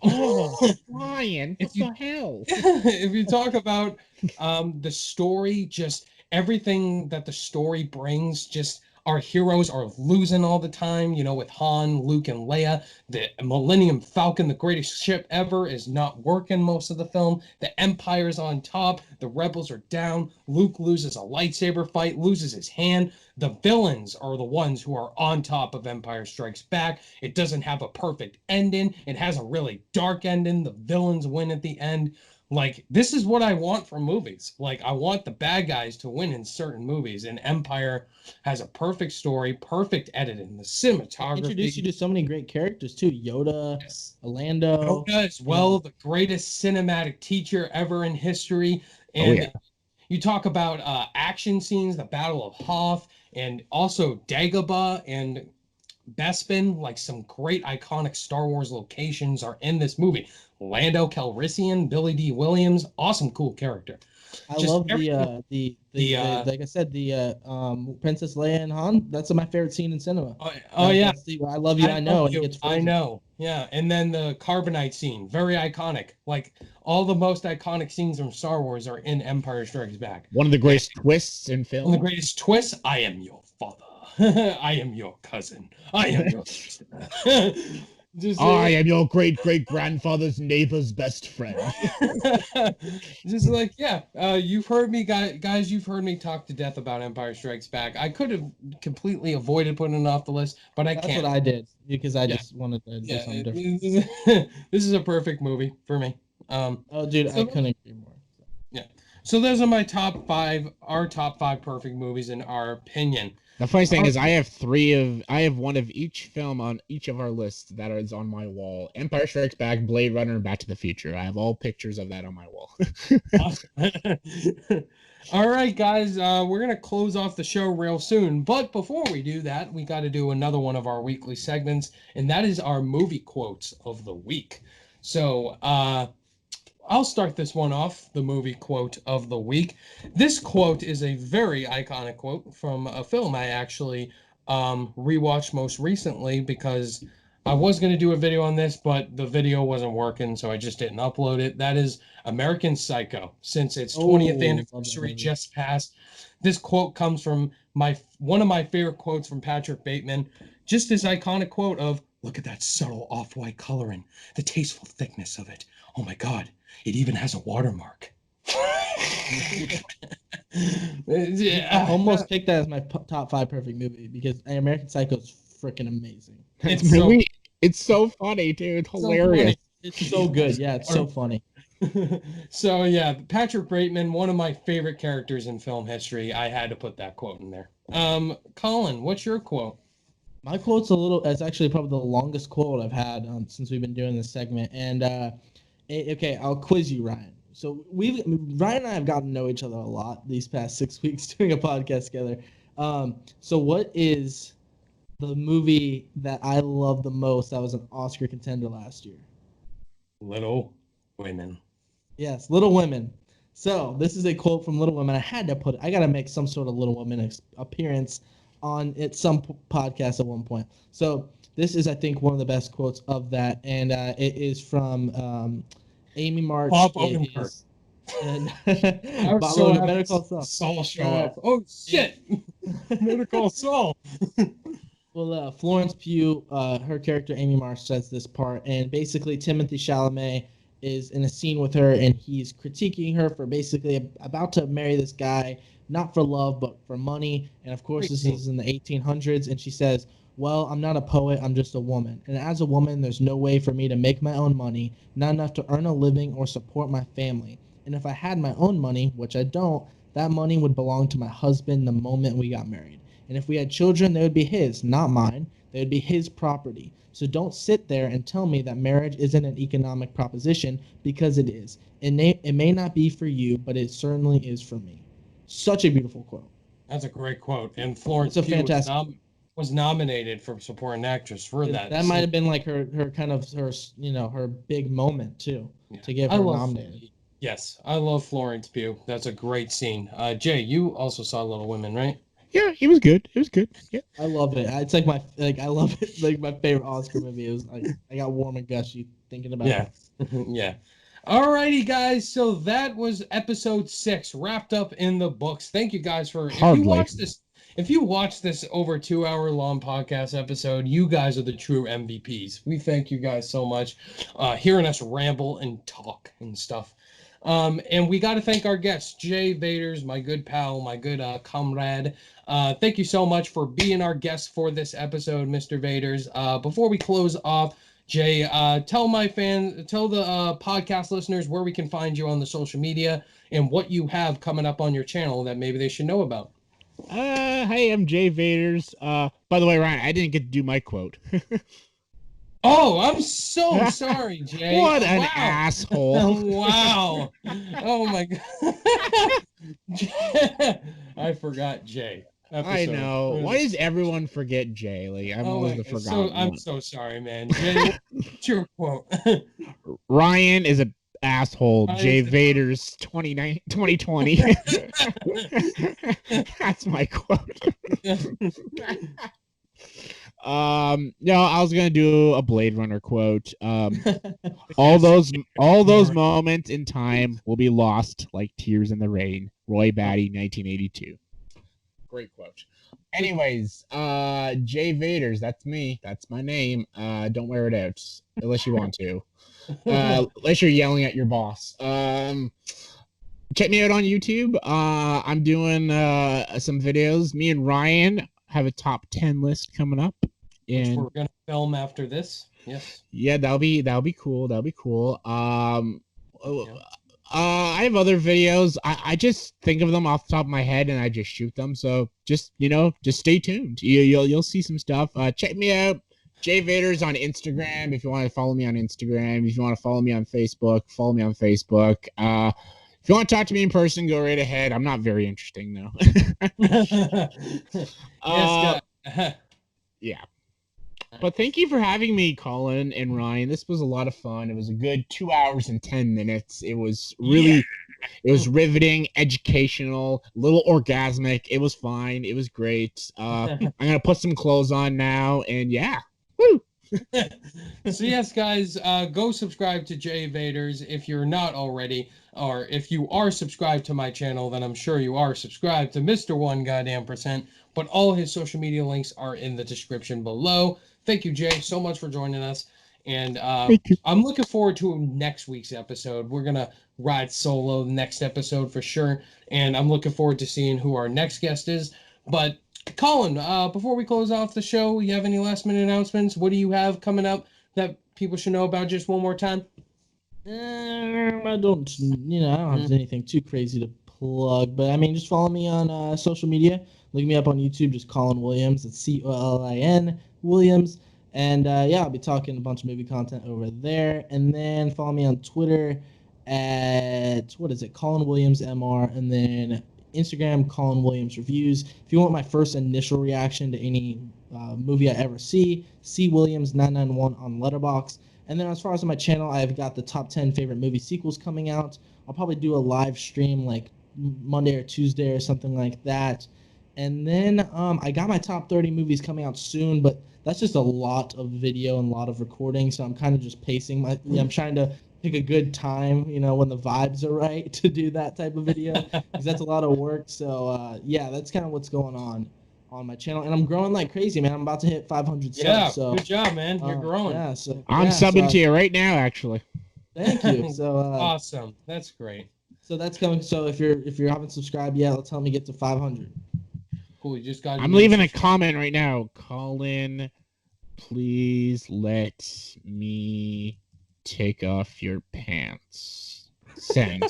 Ryan, what the hell? If you talk about the story, just everything that the story brings, just our heroes are losing all the time, with Han, Luke, and Leia. The Millennium Falcon, the greatest ship ever, is not working most of the film. The Empire's on top. The Rebels are down. Luke loses a lightsaber fight, loses his hand. The villains are the ones who are on top of Empire Strikes Back. It doesn't have a perfect ending. It has a really dark ending. The villains win at the end. Like, this is what I want from movies. Like, I want the bad guys to win in certain movies, and Empire has a perfect story, perfect editing, the cinematography. Introduce you to so many great characters, too. Yoda, Lando. Yoda as well, the greatest cinematic teacher ever in history. And you talk about action scenes, the Battle of Hoth, and also Dagobah and Bespin. Like, some great iconic Star Wars locations are in this movie. Lando Calrissian, Billy D. Williams, awesome, cool character. I love the like I said, the Princess Leia and Han. That's my favorite scene in cinema. Yeah, I love you. I know. I know. Yeah, and then the carbonite scene, very iconic. Like, all the most iconic scenes from Star Wars are in Empire Strikes Back. One of the greatest twists in film. One of the greatest twists. I am your father. I am your cousin. I am your sister. I am your great-great-grandfather's neighbor's best friend. Just like, yeah, you've heard me, guys, you've heard me talk to death about Empire Strikes Back. I could have completely avoided putting it off the list, but I can't. That's what I did because I just wanted to do something different. This is a perfect movie for me. Oh, dude, I couldn't agree more. Yeah. So those are my top 5, our top 5 perfect movies in our opinion. The funny thing is I have one of each film on each of our lists that is on my wall. Empire Strikes Back, Blade Runner, and Back to the Future. I have all pictures of that on my wall. All right, guys, we're going to close off the show real soon. But before we do that, we got to do another one of our weekly segments, and that is our movie quotes of the week. So, I'll start this one off, the movie quote of the week. This quote is a very iconic quote from a film I actually rewatched most recently because I was going to do a video on this, but the video wasn't working, so I just didn't upload it. That is American Psycho. Since its 20th anniversary just passed, this quote comes from one of my favorite quotes from Patrick Bateman. Just this iconic quote of, "Look at that subtle off-white coloring, the tasteful thickness of it. Oh my God. It even has a watermark." I almost picked that as my top 5 perfect movie because American Psycho is freaking amazing. It's so funny, dude. It's hilarious. It's so good. Yeah, it's so funny. So yeah, Patrick Bateman, one of my favorite characters in film history. I had to put that quote in there. Colin, what's your quote? My quote's it's actually probably the longest quote I've had since we've been doing this segment. And okay, I'll quiz you, Ryan. So Ryan and I have gotten to know each other a lot these past 6 weeks doing a podcast together. So what is the movie that I love the most that was an Oscar contender last year? Little Women. Yes, Little Women. So this is a quote from Little Women. I got to make some sort of Little Women appearance on some podcast at one point. So this is, I think, one of the best quotes of that, and it is from Amy March. Bob Odenkirk. Better Call Saul. Saul show up. Oh shit! Better Call Saul. Well, Florence Pugh, her character Amy March says this part, and basically Timothée Chalamet is in a scene with her, and he's critiquing her for basically about to marry this guy, not for love, but for money. And of course, this is in the 1800s, and she says, "Well, I'm not a poet, I'm just a woman. And as a woman, there's no way for me to make my own money, not enough to earn a living or support my family. And if I had my own money, which I don't, that money would belong to my husband the moment we got married. And if we had children, they would be his, not mine. They would be his property. So don't sit there and tell me that marriage isn't an economic proposition, because it is. It may not be for you, but it certainly is for me." Such a beautiful quote. That's a great quote. And Florence Pugh was nominated for supporting actress for that. That might have been like her her big moment too, to get her nominated. Yes, I love Florence Pugh. That's a great scene. Jay, you also saw Little Women, right? Yeah, it was good. It was good. Yeah, I love it. It's like I love it. Like my favorite Oscar movie. It was like I got warm and gushy thinking about it. Yeah. Alrighty, guys. So that was episode 6 wrapped up in the books. Thank you guys for if you watch this over 2-hour-long podcast episode, you guys are the true MVPs. We thank you guys so much hearing us ramble and talk and stuff. And we got to thank our guests, Jay Vaters, my good pal, my good comrade. Thank you so much for being our guest for this episode, Mr. Vaters. Before we close off, Jay, tell the podcast listeners where we can find you on the social media and what you have coming up on your channel that maybe they should know about. Hey, I'm Jay Vaters. By the way, Ryan, I didn't get to do my quote. Oh, I'm so sorry, Jay. What an asshole. Wow. Oh my God. I forgot Jay. I know. Why does everyone forget Jay? Like, I'm always the forgotten I'm so sorry, man. Jay, what's your quote? Ryan is an asshole. Jay Vaters 2020. That's my quote. No, I was gonna do a Blade Runner quote. All those moments in time will be lost like tears in the rain. Roy Batty, 1982. Great quote. Anyways, Jay Vaters, that's me. That's my name. Don't wear it out unless you want to. Unless you're yelling at your boss. Check me out on YouTube. I'm doing some videos. Me and Ryan have a top 10 list coming up. Which we're gonna film after this. Yes. Yeah, that'll be cool. That'll be cool. I have other videos. I just think of them off the top of my head and I just shoot them. So just stay tuned. You'll see some stuff. Check me out. Jay Vaters on Instagram. If you want to follow me on Instagram. If you want to follow me on Facebook, follow me on Facebook. If you want to talk to me in person, go right ahead. I'm not very interesting though. Yeah. But thank you for having me, Colin and Ryan. This was a lot of fun. It was a good 2 hours and 10 minutes. It was really, It was riveting, educational, a little orgasmic. It was fine. It was great. I'm going to put some clothes on now, and yeah. Woo! So yes, guys, go subscribe to Jay Vaters if you're not already, or if you are subscribed to my channel, then I'm sure you are subscribed to Mr. 1%. But all his social media links are in the description below. Thank you, Jay, so much for joining us. And I'm looking forward to next week's episode. We're going to ride solo next episode for sure. And I'm looking forward to seeing who our next guest is. But Colin, before we close off the show, you have any last minute announcements? What do you have coming up that people should know about just one more time? I don't have anything too crazy to plug, but I mean, just follow me on social media. Look me up on YouTube, just Colin Williams. It's Colin Williams. And I'll be talking a bunch of movie content over there. And then follow me on Twitter at, Colin Williams MR. And then Instagram, Colin Williams Reviews. If you want my first initial reaction to any movie I ever see, C Williams 991 on Letterboxd. And then as far as on my channel, I've got the top 10 favorite movie sequels coming out. I'll probably do a live stream like Monday or Tuesday or something like that. And then I got my top 30 movies coming out soon, but that's just a lot of video and a lot of recording, so I'm kind of just pacing I'm trying to pick a good time, when the vibes are right to do that type of video, because that's a lot of work. So that's kind of what's going on my channel, and I'm growing like crazy, man. I'm about to hit 500 subs. Yeah, so good job, man. You're growing. I'm subbing to you right now, actually. Thank you. So awesome. That's great. So that's coming. So if you haven't subscribed yet, let's help me get to 500. Cool. You just got. I'm leaving a comment right now. Colin, please let me take off your pants. Send.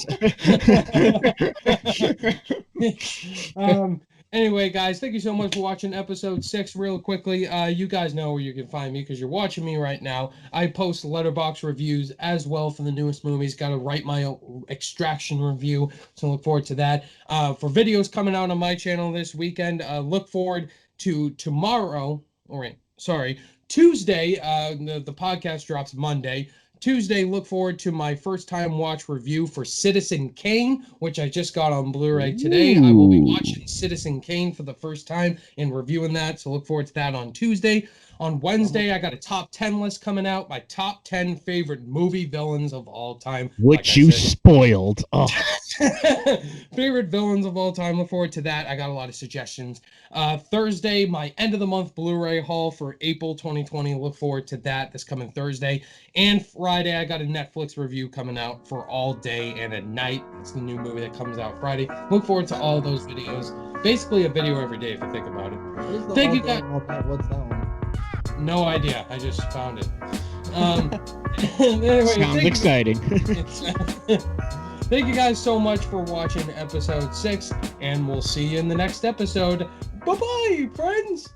Anyway, guys, thank you so much for watching episode 6. Real quickly, you guys know where you can find me because you're watching me right now. I post Letterboxd reviews as well for the newest movies. Got to write my own Extraction review, so look forward to that. For videos coming out on my channel this weekend, look forward to tomorrow. Tuesday. The podcast drops Monday. Tuesday, look forward to my first time watch review for Citizen Kane, which I just got on Blu-ray today. I will be watching Citizen Kane for the first time and reviewing that, so look forward to that on Tuesday. On Wednesday, I got a top 10 list coming out, my top 10 favorite movie villains of all time. Which you spoiled. Oh. Favorite villains of all time. Look forward to that. I got a lot of suggestions. Thursday, my end of the month Blu-ray haul for April 2020. Look forward to that this coming Thursday. And Friday, I got a Netflix review coming out for All Day and at Night. It's the new movie that comes out Friday. Look forward to all those videos. Basically a video every day if you think about it. Thank you guys. What's that one? No idea. I just found it. Anyway, sounds exciting. Thank you guys so much for watching episode 6, and we'll see you in the next episode. Bye-bye, friends!